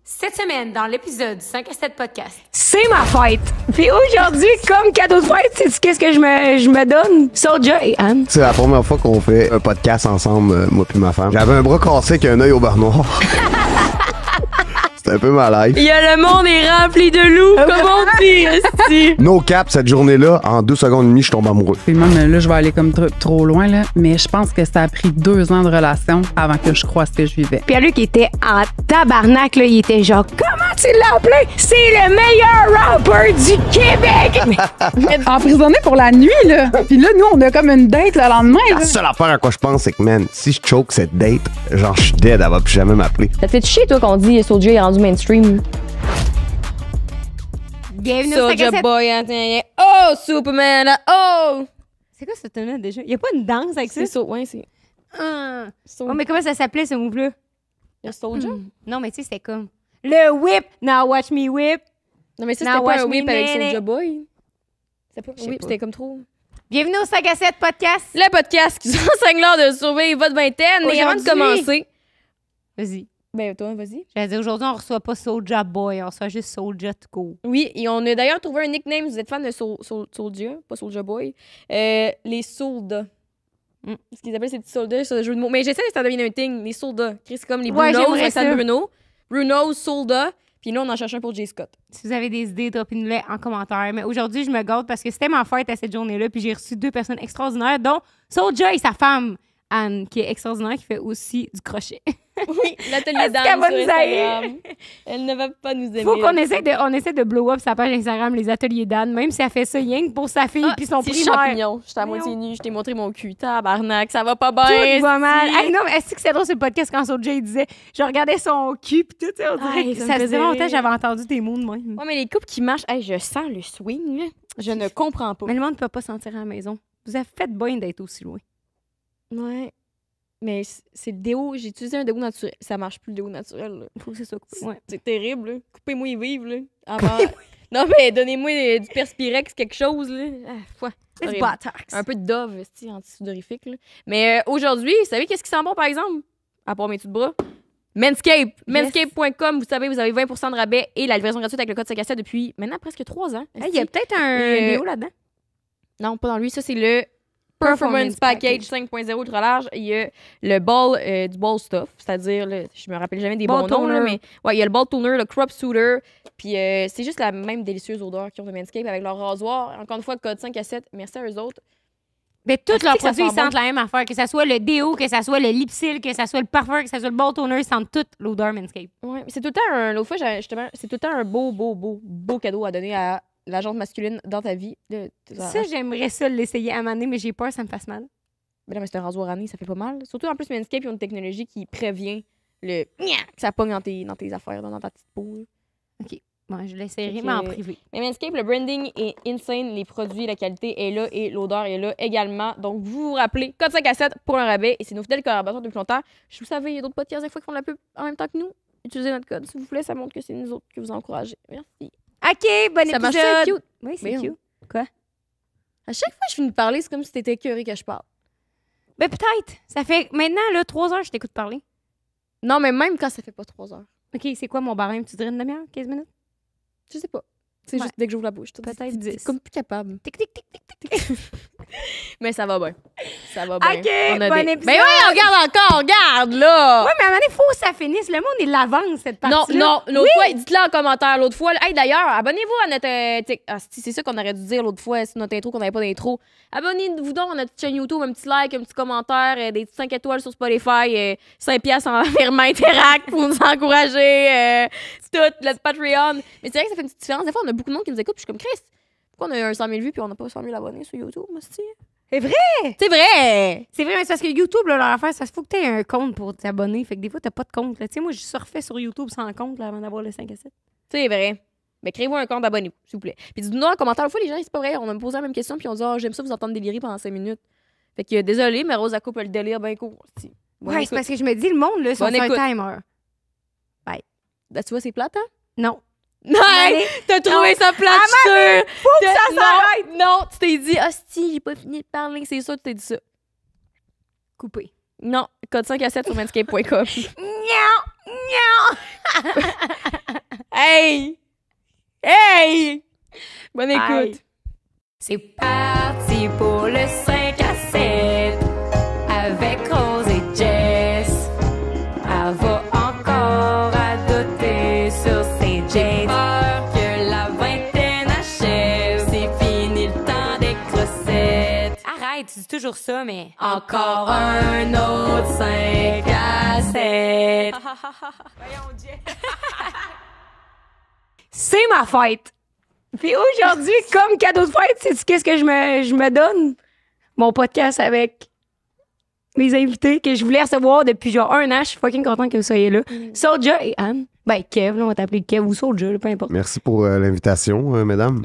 Cette semaine, dans l'épisode du 5 à 7 podcast. C'est ma fête. Puis aujourd'hui, comme cadeau de fête, c'est qu'est-ce que je me donne? Soulja et Anne. C'est la première fois qu'on fait un podcast ensemble, moi puis ma femme. J'avais un bras cassé avec un œil au beurre noir. C'était un peu malade. Il y a le monde est rempli de loups, comme on dit ici. No cap, cette journée-là, en 2 secondes et demie, je tombe amoureux. Puis même là, je vais aller comme trop loin, là. Mais je pense que ça a pris 2 ans de relation avant que je croie ce que je vivais. Pierre-Luc était en tabarnak, là. Il était genre, comment tu l'as appelé? C'est le meilleur rapper du Québec! Emprisonné pour la nuit, là. Puis là, nous, on a comme une date le lendemain, là. La seule affaire à quoi je pense, c'est que, man, si je choke cette date, genre, je suis dead, elle va plus jamais m'appeler. Ça te fait chier, toi, qu'on dit Soulja est rendu mainstream? Bienvenue au 5 à Soulja 7. Boy, hein, oh, Superman, oh! C'est quoi ce tune-là déjà? Il n'y a pas une danse avec ça? C'est ça, ouais, c'est. Ah. Soulja. Oh, mais comment ça s'appelait ce move-là? Le Soulja? Non, mais tu sais, c'était comme le whip. Now watch me whip. Non, mais ça, Now c'était pas watch un me whip avec nail it. Soulja Boy. C'était pas Je un sais whip, pas. c'était comme trop. Bienvenue au 5 à 7 podcast. Le podcast qui s'enseigne l'art de surveiller votre vingtaine. Et avant de Aujourd'hui- commencer. Vas-y. Ben, toi, vas-y. J'allais dire, aujourd'hui, on reçoit pas Soulja Boy, on reçoit juste Soulja tout court. Oui, et on a d'ailleurs trouvé un nickname. Vous êtes fan de Soulja, pas Soulja Boy. Les Soulda. Ce qu'ils appellent ces petits soldats, c'est un jeu de mots. Mais j'essaie que ça devienne un thing. Les Soulda. C'est comme les Ouais, Bruno, j'aimerais Roxane ça. Bruno. Bruno, Soulda. Puis là, on en cherche un pour J. Scott. Si vous avez des idées, droppez-nous-les en commentaire. Mais aujourd'hui, je me gâte parce que c'était ma fête à cette journée-là, puis j'ai reçu 2 personnes extraordinaires, dont Soulja et sa femme, Anne, qui est extraordinaire, qui fait aussi du crochet. Oui, l'atelier Est-ce d'Anne qu'elle va sur nous Instagram. Elle ne va pas nous aimer. Faut qu'on essaie de blow up sa page Instagram, les ateliers d'Anne, même si elle fait ça rien que pour sa fille puis son petit primaire. champignon. J'étais à Voyons. moitié nue. Je t'ai montré mon cul. Tabarnak, ça va pas bien. Tout va mal. esti. Hey, non, mais est-ce que c'est drôle, ce podcast, quand Soulja il disait, je regardais son cul puis tout, tu sais, on dirait Aïe, que ça me ça faisait faisait longtemps que rire. j'avais entendu tes mots de même. Ouais, mais les couples qui marchent, hey, je sens le swing. Là. Je ne comprends pas. Mais le monde ne peut pas sentir à la maison. Vous avez fait bien d'être aussi loin. Ouais. Mais c'est le déo. J'ai utilisé un déo naturel. Ça marche plus le déo naturel. Là. Faut que c'est ça. Ouais. C'est terrible. Là. Coupez-moi et vive. Là. Avant... non, mais donnez-moi du perspirex, quelque chose. Là. Ah, foi. C'est du Horrible. botox. Un peu de Dove, anti-sudorifique. Là. Mais aujourd'hui, vous savez qu'est-ce qui sent bon, par exemple? À part mes tout de bras? Manscape. Manscape.com. Vous savez, vous avez 20% de rabais et la livraison gratuite avec le code 5 à 7 depuis maintenant presque 3 ans. Hey, il y a peut-être un Et, déo là-dedans. Non, pas dans lui. Ça, c'est le Performance Package 5.0 ultra large. Il y a le ball, du ball stuff, c'est-à-dire, je me rappelle jamais des Ball bons noms, là, toner. mais ouais, il y a le ball toner, le crop suitor, puis c'est juste la même délicieuse odeur qu'ils ont de Manscaped avec leur rasoir. Encore une fois, code 5 à 7. Merci à eux autres. Mais tous Est-ce leurs que ça produits, ils sent sentent bon? la même affaire. Que ça soit le déo, que ça soit le lipsil, que ça soit le parfum, que ça soit le ball toner, ils sentent toute l'odeur Manscaped. Ouais, mais c'est tout le temps l'autre fois, justement, c'est tout le temps un beau cadeau à donner à la jante masculine dans ta vie. Ça, j'aimerais ça l'essayer à un moment donné, mais j'ai peur que ça me fasse mal. Mais non, mais c'est un rasoir à nez, ça fait pas mal. Surtout en plus, Manscaped, ils ont une technologie qui prévient le que ça pogne dans tes affaires, dans ta petite peau. là. Bon, je l'essayerai, Fait que- mais en privé. Mais Manscaped, le branding est insane, les produits, la qualité est là et l'odeur est là également. Donc, vous vous rappelez, code 5 à 7 pour un rabais et c'est nos fidèles collaborateurs depuis longtemps. Je vous savez, il y a d'autres podcasts des fois qui font de la pub en même temps que nous. Utilisez notre code, s'il vous plaît, ça montre que c'est nous autres que vous encouragez. Merci. OK, bon Ça marche, épisode. c'est cute. Oui, c'est Voyons. cute. À chaque fois que je finis de parler, c'est comme si t'étais écœuré que je parle. Ben peut-être. Ça fait maintenant, là, 3 heures, je t'écoute parler. Non, mais même quand ça fait pas 3 heures. OK, c'est quoi mon barème? Tu dirais une demi-heure, 15 minutes? Je sais pas. C'est Ouais. juste dès que j'ouvre la bouche. Peut-être t'es 10. comme plus capable. Tic, tic, tic, tic, tic. Mais ça va bien. Ça va bien. OK, On a bon des- épisode. Ben ouais, regarde encore, regarde là! Ouais, mais à un moment donné, faut que ça finisse. Le monde, il l'avance, cette Non, partie-là. non, l'autre fois, dites-le en commentaire. L'autre fois, hey, d'ailleurs, abonnez-vous à notre. C'est ça qu'on aurait dû dire l'autre fois, c'est notre intro qu'on n'avait pas d'intro. Abonnez-vous donc à notre chaîne YouTube, un petit like, un petit commentaire, des 5 étoiles sur Spotify, 5 piastres en virement Interact pour nous encourager, tout, le Patreon. Mais c'est vrai que ça fait une petite différence. Des fois, on a beaucoup de monde qui nous écoute, puis je suis comme Chris. Pourquoi on a un 100 000 vues, puis on n'a pas 100 000 abonnés sur YouTube, moi, C'est vrai! C'est vrai! C'est vrai, mais c'est parce que YouTube, là, leur affaire, ça se faut que tu aies un compte pour t'abonner. Fait que des fois, t'as pas de compte. Tu sais, moi, je surfais sur YouTube sans compte là, avant d'avoir le 5 à 7. C'est vrai. Mais créez-vous un compte, abonnez-vous, s'il vous plaît. Puis dites-nous dans les commentaires, une fois, les gens, c'est pas vrai, on m'a posé la même question, puis on dit, j'aime ça vous entendre délirer pendant 5 minutes. Fait que désolé, mais Rosa coupe le délire bien court. Si. Bonne Ouais, c'est écoute. parce que je me dis, le monde, là, sont Bonne sur un écoute. timer. Ben, tu vois, c'est plate, hein? Non. Non, Allez. t'as trouvé Non. ça plate, je suis sûre. Faut que ça s'arrête! Non, tu t'es dit, hostie, j'ai pas fini de parler, c'est sûr, tu t'es dit ça. Coupé. Non, code 5 à 7 sur manscape.com. Non! Non! Hey! Bonne écoute. Aïe. C'est parti pour le 5 à 7 avec Rose et Jess. Elle va encore adoter sur ses dates. Peur que la vingtaine achève, c'est fini le temps des crossettes. Arrête, tu dis toujours ça, mais... Encore un autre 5 à 7. Voyons, Jess. C'est ma fête. Puis aujourd'hui, comme cadeau de fête, sais-tu qu'est-ce que je me donne? Mon podcast avec mes invités que je voulais recevoir depuis genre 1 an. Je suis fucking contente que vous soyez là. Soulja et Anne. Ben, Kev, là, on va t'appeler Kev ou Soulja, là, peu importe. Merci pour l'invitation, mesdames.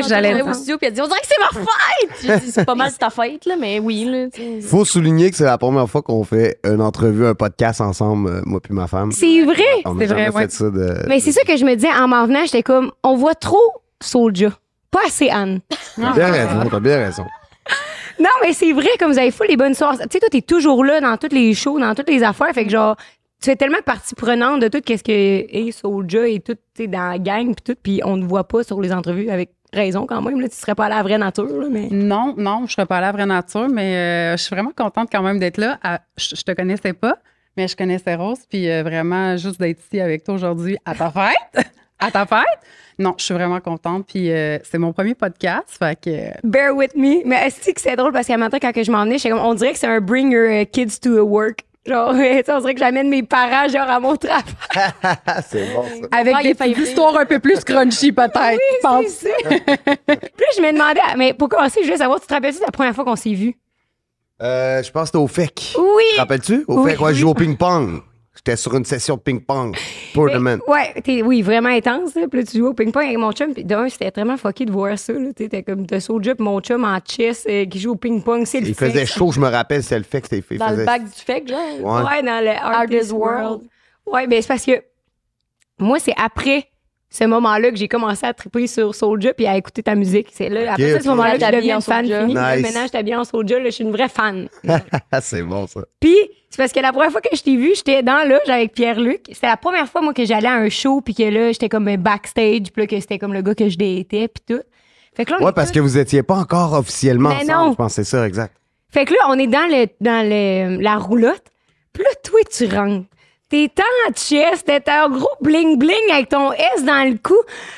J'allais au studio puis elle dit on dirait que c'est ma fête. J'ai dit c'est pas mal ta fête là, mais oui là. Faut souligner que c'est la première fois qu'on fait une entrevue, un podcast ensemble, moi puis ma femme. C'est vrai? On a C'est jamais vrai, fait ça de... Mais c'est ça que je me disais en m'en venant, j'étais comme, on voit trop Soulja. Pas assez Anne. T'as bien raison, t'as bien raison. Non, mais c'est vrai, comme vous avez fou les bonnes soirées. Tu sais, toi, t'es toujours là dans toutes les shows, dans toutes les affaires. Fait que genre, tu fais tellement partie prenante de tout ce que est Soulja et tout, tu sais, dans la gang pis tout, puis on ne voit pas sur les entrevues avec raison quand même. Là, tu serais pas allé à la vraie nature, là, mais... Non, je serais pas allée à la vraie nature, mais je suis vraiment contente quand même d'être là. Je te connaissais pas, mais je connaissais Rose, puis vraiment juste d'être ici avec toi aujourd'hui à ta fête. À ta fête? Non, je suis vraiment contente, puis c'est mon premier podcast, fait que... Bear with me. Mais est-ce que c'est drôle parce qu'à matin, quand que je m'en venais, j'étais comme, on dirait que c'est un bring your kids to work. Genre, tu sais, on dirait que j'amène mes parents, genre, à mon travail. C'est bon, ça. Avec des petites histoires un peu plus crunchy, peut-être, je pense. C'est ça. Puis là, je me demandais, mais pour commencer, je voulais savoir, tu te rappelles-tu de la première fois qu'on s'est vus? Je pense que c'était au FEC. Oui. Te rappelles-tu? Au Oui. FEC, ouais, je joue au ping-pong. J'étais sur une session de ping-pong. Tournament. Ouais, oui, vraiment intense. Là. Puis là, tu joues au ping-pong avec mon chum. Puis d'un, c'était vraiment fucké de voir ça. T'étais comme de Soulja, puis mon chum en chess qui joue au ping-pong. C'est le Il faisait FEC. chaud, je me rappelle, c'était le FEC. C'était Dans le bac du FEC genre. Ouais. Ouais, dans le Artist Artist World. World. Ouais, ben c'est parce que moi, c'est après ce moment-là que j'ai commencé à triper sur Soulja puis à écouter ta musique. C'est là, après ça, ok. ce moment-là, que je T'habillais deviens en une fan Soulja. finie. Là, Nice. maintenant, je t'habille en Soulja. Là, je suis une vraie fan. C'est bon, ça. Puis, c'est parce que la première fois que je t'ai vu, j'étais dans la loge avec Pierre-Luc. C'était la première fois, moi, que j'allais à un show, puis que là, j'étais comme un backstage, puis là, que c'était comme le gars que je datais, puis tout. Fait que là, on Ouais, est parce tous- que vous étiez pas encore officiellement Mais ensemble. non. Je pense que c'est ça, exact. Fait que là, on est dans la roulotte. Puis là, toi, tu rentres. T'es en chest, t'es un gros bling-bling avec ton S dans le cou.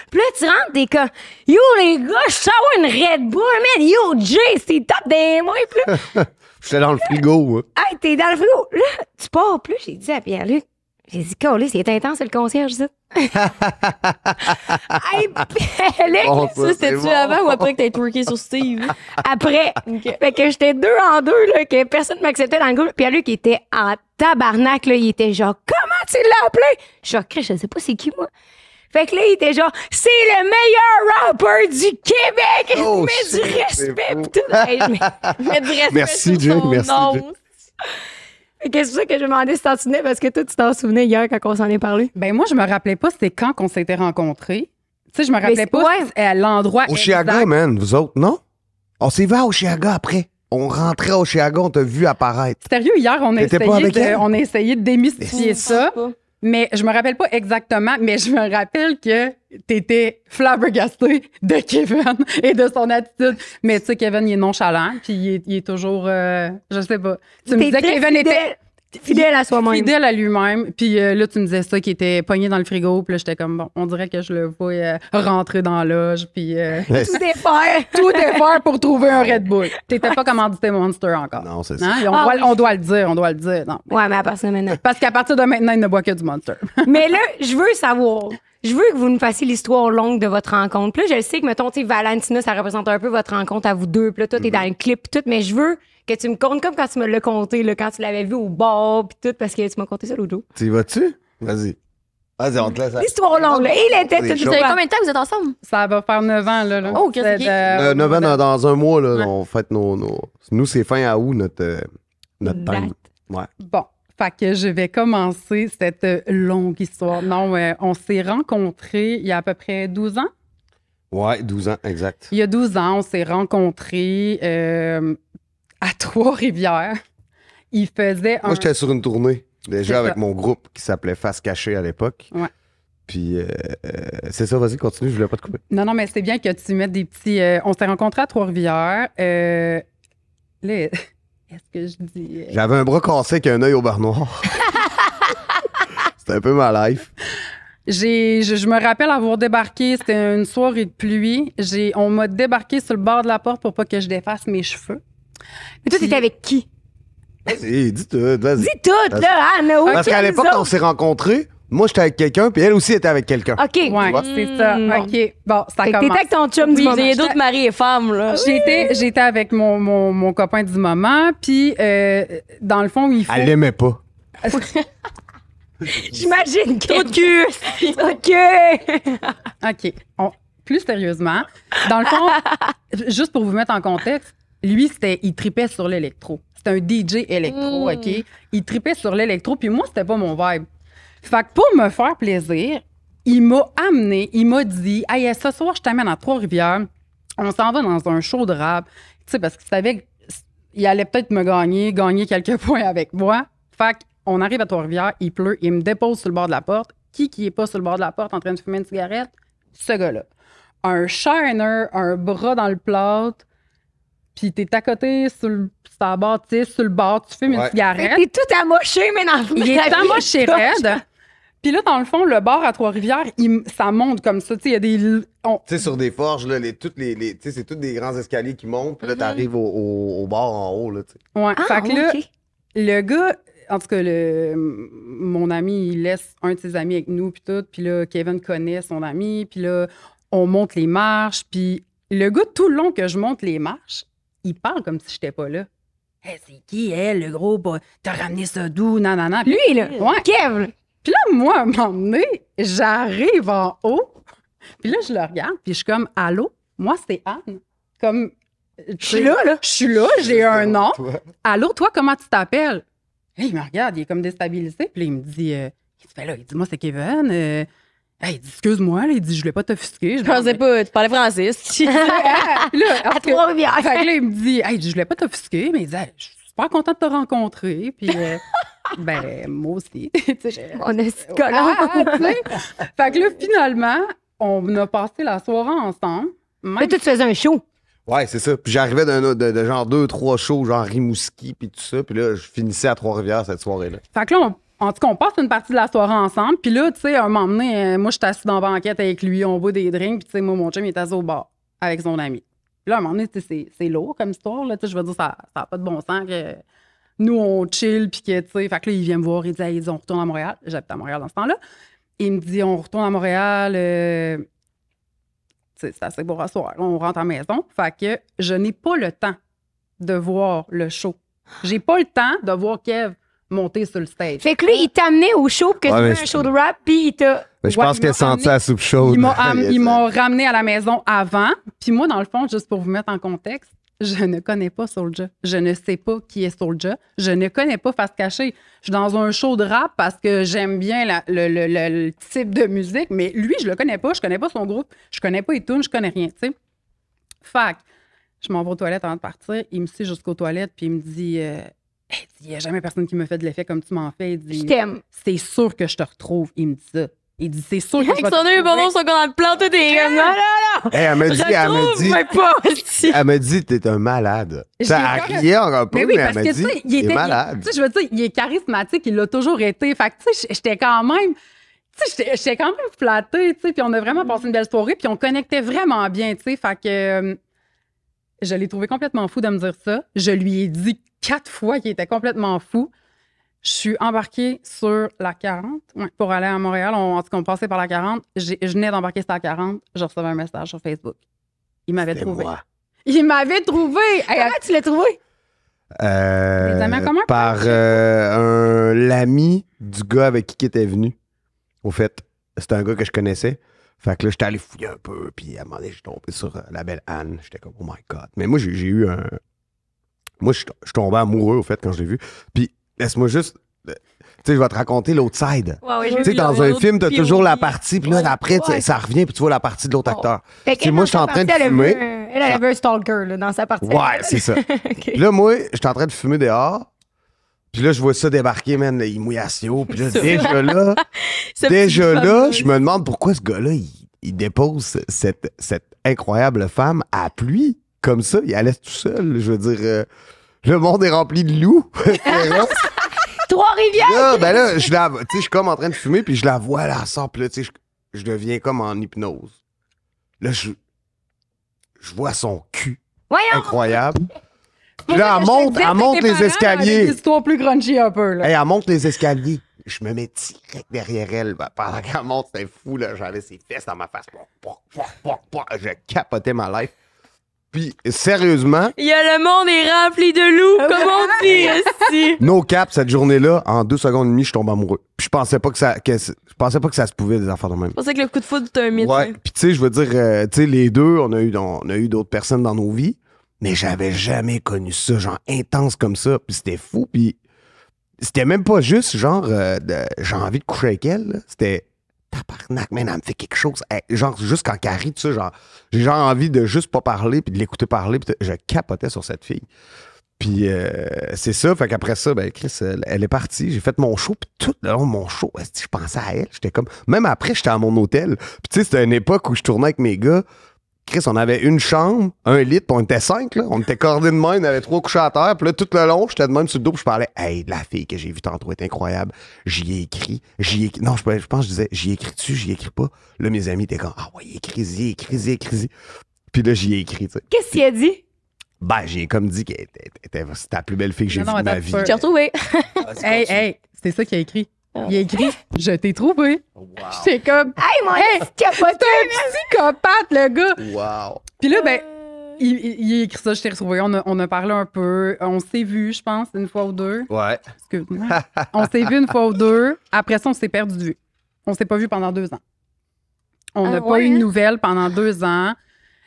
Puis là, tu rentres, t'es comme « Yo, les gars, je sors une Red Bull, man! Yo, Jay, c'est top des mains! » Puis là, J'étais dans le frigo, moi. hey, t'es dans le frigo. Là, tu pars plus. J'ai dit à Pierre-Luc, j'ai dit, Calais, c'est intense, le concierge, ça. Hey, Pierre-Luc, Bon, Ça, c'était-tu bon. avant ou après que t'aies twerké sur Steve? après. Fait que j'étais 2 en 2, là, que personne m'acceptait dans le groupe. Pierre-Luc était en tabarnak, là. Il était genre, comment tu l'as appelé? Je suis genre, Chris, je sais pas c'est qui, moi. Fait que là, il était genre, c'est le meilleur rapper du Québec! Oh, Mais du shit, respect, c'est fou. pis tout. Hey, Mais du respect Merci, sur Jay, son merci, nom. Jay. Fait que c'est pour ça que je me demandais si t'en souvenais, parce que toi, tu t'en souvenais hier quand on s'en est parlé. Ben moi, je me rappelais pas c'était quand qu'on s'était rencontrés. Tu sais, je me rappelais c'est- pas ouais. à l'endroit Oshiaga, exact. man, vous autres, non? On s'est vu à Oshiaga après. On rentrait à Oshiaga, on t'a vu apparaître. Sérieux, hier, T'étais pas avec elle? on a essayé de démystifier Mais ça. Mais je me rappelle pas exactement, mais je me rappelle que t'étais flabbergasté de Kevin et de son attitude. Mais tu sais, Kevin, il est nonchalant, puis il est toujours, je sais pas. Tu me T'es disais que très Kevin était fidèle à soi-même. fidèle à lui-même, puis là, tu me disais ça, qu'il était pogné dans le frigo, puis là, j'étais comme, bon, on dirait que je le vois rentrer dans la loge, puis Tout est faire. tout est faire pour trouver un Red Bull. T'étais pas commandité Monster encore. Non, c'est ça. Hein? Et Ah oui. on doit le dire, on doit le dire. Non. Ouais, mais à part ça, maintenant. Parce qu'à partir de maintenant, il ne boit que du Monster. Mais là, je veux savoir. Je veux que vous nous fassiez l'histoire longue de votre rencontre. Puis là, je sais que, mettons, tu sais, Valentina, ça représente un peu votre rencontre à vous deux. Puis là, toi, t'es dans le clip, pis tout. Mais je veux que tu me comptes comme quand tu me l'as conté, là, quand tu l'avais vu au bar, puis tout, parce que tu m'as conté ça l'autre jour. Tu y vas-tu? Vas-y. Vas-y, on te laisse. L'histoire longue, là. Il était Des tout choses. Vous savez combien de temps que vous êtes ensemble? Ça va faire 9 ans, là. Oh, qu'est-ce C'est qui- de- 9 ans dans un mois, là, Ouais. on fête nos... Nous, c'est fin à août, notre time. Date. Ouais. Bon, fait que je vais commencer cette longue histoire. Non, on s'est rencontrés il y a à peu près 12 ans. Ouais, 12 ans, exact. Il y a 12 ans, on s'est rencontrés à Trois-Rivières. Il faisait un... Moi, j'étais sur une tournée, C'est déjà avec ça. mon groupe qui s'appelait Face Cachée à l'époque. Ouais. Puis c'est ça, vas-y, continue, je voulais pas te couper. Non, mais c'est bien que tu mettes des petits... on s'est rencontrés à Trois-Rivières. Là, est-ce que je dis... J'avais un bras cassé avec un œil au bar noir. C'était un peu ma life. Je me rappelle avoir débarqué, c'était une soirée de pluie. On m'a débarqué sur le bord de la porte pour pas que je défasse mes cheveux. Mais toi, t'étais avec qui? Vas-y, dis tout, vas-y. Dis tout, là, Anna. Parce qu'à l'époque, quand on s'est rencontrés, moi, j'étais avec quelqu'un, puis elle aussi était avec quelqu'un. OK. Ouais, c'est ça. OK. Bon, ça Fait que commence. t'étais avec ton chum du moment. Il y a d'autres maris et femmes, là. J'étais avec mon copain du moment, puis dans le fond, il faut... Elle l'aimait pas. J'imagine que... Trop de cul. OK. OK. Plus sérieusement, dans le fond, juste pour vous mettre en contexte, lui, il tripait sur l'électro. C'était un DJ électro, OK? Il tripait sur l'électro, puis moi, c'était pas mon vibe. Fait que pour me faire plaisir, il m'a dit « Hey, ce soir, je t'amène à Trois-Rivières. On s'en va dans un show de rap. » Tu sais, parce qu'il savait qu'il allait peut-être me gagner quelques points avec moi. Fait qu'on arrive à Trois-Rivières, il pleut, il me dépose sur le bord de la porte. Qui est pas sur le bord de la porte en train de fumer une cigarette? Ce gars-là. Un shiner, un bras dans le plâtre, puis t'es à côté sur la bâtisse, sur le bord, tu fumes une cigarette. T'es tout amoché, mais dans le Il est amoché raide. Puis là, dans le fond, le bar à Trois-Rivières, ça monte comme ça. Tu sais, il y a des... Tu sais, sur des forges, là, c'est tous des grands escaliers qui montent, puis là, t'arrives au bar en haut, là, tu sais. Ouais. Ah, fait que là, OK. le gars, en tout cas, mon ami, il laisse un de ses amis avec nous, puis tout. Puis là, Kevin connaît son ami, puis là, on monte les marches, puis le gars, tout le long que je monte les marches, il parle comme si j'étais pas là. Hey, c'est qui, elle, le gros, t'as ramené ça d'où, nanana. Puis, Lui, là. Ouais. Kev. Puis là, moi, à un moment donné, j'arrive en haut, puis là, je le regarde, puis je suis comme, allô, moi, c'est Anne. Comme, Je suis là, là. je suis là, j'ai un nom. Toi. Allô, toi, comment tu t'appelles? Là, il me regarde, il est comme déstabilisé. Puis là, il me dit, il dit, moi, c'est Kevin. Il dit, excuse-moi. Là, il dit, je voulais pas t'offusquer. Je pensais pas, tu parlais français. Là, À Trois-Rivières. fait que là, il me dit, je voulais pas t'offusquer, mais il dit, je suis super content de te rencontrer. Puis, ben, moi aussi. Tu sais, On a ce tu collant. sais. Fait que là, finalement, on a passé la soirée ensemble. Même- Mais toi, tu faisais un show. Ouais, c'est ça. Puis j'arrivais de genre 2-3 shows, genre Rimouski, puis tout ça. Puis là, je finissais à Trois-Rivières cette soirée-là. Fait que là, en tout cas, on passe une partie de la soirée ensemble. Puis là, tu sais, à un moment donné, moi, je suis assise dans la banquette avec lui, on boit des drinks. Puis tu sais, moi, mon chum, il est assis au bar avec son ami. Puis là, à un moment donné, tu sais, c'est lourd comme histoire. Là, tu sais, je veux dire, ça n'a pas de bon sens que nous, on chill. Puis que, tu sais, fait que là, il vient me voir, il dit, hey, on retourne à Montréal. J'habite à Montréal dans ce temps-là. Il me dit, on retourne à Montréal. Tu sais, c'est assez beau à soir. On rentre à la maison. Fait que je n'ai pas le temps de voir le show. J'ai pas le temps de voir Kev monter sur le stage. Fait que lui, il t'a amené au show, que Ouais, mais tu fais un show de rap, puis il t'a... Mais je Ouais, pense il qu'elle m'a sentait amené- la soupe chaude. Ils m'ont ramené à la maison avant. Puis moi, dans le fond, juste pour vous mettre en contexte, je ne connais pas Soulja. Je ne sais pas qui est Soulja. Je ne connais pas Face Cachée. Je suis dans un show de rap parce que j'aime bien le type de musique, mais lui, je le connais pas. Je connais pas son groupe. Je connais pas les tunes. Je connais rien, tu sais. Fait que je m'en vais aux toilettes avant de partir. Il me suit jusqu'aux toilettes, puis il me dit... il n'y a jamais personne qui me fait de l'effet comme tu m'en fais. Il dit, Je t'aime. c'est sûr que je te retrouve. Il me dit ça. Il dit, c'est sûr que je Avec vais te son œil, retrouver. pardon, son gars dans le plan, tout est comme ça. Hey, elle me dit, Pas. elle me dit, t'es un malade. J'ai Ça quand a riait un peu, Mais oui, mais parce elle que, m'a tu dit, sais, il est malade. Tu sais, je veux dire, il est charismatique, il l'a toujours été. Fait que, tu sais, j'étais quand même... Tu sais, j'étais quand même flattée, tu sais, puis on a vraiment passé une belle soirée, puis on connectait vraiment bien, tu sais. Fait que je l'ai trouvé complètement fou de me dire ça. Je lui ai dit 4 fois qu'il était complètement fou. Je suis embarquée sur la 40 pour aller à Montréal. En tout cas, on passait par la 40. Je venais d'embarquer sur la 40. Je recevais un message sur Facebook. Il m'avait C'était trouvé. moi. Il m'avait trouvé! Hey, Comment tu l'as trouvé? Les amis en commun? Par l'ami du gars avec qui il était venu. Au fait, c'était un gars que je connaissais. Fait que là, j'étais allé fouiller un peu, puis à un moment donné, je suis tombé sur la belle Anne. J'étais comme, oh my God. Mais moi, j'ai eu un... Moi, je suis tombé amoureux, au fait, quand je l'ai vu. Puis, laisse-moi juste... Tu sais, je vais te raconter l'autre side. Tu sais, dans un film, t'as toujours la partie, puis là, après, Ouais. ça revient, puis tu vois la partie de l'autre acteur. Fait Tu sais, moi, je suis en train de fumer. Elle avait un stalker, là, dans sa partie. Ouais, c'est ça. OK. Puis là, moi, j'étais en train de fumer dehors. Puis là, je vois ça débarquer, man, il mouille assez haut. Puis là, Ça. déjà là, je me demande pourquoi ce gars-là, il dépose cette incroyable femme à pluie. Comme ça, il allait tout seul. Je veux dire, le monde est rempli de loups. Trois-Rivières! Là, ben là, je suis comme en train de fumer, puis je la vois, là, elle sort, puis là, tu sais, je deviens comme en hypnose. Là, je vois son cul. Voyons! Incroyable. Puis là, elle monte les escaliers. Des histoires plus crunchy un peu, là. Hey, elle monte les escaliers. Je me mets direct derrière elle. Ben, pendant qu'elle monte, c'était fou, là. J'avais ses fesses dans ma face. Je capotais ma life. Puis, sérieusement, Il y a le monde est rempli de loups, comme on dit, esti. no cap, cette journée-là, en 2 secondes et demie, je tombe amoureux. Puis je pensais pas que ça se pouvait, des affaires de même. C'est pour ça que le coup de foudre, c'est un mythe. Ouais. Puis tu sais, je veux dire, tu sais, les deux, on a eu d'autres personnes dans nos vies, mais j'avais jamais connu ça, genre intense comme ça. Puis c'était fou. Puis c'était même pas juste genre, j'ai envie de coucher avec elle. Là. C'était tabarnak, man, elle me fait quelque chose. Genre, juste quand elle rit, tu sais, genre, j'ai genre envie de juste pas parler, puis de l'écouter parler, puis je capotais sur cette fille. Puis c'est ça, fait qu'après ça, ben Chris, elle est partie. J'ai fait mon show, puis tout le long de mon show, je pensais à elle. J'étais comme. Même après, j'étais à mon hôtel. Puis tu sais, c'était une époque où je tournais avec mes gars. Chris, on avait une chambre, un lit, puis on était 5, là. On était cordés de même, on avait 3 couchés à terre. Puis là, tout le long, j'étais de même sur le dos, puis je parlais. Hey, la fille que j'ai vue tantôt est incroyable. J'y ai écrit. Non, je pense que je disais, j'y écris-tu, j'y écris pas. Là, mes amis étaient comme, ah ouais, écris-y. Puis là, j'y ai écrit, tu sais. Qu'est-ce qu'il a dit? Ben, j'ai comme dit qu'elle était la plus belle fille que j'ai vue Non, de ma attends, vie. tu peux- J'ai retrouvé. Hey, c'est ça qu'il a écrit. Il a écrit « Je t'ai trouvé Wow. ». J'étais comme Hey, mon Hey, petit capoté! « Psychopathe, le gars! Wow. » Puis là, ben, il a écrit ça, je t'ai retrouvé. On a parlé un peu. On s'est vu, je pense, une fois ou deux. Ouais. Excuse-moi. On s'est vu une fois ou deux. Après ça, on s'est perdu de vue. On s'est pas vu pendant 2 ans. On n'a pas eu de nouvelles pendant 2 ans.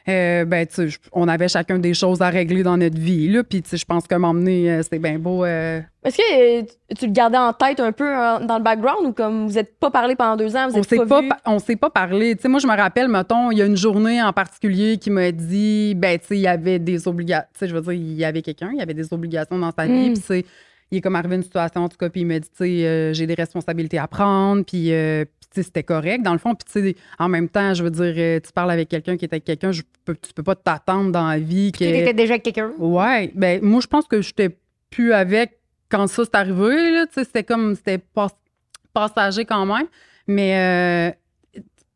Ben, tu sais, on avait chacun des choses à régler dans notre vie, là. Puis, tu sais, je pense qu'à m'emmener, c'est bien beau. Est-ce que tu le gardais en tête un peu dans le background ou comme vous n'êtes pas parlé pendant 2 ans, vous êtes pas vus? On s'est pas parlé. Tu sais, moi, je me rappelle, mettons, il y a une journée en particulier qui m'a dit, ben, tu sais, il y avait des obligations. Tu sais, je veux dire, il y avait quelqu'un, il y avait des obligations dans sa vie. Puis, c'est, il est comme arrivé une situation, en tout cas, puis il m'a dit, tu sais, j'ai des responsabilités à prendre. Puis, tu sais, c'était correct, dans le fond. Puis, tu sais, en même temps, je veux dire, tu parles avec quelqu'un qui est avec quelqu'un, tu peux pas t'attendre dans la vie. Tu étais déjà avec quelqu'un? Ouais. Ben, moi, je pense que j'étais plus avec quand ça s'est arrivé, là. Tu sais, c'était passager quand même. Mais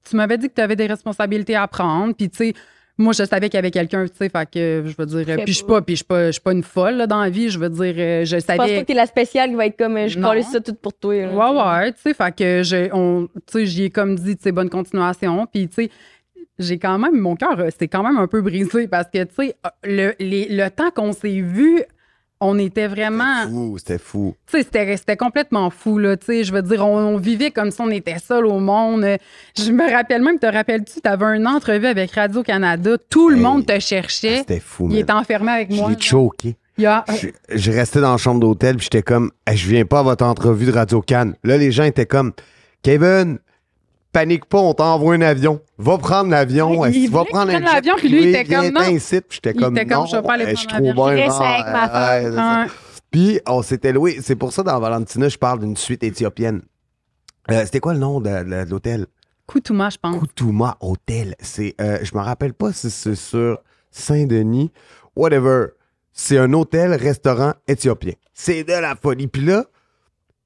tu m'avais dit que tu avais des responsabilités à prendre. Puis, tu sais, moi, je savais qu'il y avait quelqu'un, tu sais, fait que, je veux dire, puis je suis pas une folle, là, dans la vie, je veux dire, je savais... Je pense pas que t'es la spéciale qui va être comme, je Non. colle ça tout pour toi. là. Ouais, tu sais, fait que, tu sais, j'y ai comme dit, tu sais, bonne continuation, puis, tu sais, j'ai quand même, mon cœur, c'est quand même un peu brisé, parce que, tu sais, le temps qu'on s'est vu, on était vraiment... C'était fou. Tu sais, c'était complètement fou, là. Tu sais, je veux dire, on vivait comme si on était seul au monde. Je me rappelle même, te rappelles-tu, t'avais une entrevue avec Radio-Canada. Tout le monde te cherchait. C'était fou, Il man. était enfermé avec Je moi. l'ai choqué. Il y a- Je restais dans la chambre d'hôtel, puis j'étais comme, hey, je viens pas à votre entrevue de Radio-Can. Là, les gens étaient comme, Kevin, panique pas, on t'envoie un avion. Va prendre l'avion. Ouais, il va voulait prendre qu'il un prenne jet l'avion, puis lui, il était privé, comme, viens non. ici. Puis j'étais Il comme, était comme, non, je vais pas aller je suis prendre trop l'avion. bien. Je reste avec ma femme. c'est ça. Ouais. Puis on s'était loué. C'est pour ça, dans Valentina, je parle d'une suite éthiopienne. C'était quoi le nom de l'hôtel? Koutouma, je pense. Koutouma Hotel. C'est, je me rappelle pas si c'est sur Saint-Denis. Whatever. C'est un hôtel-restaurant éthiopien. C'est de la folie. Puis là,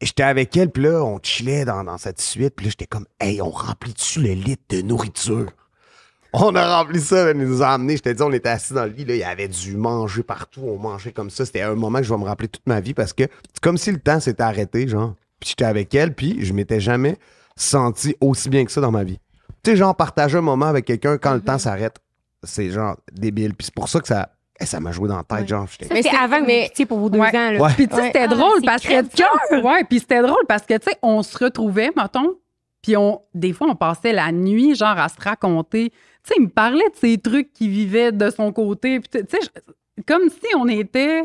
j'étais avec elle, puis là, on chillait dans cette suite. Puis là, j'étais comme, hey, on remplit-tu le lit de nourriture? On a rempli ça, elle nous a amenés. Je t'ai dit, on était assis dans le lit, là, il y avait du manger partout, on mangeait comme ça. C'était un moment que je vais me rappeler toute ma vie parce que c'est comme si le temps s'était arrêté, genre. Puis j'étais avec elle, puis je m'étais jamais senti aussi bien que ça dans ma vie. Tu sais, genre, partager un moment avec quelqu'un quand le temps s'arrête, c'est genre débile. Puis c'est pour ça que ça m'a joué dans la tête, Ouais. genre. J'étais... Mais c'est avant que vous quittiez pour vos 2 Ouais. ans, là. Ouais. Puis tu sais, c'était Ouais. drôle Ah, parce c'est que crève-cœur. ouais, puis c'était drôle parce que tu sais, on se retrouvait, mettons, puis des fois on passait la nuit genre à se raconter. Tu sais, il me parlait de ces trucs qu'il vivait de son côté, puis tu sais, comme si on était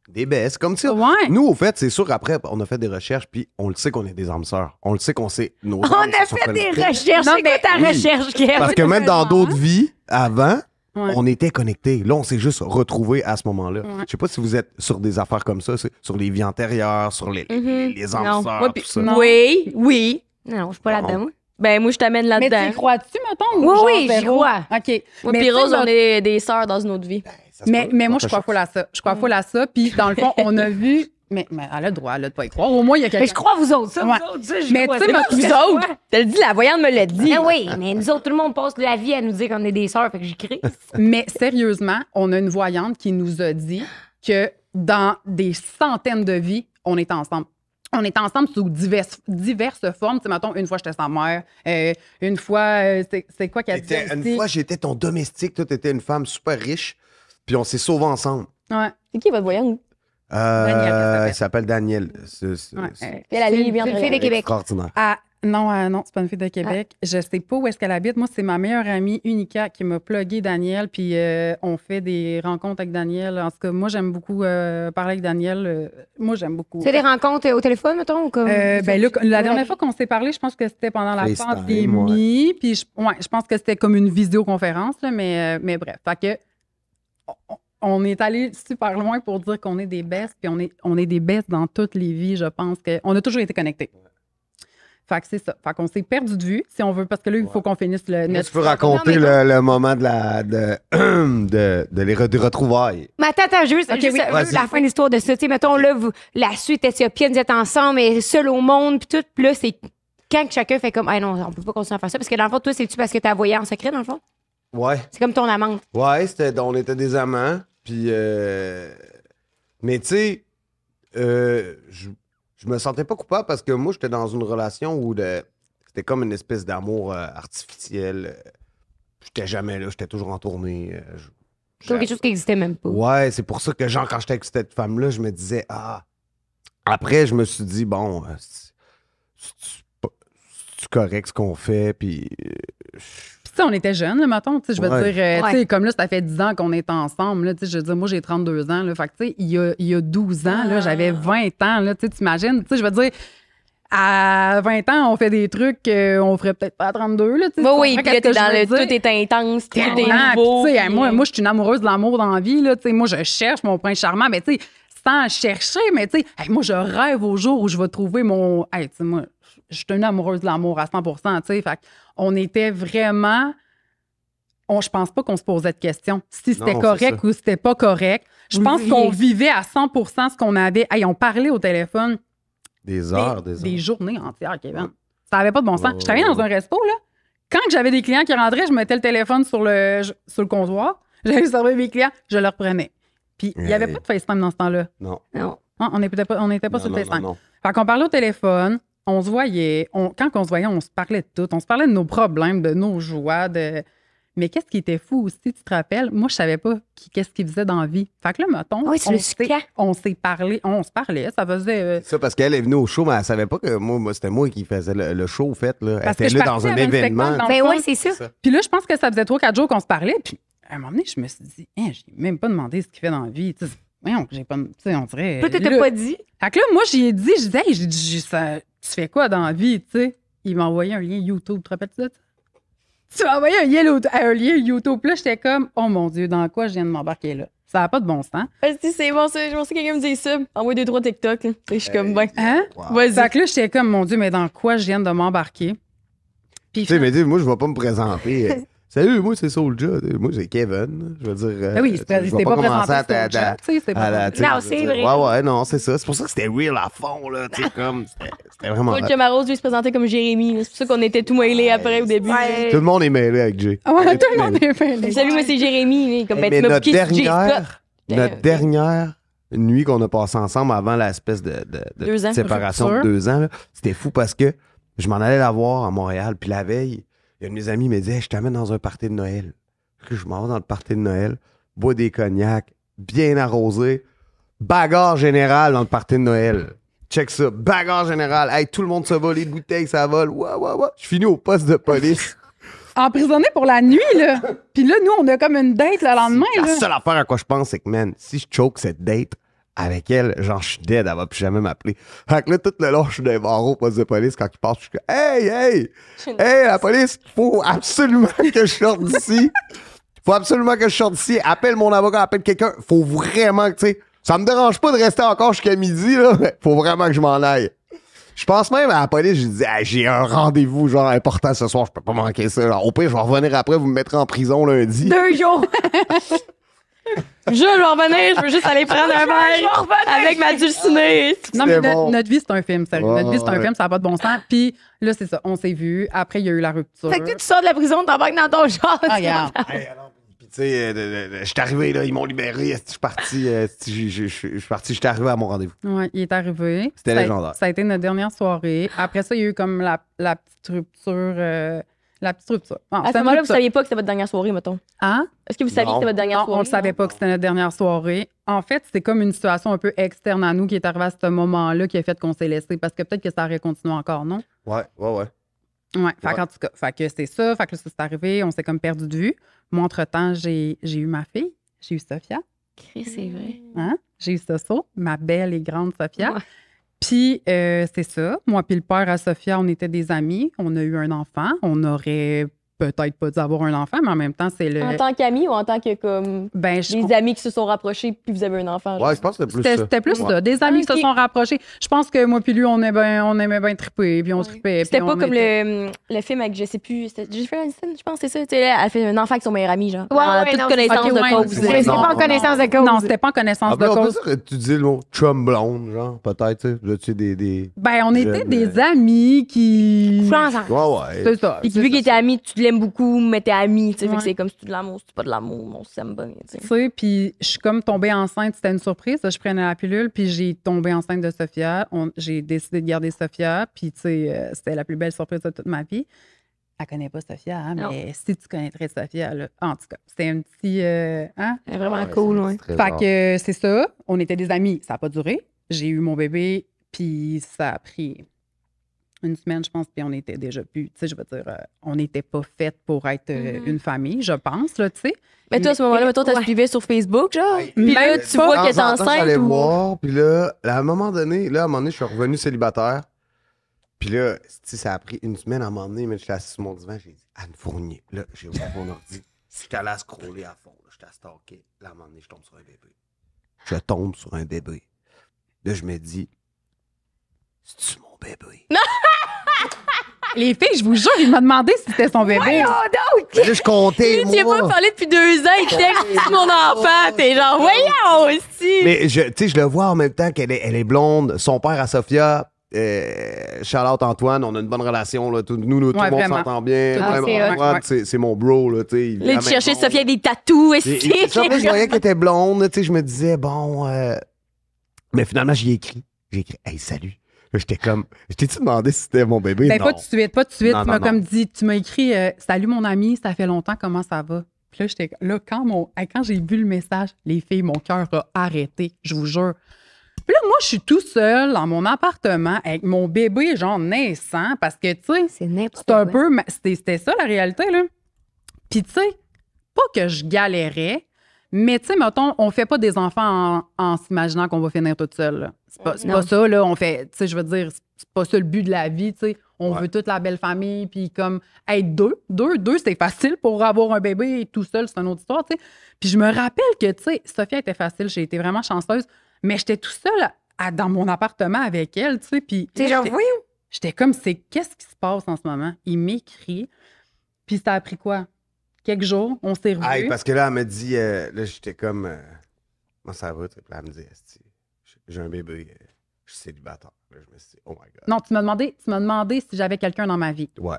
Des baisses, comme ça. ouais. Nous, au fait, c'est sûr, après, on a fait des recherches, puis on le sait qu'on est des âmes sœurs. On le sait qu'on sait nos On âmes a se sont fait des connectées. recherches. Non, C'est quoi ta oui. recherche, Kev? Parce que même dans d'autres vies, avant, Ouais. on était connectés. Là, on s'est juste retrouvés à ce moment-là. Ouais. Je sais pas si vous êtes sur des affaires comme ça, sur les vies antérieures, sur les âmes Non. sœurs, Moi, tout puis- ça. Non. Oui. Non, je suis pas là-dedans, moi. Ben, moi, je t'amène Mais là-dedans. tu y crois-tu, mettons? ou Oui, genre oui, j'y zéro? crois. OK. Moi, Mais puis tu sais, Rose, on là- est des sœurs dans une autre vie. Ça se Mais peut, moi, je quelque crois chose. full à ça. Je crois full à ça. Puis, dans le fond, on a vu... Mais elle a le droit, elle a de pas y croire. Au moins, il y a quelqu'un... Mais je crois vous autres, ça, Ouais. vous autres, ça, je Mais crois. tu sais, C'est moi, pas vous que je autres, crois. T'as le dit, la voyante me l'a dit. Mais oui, mais nous autres, tout le monde passe la vie à nous dire qu'on est des sœurs, fait que j'y crie. Mais sérieusement, on a une voyante qui nous a dit que dans des centaines de vies, on est ensemble. On est ensemble sous diverses formes. Tu sais, mettons, une fois, j'étais sa mère. Une fois, c'est quoi qu'elle dit Une aussi? fois, j'étais ton domestique, toi, t'étais une femme super riche, puis on s'est sauvés ensemble. Ouais. C'est qui votre voyante? Daniel, qu'elle s'appelle. Elle s'appelle Daniel. Ouais. Elle a lu bien C'est une fille de Québec. Extraordinaire. Ah, non, c'est pas une fille de Québec. Je sais pas où est-ce qu'elle habite. Moi, c'est ma meilleure amie Unica qui m'a plugué Daniel, puis on fait des rencontres avec Daniel. En tout cas, moi, j'aime beaucoup parler avec Daniel. Moi, j'aime beaucoup. C'est des rencontres au téléphone, mettons, ou comme. Ben là, la dernière fois qu'on s'est parlé, je pense que c'était pendant la FaceTime, pandémie. Puis je pense que c'était comme une visioconférence, là, mais bref. Fait que on est allé super loin pour dire qu'on est des bestes, puis on est des bestes dans toutes les vies, je pense. On a toujours été connectés. Fait que c'est ça. Fait qu'on s'est perdu de vue, si on veut, parce que là, il faut qu'on finisse le Là, net. tu peux raconter le moment des retrouvailles. Mais attends, juste, Ok, juste oui. Vas-y. la fin de l'histoire de ça. Tu sais, mettons, là, la suite éthiopienne, vous êtes ensemble, mais seul au monde, puis tout. Puis là, c'est quand que chacun fait comme, ah non, on peut pas continuer à faire ça. Parce que dans le fond, toi, c'est-tu parce que t'as voyé en secret, dans le fond? Ouais. C'est comme ton amante. Ouais, on était des amants. Puis, mais tu sais, je me sentais pas coupable parce que moi, j'étais dans une relation où c'était comme une espèce d'amour artificiel. J'étais jamais là, j'étais toujours en tournée. C'est quelque chose qui n'existait même pas. Ouais, c'est pour ça que, genre, quand j'étais avec cette femme-là, je me disais, ah. Après, je me suis dit, bon, c'est correct ce qu'on fait, puis. Puis, tu sais, on était jeunes, là, mettons. Tu sais, je veux Ouais. dire, tu Ouais. sais, comme là, ça fait 10 ans qu'on est ensemble. Là, tu sais, je veux dire, moi, j'ai 32 ans. Là, fait que, tu sais, il y a 12 ans, là, j'avais 20 ans. Là, tu sais, t'imagines? Tu sais, je veux dire, à 20 ans, on fait des trucs qu'on ferait peut-être pas à 32. Là, tu sais, Oui, tu puis comprends là, t'es qu'est-ce que dans je veux le. dire? Tout est intense, tout est Tellement. nouveau. Puis, tu sais, puis- moi, je suis une amoureuse de l'amour dans la vie. Là, tu sais, moi, je cherche mon prince charmant, mais tu sais, sans chercher, mais tu sais, moi, je rêve au jour où je vais trouver mon. Hey, tu sais, moi, je suis une amoureuse de l'amour à 100 tu sais. Fait on était vraiment. Je pense pas qu'on se posait de questions. Si c'était Non, c'est correct ça. ou c'était pas correct. Je Vous pense viviez. qu'on vivait à 100 ce qu'on avait. Hey, on parlait au téléphone Des heures, des des heures. journées entières, Kevin. Ça avait pas de bon sens. Ouais, Je travaillais dans ouais. un resto, là. Quand j'avais des clients qui rentraient, je mettais le téléphone sur le comptoir. J'allais servir mes clients, je le reprenais. Puis, il n'y avait Hey. pas de FaceTime dans ce temps-là. Non. Non. Hein, on n'était pas Non, sur le non, FaceTime. non. Fait qu'on parlait au téléphone, on se voyait. Quand on se voyait, on se parlait de tout. On se parlait de nos problèmes, de nos joies, de... Mais qu'est-ce qui était fou aussi, tu te rappelles? Moi, je savais pas qu'est-ce qu'il faisait dans la vie. Fait que là, mettons, Ah oui, c'est le sucre. on s'est parlé, on se parlait, ça faisait... Ça, parce qu'elle est venue au show, mais elle savait pas que moi c'était moi qui faisais le show, au fait. Là. Elle Parce que était je là partais dans un avant le événement. spectacle, dans Ben le ouais, fond. c'est ça. Puis là, je pense que ça faisait 3-4 jours qu'on se parlait. Puis à un moment donné, je me suis dit, hein, j'ai même pas demandé ce qu'il fait dans la vie. Tu sais, voyons, j'ai pas. Tu sais, on dirait. Toi, t'étais là- pas dit. Fait que là, moi, j'y ai dit, je disais, hey, tu fais quoi dans la vie, tu sais? Il m'a envoyé un lien YouTube, tu te rappelles-tu de ça? Tu m'as envoyé un lien YouTube. Là, j'étais comme, oh mon Dieu, dans quoi je viens de m'embarquer là? Ça n'a pas de bon sens. Vas-y, c'est bon, ça. Je pense que quelqu'un me dit ça. Envoie 2-3 TikTok. Là. Je suis comme, ben. Hein? Wow. Vas-y. Fait que là, j'étais comme, mon Dieu, mais dans quoi je viens de m'embarquer? Puis, Tu sais, mais dis, moi, je vais pas me présenter. Salut, moi, c'est Soulja. Moi, c'est Kevin. Je veux dire. ben oui, je vais c'était pas présenté sur le chat, tu sais, c'était pas à présenté. la- Non, tu sais, c'est je veux dire, vrai. Ouais, non, c'est ça. C'est pour ça que c'était real à fond, là. Tu sais, comme. C'était vraiment. Paul Camarose, lui, se présentait comme Jérémy. là. C'est pour ça qu'on était tout mêlés après au début. Tout le monde est mêlé avec Jay. Ah ouais, On est tout tous le monde mêlés. est fait. Salut, moi, c'est Jérémy. là. Comme, ben, Mais tu m'as notre booké sur J-Spot. notre dernière nuit qu'on a passée ensemble avant l'espèce de 2 ans. séparation de Sûr. 2 ans, là, c'était fou parce que je m'en allais la voir à Montréal. Puis la veille, il y a un de mes amis qui me disait, hey, je t'amène dans un party de Noël. Puis je m'en vais dans le party de Noël, bois des cognacs, bien arrosé, bagarre générale dans le party de Noël. Check ça, bagarre générale. Hey, tout le monde se vole, les bouteilles, ça vole. Ouais. Je finis au poste de police. Emprisonné pour la nuit, là. Puis là, nous, on a comme une date le lendemain, La là. seule affaire à quoi je pense, c'est que, man, si je choke cette date avec elle, genre, je suis dead, elle va plus jamais m'appeler. Fait que là, tout le long, je suis dans les barreaux au poste de police. Quand ils passent, je suis comme, hey, la police, faut absolument que je sorte d'ici. Faut absolument que je sorte d'ici. Appelle mon avocat, appelle quelqu'un. Faut vraiment que, tu sais, ça me dérange pas de rester encore jusqu'à midi, là, mais faut vraiment que je m'en aille. Je pense même à la police, je dis, hey, j'ai un rendez-vous, genre, important ce soir, je peux pas manquer ça. Alors, au pire, je vais revenir après, vous me mettrez en prison lundi. 2 jours. Je vais revenir, je veux juste aller prendre un verre avec ma dulcinée. Non, mais C'était bon. notre vie, c'est un film, sérieux. Ouais, Notre vie, c'est un ouais. film, ça n'a pas de bon sens. Puis là, c'est ça, on s'est vus. Après, il y a eu la rupture. Fait que toi, tu sors de la prison, t'embarques dans ton char. Ah, regarde. Hey, alors, puis tu sais, je suis arrivé, là, ils m'ont libéré. Je suis parti, je suis parti, j'étais arrivé à mon rendez-vous. Ouais, il est arrivé. C'était Ça a- légendaire. Ça a été notre dernière soirée. Après ça, il y a eu comme la petite rupture. La petite rupture. Bon, À ce c'était une moment-là, vous rupture. saviez pas que c'était votre dernière soirée, mettons. Hein? Est-ce que vous saviez Non. que c'était votre dernière Non, soirée? on ne savait pas que c'était notre dernière soirée. En fait, c'était comme une situation un peu externe à nous qui est arrivée à ce moment-là qui a fait qu'on s'est laissé. Parce que peut-être que ça aurait continué encore, non? Ouais. Ouais. Fait Ouais. qu'en tout cas, fait que c'est ça. Fait que là, ça s'est arrivé. On s'est comme perdu de vue. Moi, entre-temps, j'ai eu ma fille. J'ai eu Sophia. C'est vrai. Hein? J'ai eu Soso, ma belle et grande Sophia. Ouais. Puis, c'est ça. Moi puis le père à Sophia, on était des amis. On a eu un enfant. On aurait peut-être pas dû avoir un enfant, mais en même temps, c'est le... En tant qu'ami ou en tant que comme Ben, des amis qui se sont rapprochés puis vous avez un enfant? genre? Ouais, je pense que c'était plus C'était ça. c'était plus Ouais. ça. Des amis qui Ok. se sont rapprochés. Je pense que moi puis lui, on aimait bien triper, puis on tripait. C'était puis pas on comme était- le film avec, je sais plus, c'était Jennifer Aniston, je pense, c'est ça. Tu sais, là, elle fait un enfant avec son meilleur ami, genre. Ouais, en ouais, toute non, connaissance ok, de ouais, cause. c'est- Mais c'était Non, pas en connaissance de cause. Non, c'était pas en connaissance Ah, de puis on cause. peut utiliser le mot chum blonde, genre, peut-être, tu sais. Vous étiez des... Ben, on était Jeune, des amis qui... Coucher ensemble. Ouais. C'est ça. Puis vu qu'il était ami, tu l'aimes beaucoup, mais t'es ami, tu sais. Fait Ouais. que c'est comme si tu de l'amour, c'est pas de l'amour, mais on s'aime bien, tu sais. Tu sais, puis je suis comme tombée enceinte. C'était une surprise. Je prenais la pilule, puis j'ai tombé enceinte de Sophia. J'ai décidé de garder Sophia, puis tu sais, c'était la plus belle surprise de toute ma vie. Elle connaît pas Sophia, hein, Non. mais si tu connaîtrais Sophia, là, en tout cas, c'était un petit... hein? C'est vraiment Ouais, cool, c'est ouais. très Fait rare. que c'est ça. On était des amis. Ça n'a pas duré. J'ai eu mon bébé, puis ça a pris une semaine, je pense, puis on était déjà plus... Tu sais, je veux dire, on n'était pas faites pour être une famille, je pense, là, tu sais. Mais toi, à ce moment-là, mettons, t'as Ouais. suivi sur Facebook, genre. Hey, Puis là, même tu pas. vois De qu'elle est temps en temps, j'allais enceinte ou... voir, puis là, à un moment donné, je suis revenu célibataire. Puis là, tu sais, ça a pris une semaine à un moment donné, mais j'étais assis sur mon divan, j'ai dit, Anne Fournier. Là, j'ai ouvert mon ordi. J'étais allé à scroller à fond, là, j'étais à stalker. Là, à un moment donné, je tombe sur un bébé. Je tombe sur un bébé. Là, je me dis, c'est-tu mon bébé? Les filles, je vous jure, il m'a demandé si c'était son bébé. Là, je comptais, Tu moi. pas parlé depuis 2 ans, il texte mon enfant, t'es genre, voyons aussi! Mais tu sais, je le vois en même temps qu'elle elle est blonde. Son père à Sophia, Charlotte Antoine, on a une bonne relation. Là, tout le monde vraiment. s'entend bien. Ah, Vraiment, c'est hot. Antoine, c'est mon bro. Là, tu sais, il est Là, la tu même cherchais blonde. Sophia avec des tatous, Et aussi. ça, je voyais qu'elle était blonde. Tu sais, je me disais, bon. Mais finalement, j'y ai écrit. J'ai écrit, hey, salut. Là, j'étais comme, je t'ai-tu demandé si c'était mon bébé? Ben, Non. pas tout de suite, pas tout de suite. Non, Tu m'as non, comme non. dit, tu m'as écrit Salut mon ami, ça fait longtemps, comment ça va? Puis là, j'étais là, quand j'ai vu le message, les filles, mon cœur a arrêté, je vous jure. Puis là, moi, je suis tout seul dans mon appartement avec mon bébé, genre naissant, parce que, tu sais, C'est n'importe c'est un quoi. peu. C'était ça la réalité, là. Puis, tu sais, pas que je galérais, mais, tu sais, mettons, on fait pas des enfants en s'imaginant qu'on va finir toute seule, là. C'est Non. pas ça, là. On fait, tu sais, je veux dire, c'est pas ça le but de la vie, tu sais. On Ouais. veut toute la belle famille, puis comme, être deux, c'est facile pour avoir un bébé tout seul, c'est une autre histoire, tu sais. Puis je me rappelle que, tu sais, Sophia était facile, j'ai été vraiment chanceuse, mais j'étais tout seul dans mon appartement avec elle, tu sais. Puis Tu sais, genre, j'étais- voyons. J'étais comme, qu'est-ce qui se passe en ce moment? Il m'écrit. Puis ça a pris quoi? Quelques jours, on s'est revus. Hey, parce que là, elle me dit, là, j'étais comme, moi, ça va, tu sais. Puis là, elle me dit, Esti, j'ai un bébé, je suis célibataire. Là, je me suis dit, oh my God. Non, tu m'as demandé si j'avais quelqu'un dans ma vie. Ouais.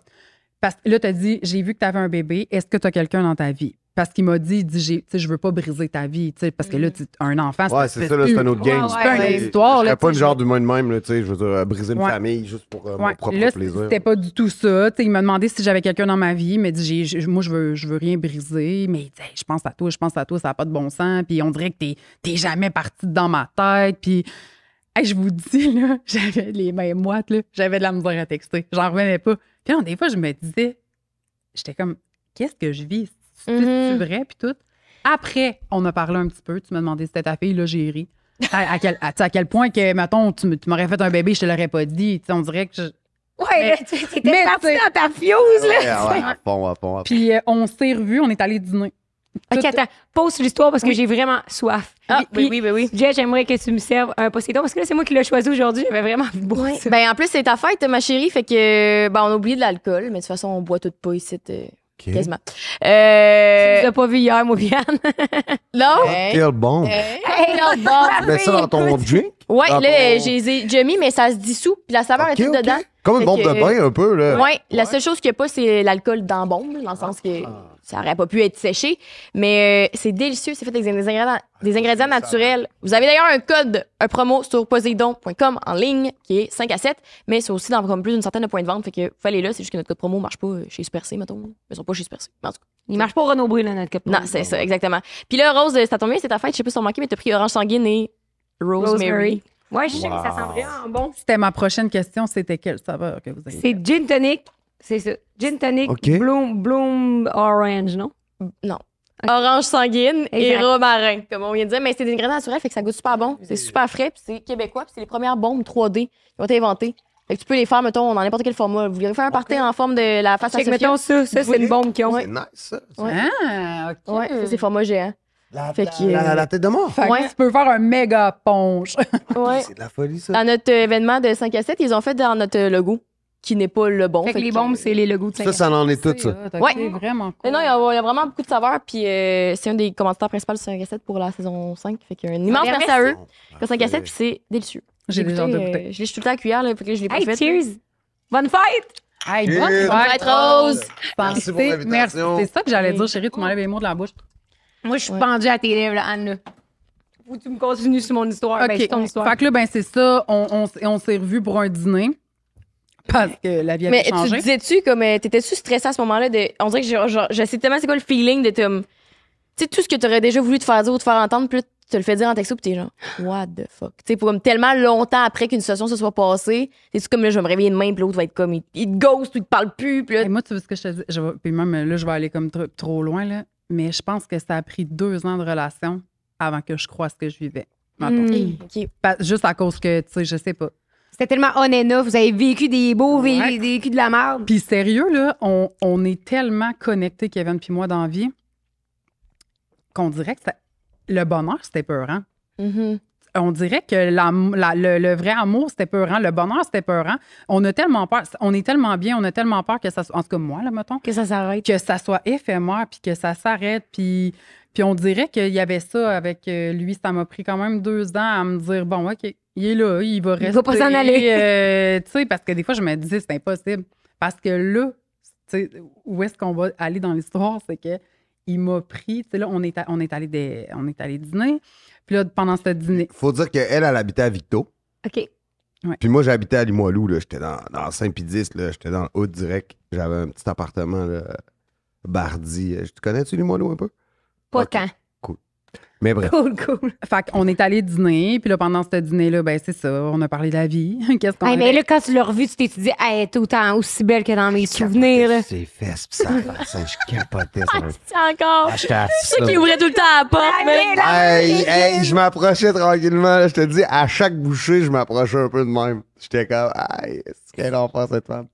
Parce que là, tu as dit, j'ai vu que tu avais un bébé. Est-ce que tu as quelqu'un dans ta vie? Parce qu'il m'a dit, tu sais, je veux pas briser ta vie. Tu sais, parce que là, un enfant, Ouais, c'est ça, là, c'est un autre game. Ouais, C'est ouais, pas ouais. une histoire, Je là, serais pas tu le sais, genre d'humain de même, là, tu sais, je veux dire, briser une Ouais. famille juste pour mon Ouais. propre Là, plaisir. c'était pas du tout ça. Tu sais, il m'a demandé si j'avais quelqu'un dans ma vie. Il m'a dit, moi, je veux rien briser. Mais tu sais, je pense à toi, ça n'a pas de bon sens. Puis on dirait que t'es jamais parti dans ma tête. Puis, hey, je vous dis, là, j'avais les mains moites, là. J'avais de la misère à texter. J'en revenais pas. Puis là, des fois, je me disais, j'étais comme, qu'est-ce que je vis? C'est vrai? Puis tout. Après, on a parlé un petit peu. Tu m'as demandé si c'était ta fille. Là, j'ai ri. À quel point que, mettons, tu m'aurais fait un bébé, je te l'aurais pas dit. Tu sais, on dirait que je... Ouais, là, t'étais mais parti tu sais- dans ta fuse, là. Ouais, à fond. Puis on s'est revus, on est allé dîner. OK, attends. Pause sur l'histoire parce que j'ai vraiment soif. Ah, Puis, oui. Jess, j'aimerais que tu me serves un Poséidon parce que là, c'est moi qui l'ai choisi aujourd'hui. J'avais vraiment envie de boire ça. Ben, en plus, c'est ta fête, ma chérie, fait que, ben, on a oublié de l'alcool, mais de toute façon, on boit tout pas ici, quasiment. Tu l'as pas vu hier, moi, Biane. Non? Quel bon. Hey, non, bon. Mets ça dans ton drink. Ouais, Dans là, ton- j'ai déjà mis, mais ça se dissout, puis la saveur Ok, est toute ok. dedans. Comme une Fait bombe que, de bain, un peu, là. Ouais, la seule chose qu'il n'y a pas, c'est l'alcool dans la bombe, dans le sens que ça aurait pas pu être séché. Mais c'est délicieux, c'est fait avec des ingrédients naturels. Vous avez d'ailleurs un code, un promo sur poseidon.com en ligne, qui est 5 à 7, mais c'est aussi dans comme plus d'une centaine de points de vente. Fait que faut aller là, c'est juste que notre code promo marche pas chez Super C, mettons. Ils sont pas chez Super C. Mais en tout cas, Il marche pas au Renaud Brûle, là, notre cup. non, c'est ça, exactement. Puis là, Rose, ça tombe bien, c'est ta fête, je sais pas si t'as remarqué, mais t'as pris orange sanguine et rosemary. Ouais, je sais que ça sent vraiment bon. C'était ma prochaine question. C'était quelle saveur que vous avez? C'est gin tonic. C'est ça. Gin tonic, OK. bloom orange, non? Non. Orange sanguine et Exact. romarin, comme on vient de dire. Mais c'est des ingrédients naturels, fait que ça goûte super bon. C'est super frais, puis c'est québécois, puis c'est les premières bombes 3D qui ont été inventées. Fait que tu peux les faire, mettons, dans n'importe quel format. Vous voulez faire un party en forme de la face à Check, Sophia? mettons ça. Ça, c'est une bombe qu'ils ont. C'est nice, ça. Ouais. Ah, OK. Ouais, ça, c'est format géant. Fait que, La tête de mort. Fait que Ouais. tu peux faire un méga ponche. Ouais. C'est de la folie, ça. Dans notre événement de 5 à 7, ils ont fait dans notre logo, qui n'est pas le bon. Fait que les bombes, c'est les logos de Ça, ça en est tout, ça. Ouais. C'est vraiment cool. Mais non, il y a vraiment beaucoup de saveurs, puis c'est un des commentateurs principaux de 5 à 7 pour la saison 5. Fait qu'un immense merci à eux. Pour 5 à 7, puis c'est délicieux. J'ai déjà hâte de goûter. Je l'ai tout le temps à la cuillère, là, fait que je l'ai pas Hey, fait. cheers! Bonne fête! Hey, Cheers. bonne Fête Rose! Merci pour Santé. l'invitation. Merci. C'est ça que j'allais dire, chérie. Tu m'enlèves les mots de la bouche. Moi, je suis Ouais. pendue à tes lèvres, là, Anne. Là. Faut que tu me continues sur mon histoire. Ben, OK. sur ton histoire. Fait que là, ben, c'est ça. On s'est revus pour un dîner. Parce que la vie Mais avait tu changé. disais-tu, comme, t'étais-tu stressée à ce moment-là? On dirait que je sais tellement c'est quoi le feeling de comme. Tu sais, tout ce que t'aurais déjà voulu te faire dire ou te faire entendre, puis là, tu te le fais dire en texto, puis t'es genre, what the fuck? Tu sais, pour comme tellement longtemps après qu'une situation se soit passée, t'es-tu comme là, je vais me réveiller demain, puis l'autre va être comme, il te ghost ou il te parle plus, puis là. Et moi, tu veux ce que je te dis? Puis même là, je vais aller comme trop loin, là. Mais je pense que ça a pris 2 ans de relation avant que je croie ce que je vivais. Mettons. Mm. Ok. Juste à cause que, tu sais, je sais pas. C'était tellement on and off. Vous avez vécu des beaux, Ouais. vécu de la merde. Puis sérieux, là, on est tellement connectés, Kevin puis moi, dans la vie, qu'on dirait que le bonheur, c'était peurant. Mhm. On dirait que le vrai amour, c'était peurant. Le bonheur, c'était peurant. On a tellement peur. On est tellement bien, on a tellement peur que ça soit... En tout cas, moi, là, mettons. Que ça s'arrête. Que ça soit éphémère, puis que ça s'arrête, puis on dirait qu'il y avait ça avec lui. Ça m'a pris quand même 2 ans à me dire, bon, OK, il est là, il va rester. Il va pas s'en aller. Tu sais, parce que des fois, je me disais, c'est impossible. Parce que là, tu sais, où est-ce qu'on va aller dans l'histoire? C'est que il m'a pris, tu sais, là, on est allé dîner. Puis là, pendant ce dîner, Faut dire qu'elle, elle habitait à Victo. OK. Puis moi, j'habitais à Limoilou, là. J'étais dans Saint-Pédis, là. J'étais dans le haut direct. J'avais un petit appartement, là. Bardi. Tu connais-tu Limoilou un peu? Pas OK. tant. Mais bref. Cool, cool. fait qu'on est allé dîner. Puis là, pendant ce dîner-là, ben c'est ça, on a parlé de la vie. Qu'est-ce qu'on Hey, a mais là, quand tu l'as revu, tu t'es dit, hey, elle est autant aussi belle que dans mes souvenirs. là. Ses fesses, pis ça je capotais. Ça. C'est encore. Ah, j'étais assis, C'est ça là. qui ouvrait tout le temps la porte, mais. Hey, je m'approchais tranquillement. Là, je te dis, à chaque bouchée, je m'approchais un peu de même. J'étais comme, hey, c'est qu'elle en fait cette femme.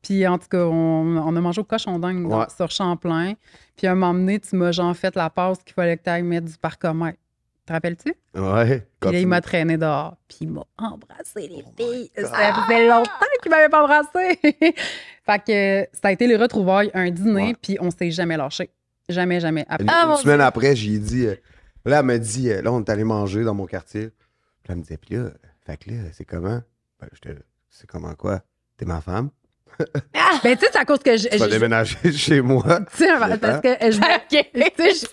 Puis en tout cas, on a mangé au cochon dingue Ouais. sur Champlain. Puis à un moment donné, tu m'as genre fait la passe qu'il fallait que tu ailles mettre du parcomètre. Te rappelles-tu? Ouais. Puis là, il m'a traîné dehors. Puis il m'a embrassé, les filles. Ça faisait longtemps qu'il m'avait pas embrassé. Fait que ça a été les retrouvailles, un dîner, Ouais. puis on s'est jamais lâché. Jamais, jamais. Après. Une semaine après, j'ai dit, là, elle m'a dit, là, on est allé manger dans mon quartier. Puis elle me disait, puis là, fait que là, c'est comment? Ben, c'est comment quoi? T'es ma femme? Ben, tu sais, c'est à cause que Tu vas déménager chez moi. Tu sais, parce que je OK. tu sais,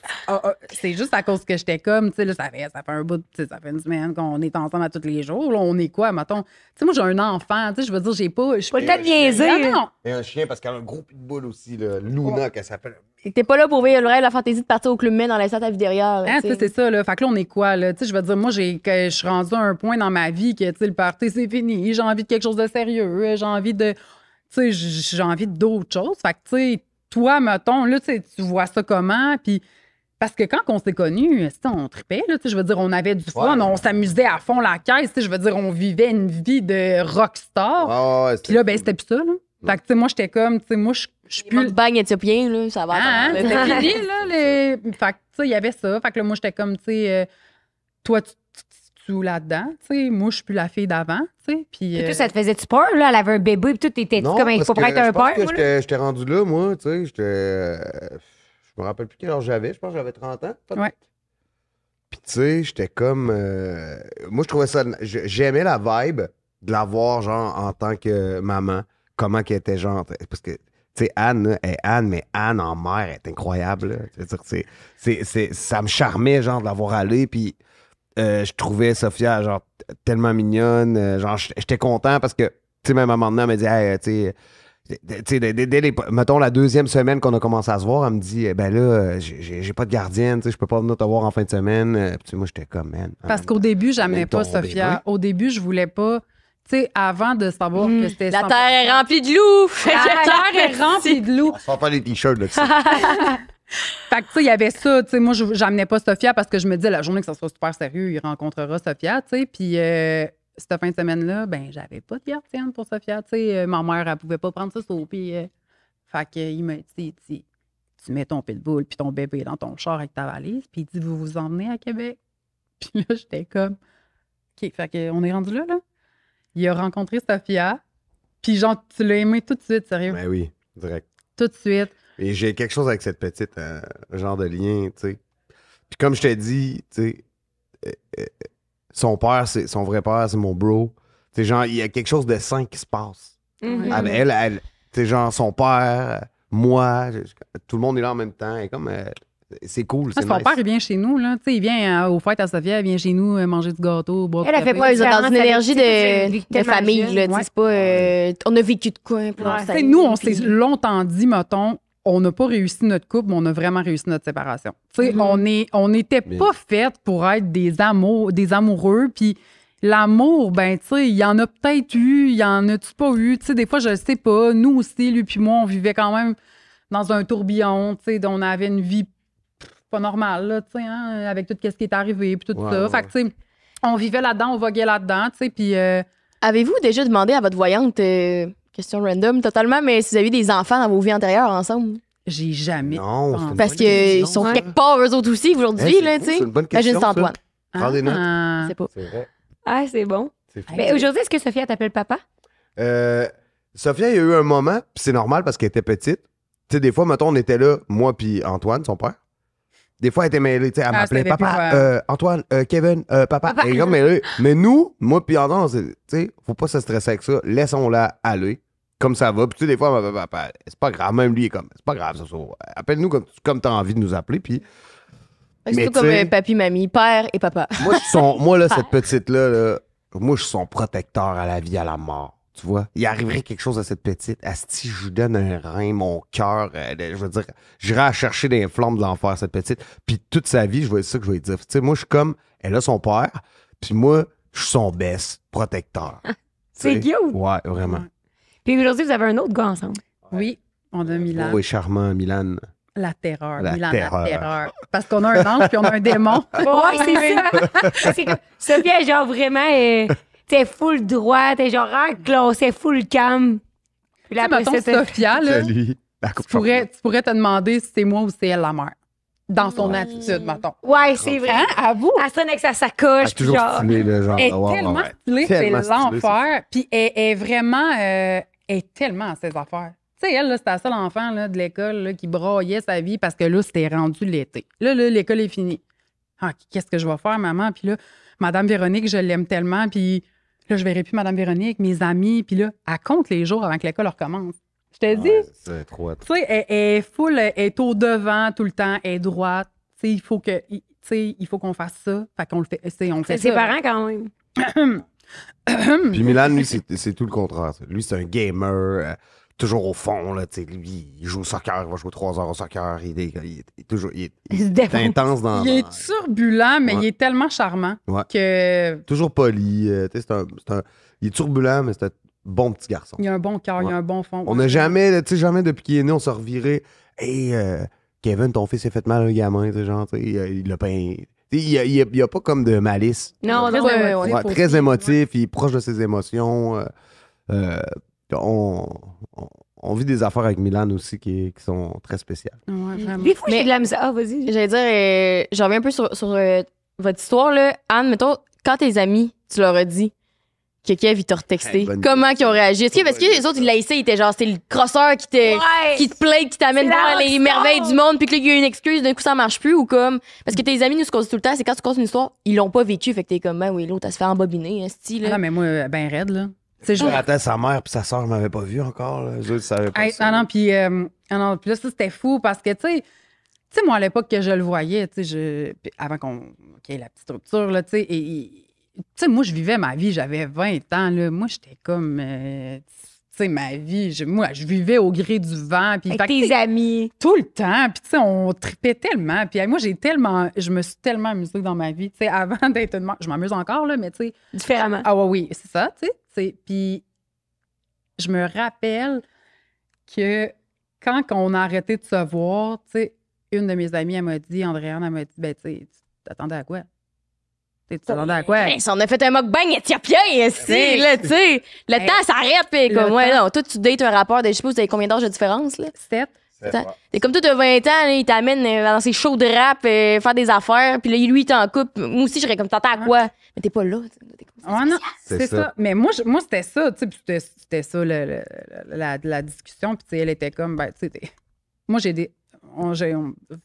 c'est juste à cause que j'étais comme, tu sais, là, ça fait un bout, tu sais, ça fait une semaine qu'on est ensemble à tous les jours. Là, on est quoi, mettons? Tu sais, moi, j'ai un enfant, tu sais, je veux dire, j'ai pas. Pas le temps de niaiser. Non, là. non. Et un chien, parce qu'elle a un gros pitbull aussi, là, Luna, qu'elle s'appelle. T'es pas là pour vivre le rêve, la fantaisie de partir au Club Med dans les à vie derrière. Hein, tu sais, c'est ça, là. Fait que là, on est quoi, là? Tu sais, je veux dire, moi, je suis rendue à un point dans ma vie que, tu sais, le party, c'est fini. J'ai envie de quelque chose de sérieux. J'ai envie de. Tu sais, j'ai envie d'autres choses. Fait que, tu sais, toi, mettons, là, tu sais, tu vois ça comment? Puis. Parce que quand on s'est connus, on tripait, là, tu sais, je veux dire, on avait du fun, Ouais. on s'amusait à fond la caisse, tu sais, je veux dire, on vivait une vie de rockstar. Ah, ouais, Puis là, ben, c'était plus ça, là. Fait que, tu sais, moi, j'étais comme, tu sais, moi, je suis plus. Le bang éthiopien, là, ça va. Hein, c'était fini, là. Fait que, tu sais, il y avait ça. Fait que là, moi, j'étais comme, tu sais, toi, tu là-dedans, tu sais. Moi, je suis plus la fille d'avant, tu sais. Puis. Toi, ça te faisait-tu peur, là? Elle avait un bébé, puis tout, t'étais-tu comme un parce faut que prêtre un je pense père, que moi, là? j'étais rendu là, moi, tu sais, je me rappelle plus quel âge j'avais, je pense que j'avais 30 ans. peut-être. Ouais. Puis tu sais, j'étais comme... moi, je trouvais ça... J'aimais la vibe de la voir, genre, en tant que maman, comment qu'elle était, genre... Parce que, tu sais, Anne, là, elle est Anne, mais Anne en mère est incroyable, là. C'est-à-dire, ça me charmait, genre, de la voir aller, puis je trouvais Sophia, genre, tellement mignonne. Genre, j'étais content parce que, tu sais, même à un moment donné, elle m'a dit, hey, tu sais, mettons, la 2e semaine qu'on a commencé à se voir, elle me dit, ben là, j'ai pas de gardienne, tu sais, je peux pas venir te voir en fin de semaine. Puis moi, j'étais comme, man. Parce qu'au début, j'amenais Même pas ton Sophia. bébé. Au début, je voulais pas. Tu sais, avant de savoir que c'était. La 100%. terre est remplie de loups. La terre est remplie de loups. On se fait faire des t-shirts là-dessus. Fait que, tu sais, il y avait ça. Tu sais, moi, j'amenais pas Sophia parce que je me disais, la journée que ça soit super sérieux, il rencontrera Sophia, tu sais. Puis, cette fin de semaine-là, ben, j'avais pas de gardienne pour Sophia, tu sais. Ma mère, elle pouvait pas prendre ça saut. Puis, fait qu'il m'a dit, tu mets ton pitbull puis ton bébé dans ton char avec ta valise, puis il dit, vous vous emmenez à Québec. Puis là, j'étais comme, OK, fait qu'on est rendu là. Il a rencontré Sophia, puis genre, tu l'as aimé tout de suite, sérieux. Ben oui, direct. Tout de suite. Et j'ai quelque chose avec cette petite genre de lien, tu sais. Puis comme je t'ai dit, tu sais, son père, son vrai père, c'est mon bro. Tu sais, genre, il y a quelque chose de sain qui se passe. Mhm. Ah, ben, elle tu sais, genre, son père, moi, tout le monde est là en même temps. Et comme, c'est cool, Ah, c'est son nice. père, il vient chez nous, là. Tu sais, il vient aux fêtes à Sophia, il vient chez nous manger du gâteau, boire Elle a du fait café. pas Ils ont dans une énergie de tellement famille, jeune. là. Tu sais, c'est pas. On a vécu de quoi, puis Ouais. on Tu sais, s'aime, nous, on puis- s'est longtemps dit, mettons, on n'a pas réussi notre couple, mais on a vraiment réussi notre séparation. Tu sais, on n'était Bien. pas fait pour être des amoureux, puis l'amour, ben, tu sais, il y en a peut-être eu, il y en a-tu pas eu, tu sais, des fois, je sais pas. Nous aussi, lui puis moi, on vivait quand même dans un tourbillon, tu sais, on avait une vie pas normale, là, tu sais, hein, avec tout ce qui est arrivé, puis tout Ouais, ça. ouais. Fait que, tu sais, on vivait là-dedans, on voguait là-dedans, tu sais, puis... Avez-vous déjà demandé à votre voyante, question random totalement, mais si vous avez eu des enfants dans vos vies antérieures ensemble? j'ai jamais... Non, c'est une Parce bonne qu'ils question, sont ça. quelque part, eux autres aussi, aujourd'hui, là, tu sais. C'est une bonne question. Imagine c'est Antoine. Prends des notes. Je sais pas. C'est vrai. Ah, c'est bon. C'est fou. Mais aujourd'hui, est-ce que Sophia t'appelle papa? Sophia, il y a eu un moment, puis c'est normal parce qu'elle était petite. Tu sais, des fois, mettons, on était là, moi puis Antoine, son père. Des fois, elle était mêlée, tu sais, elle m'appelait c'était papa, plus, Antoine, Kevin, papa. Elle est comme mêlée. Mais nous, moi puis Antoine, tu sais, faut pas se stresser avec ça. Laissons-la aller, comme ça va. Puis tu sais, des fois, elle m'appelle papa, c'est pas grave. Même lui, il est comme, c'est pas grave, ça. Appelle-nous comme t'as envie de nous appeler. Puis C'est Mais tout comme tu sais- papy, mamie, père et papa. moi, là, cette petite-là, là, moi, je suis son protecteur à la vie, à la mort. Tu vois? Il arriverait quelque chose à cette petite. Asti, je lui donne un rein, mon cœur. Je veux dire, j'irai à chercher des flammes de l'enfer, cette petite. Puis toute sa vie, je vois ça que je vais lui dire. Tu sais, moi, je suis comme, elle a son père, puis moi, je suis son best protecteur. C'est Tu sais? cute. Ouais, vraiment. Puis aujourd'hui, vous avez un autre gars ensemble. Oui, on a Milan. Oui, charmant, Milan. La terreur. La Milan, terreur. la terreur. Parce qu'on a un ange puis on a un démon. Ouais, c'est ça. C'est comme, Sophia est genre vraiment, t'es full droite, t'es genre classée, full calme. Puis là, Tu sais, après mettons, ça, Sophia, là, Salut. La coupe tu pourrais te demander si c'est moi ou c'est elle la mère. Dans son attitude, mettons. ouais, c'est vrai. Hein? Avoue. Elle sonne avec sa Elle sacoche, est puis toujours genre. stylée, là, genre. Elle est ouais, ouais, tellement ouais. stylée, c'est Tellement stylée, l'enfer. Puis elle est vraiment... elle est tellement à ses affaires. Tu sais, elle, là, c'était la seule enfant là, de l'école là, qui braillait sa vie parce que là, c'était rendu l'été. Là, l'école est finie. Ah, qu'est-ce que je vais faire, maman? Puis là, Madame Véronique, je l'aime tellement. Puis là, je verrai plus Madame Véronique, mes amis. Puis là, elle compte les jours avant que l'école recommence. Je te dis, Ouais, c'est trop hot. tu sais, elle est full, elle est au devant tout le temps, elle est droite. Tu sais, il faut qu'on fasse ça. Fait qu'on le fait. On fait C'est ses ça. parents quand même. Puis Milan, lui, c'est tout le contraire. ça. Lui, c'est un gamer, toujours au fond. Là, lui, il joue au soccer, il va jouer 3 heures au soccer. Il est toujours il Il se est défonce. intense dans. Il est turbulent, mais Ouais. il est tellement charmant Ouais. que Toujours poli. Tu sais, il est turbulent, mais c'est un bon petit garçon. il a un bon cœur, il Ouais. a un bon fond. On n'a jamais, tu sais, jamais depuis qu'il est né, on s'est reviré. Hey, Kevin, ton fils s'est fait mal à un gamin, tu sais, genre, tu sais, il l'a pas. Il n'y a pas comme de malice. Non, Très non, émotif Ouais, aussi. très émotif, il est proche de ses émotions. on vit des affaires avec Milan aussi qui sont très spéciales. Ouais, vraiment. Des fois, j'ai Mais- de la misère. Ah, vas-y. J'allais dire, j'en reviens un peu sur votre histoire, là. Anne, mettons, quand tes amis, tu leur as dit que Kev, il t'a retexté, Hey, bonne comment question. ils ont réagi? Est-ce que, parce que les autres, ils l'haïssaient, ils étaient genre, c'était le crosseur qui te plaide, qui t'amène C'est la voir les rockstar. merveilles du monde, puis que là, il y a une excuse, d'un coup, ça marche plus, ou comme. Parce que tes amis, nous, ce qu'on dit tout le temps, c'est quand tu comptes une histoire, ils l'ont pas vécu, fait que t'es comme, ben oui, l'autre, elle se fait embobiner, style. Ah non, mais moi, ben raide, là. Tu sais, je- Attends, sa mère et sa soeur m'avaient pas vu encore. Là. Eux autres, ils savaient pas Hey, ça. non, puis là, ça, c'était fou parce que, tu sais, moi, à l'époque que je le voyais, tu sais, puis avant qu'il y ait la petite rupture, là, tu sais, tu sais, moi, je vivais ma vie, j'avais 20 ans, là. Moi, j'étais comme, tu sais, ma vie, moi, je vivais au gré du vent. Puis, Avec fait que, tu tes sais, amis. tout le temps. Puis, tu sais, on tripait tellement. Puis, moi, je me suis tellement amusée dans ma vie. Tu sais, avant d'être une mère, je m'amuse encore, là, mais tu sais, Différemment. ah ouais, oui, c'est ça, tu sais. Puis, je me rappelle que quand on a arrêté de se voir, tu sais, une de mes amies, elle m'a dit, Andréane, elle m'a dit, ben, tu sais, tu t'attendais à quoi? Tu t'attendais à quoi? Ben, si on a fait un mukbang éthiopien, Oui. là, tu sais, le Hey. temps s'arrête, pis Le comme, ouais, temps. non, toi, tu dates un rapport de, je sais pas, vous avez combien d'âge de différence, là? 7. T'es comme toi, t'as 20 ans, là, il t'amène dans ses shows de rap, faire des affaires, puis là, lui, il t'en coupe. Moi aussi, je serais comme, t'entends à quoi? Mais t'es pas là. T'es comme, Ouais, non, C'est c'est ça. ça. Mais moi, c'était ça, tu sais, puis c'était ça la discussion. Puis, tu sais, elle était comme, ben, tu sais, moi,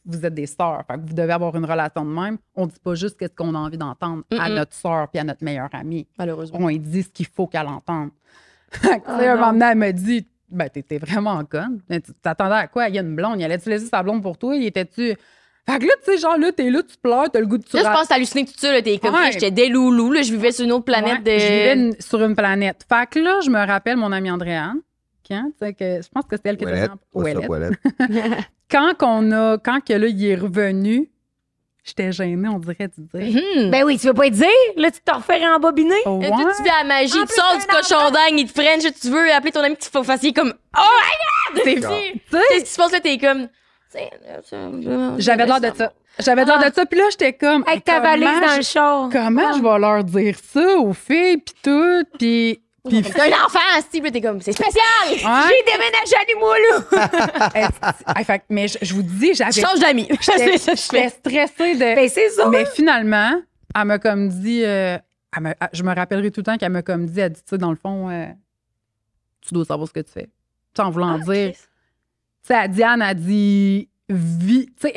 vous êtes des sœurs, fait que vous devez avoir une relation de même. On dit pas juste qu'est-ce qu'on a envie d'entendre à notre sœur puis à notre meilleure amie. Malheureusement. On lui dit ce qu'il faut qu'elle entende. Fait que, tu sais, un non. moment donné, elle me dit, ben, t'étais vraiment conne. Mais tu t'attendais à quoi? Il y a une blonde. Il allait-tu laisser sa blonde pour toi? Il était-tu. Fait que là, tu sais, genre, là, t'es là, tu pleures, t'as le goût de Là, je pense que t'as halluciné tout ça, là. T'es comme, Ouais. j'étais des loulous, là, je vivais sur une autre planète Ouais, de. Je vivais sur une planète. Fait que là, je me rappelle mon amie Andréane, tu sais, que je pense que c'était elle qui était Ouellette. dans- What's up, Ouellette. Ouellette? Quand que là, il est revenu, j'étais gênée, on dirait, de dire. Ben oui, tu veux pas y dire? Là, tu t'en refais rembobiner? Oh, Là, toi, tu vis à la magie, En tu plus, sors c'est du un cochon dingue, il te freine, tu veux appeler ton ami, tu te fasses comme, oh my god! C'est- Qu'est-ce qui se passe là? T'es comme, J'avais l'air de ça. J'avais l'air de ça. Puis là, j'étais comme. Avec ta valise comment dans le char. Comment je vais leur dire ça aux filles, puis tout, puis. T'es un enfant, Steve, là, t'es comme, c'est spécial! Ouais. J'ai déménagé à Limoilou. Fait que- mais je vous dis, j'avais. Je change d'amis. J'étais C'est ça que je fais. stressée de. Ben, c'est ça. Mais finalement, elle m'a comme dit. Je me rappellerai tout le temps qu'elle m'a comme dit, elle dit, tu sais, dans le fond, tu dois savoir ce que tu fais. Tu sais, en voulant dire. Tu sais, à Diane a dit. Tu sais,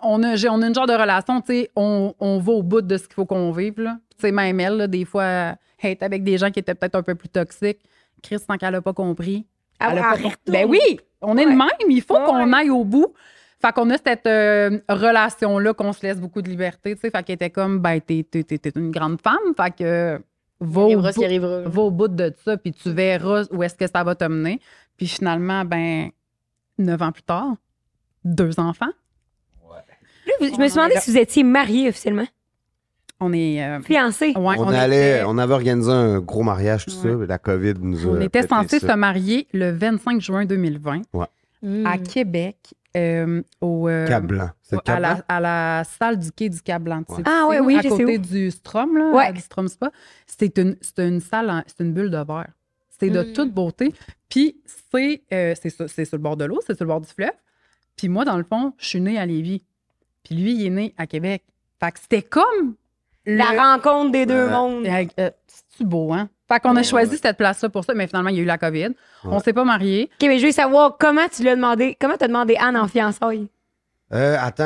on a une genre de relation, tu sais, on va au bout de ce qu'il faut qu'on vive, là. Tu sais, même elle, là, des fois, elle était avec des gens qui étaient peut-être un peu plus toxiques. Chris, tant qu'elle n'a pas compris. Elle a pas arrête. compris. Ben oui, on est de même, il faut qu'on aille au bout. Fait qu'on a cette relation-là qu'on se laisse beaucoup de liberté, tu sais. Fait qu'elle était comme, ben, t'es une grande femme, fait que va au Arrivera ce qui bout- arrivera. va au bout de ça, puis tu verras où est-ce que ça va te mener. Puis finalement, ben, 9 ans plus tard, 2 enfants. Là, je me suis demandé si vous étiez mariés officiellement. On est. Fiancés. Ouais, On avait organisé un gros mariage, tout ça, mais la COVID nous a. on était pété censé ça. se marier le 25 juin 2020 Mm. à Québec, au. Cap-Blanc. C'est le Cap-Blanc? à la salle du quai du Cap-Blanc. Tu sais, Ah tu sais, ouais, oui, à je sais côté où. du Strom, là, Ouais. du Strom Spa. C'est une salle, c'est une bulle de verre. C'est de toute beauté. Puis c'est sur le bord de l'eau, c'est sur le bord du fleuve. Puis moi, dans le fond, je suis née à Lévis. Puis lui, il est né à Québec. Fait que c'était comme La rencontre des deux mondes. C'est-tu beau, hein? Fait qu'on a choisi cette place-là pour ça, mais finalement, il y a eu la COVID. On s'est pas mariés. OK, mais je veux savoir comment tu l'as demandé. Comment t'as demandé Anne en fiançailles? Attends.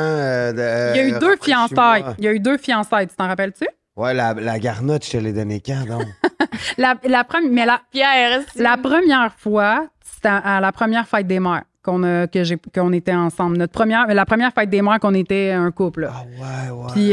Il y a eu deux fiançailles. Il y a eu 2 fiançailles, tu t'en rappelles-tu? Ouais, la garnotte, je te l'ai donnée quand, donc? La Pierre, La première fois, c'était à la première fête des mères qu'on était ensemble. La première fête des mères qu'on était un couple. Là. Ah ouais. Puis,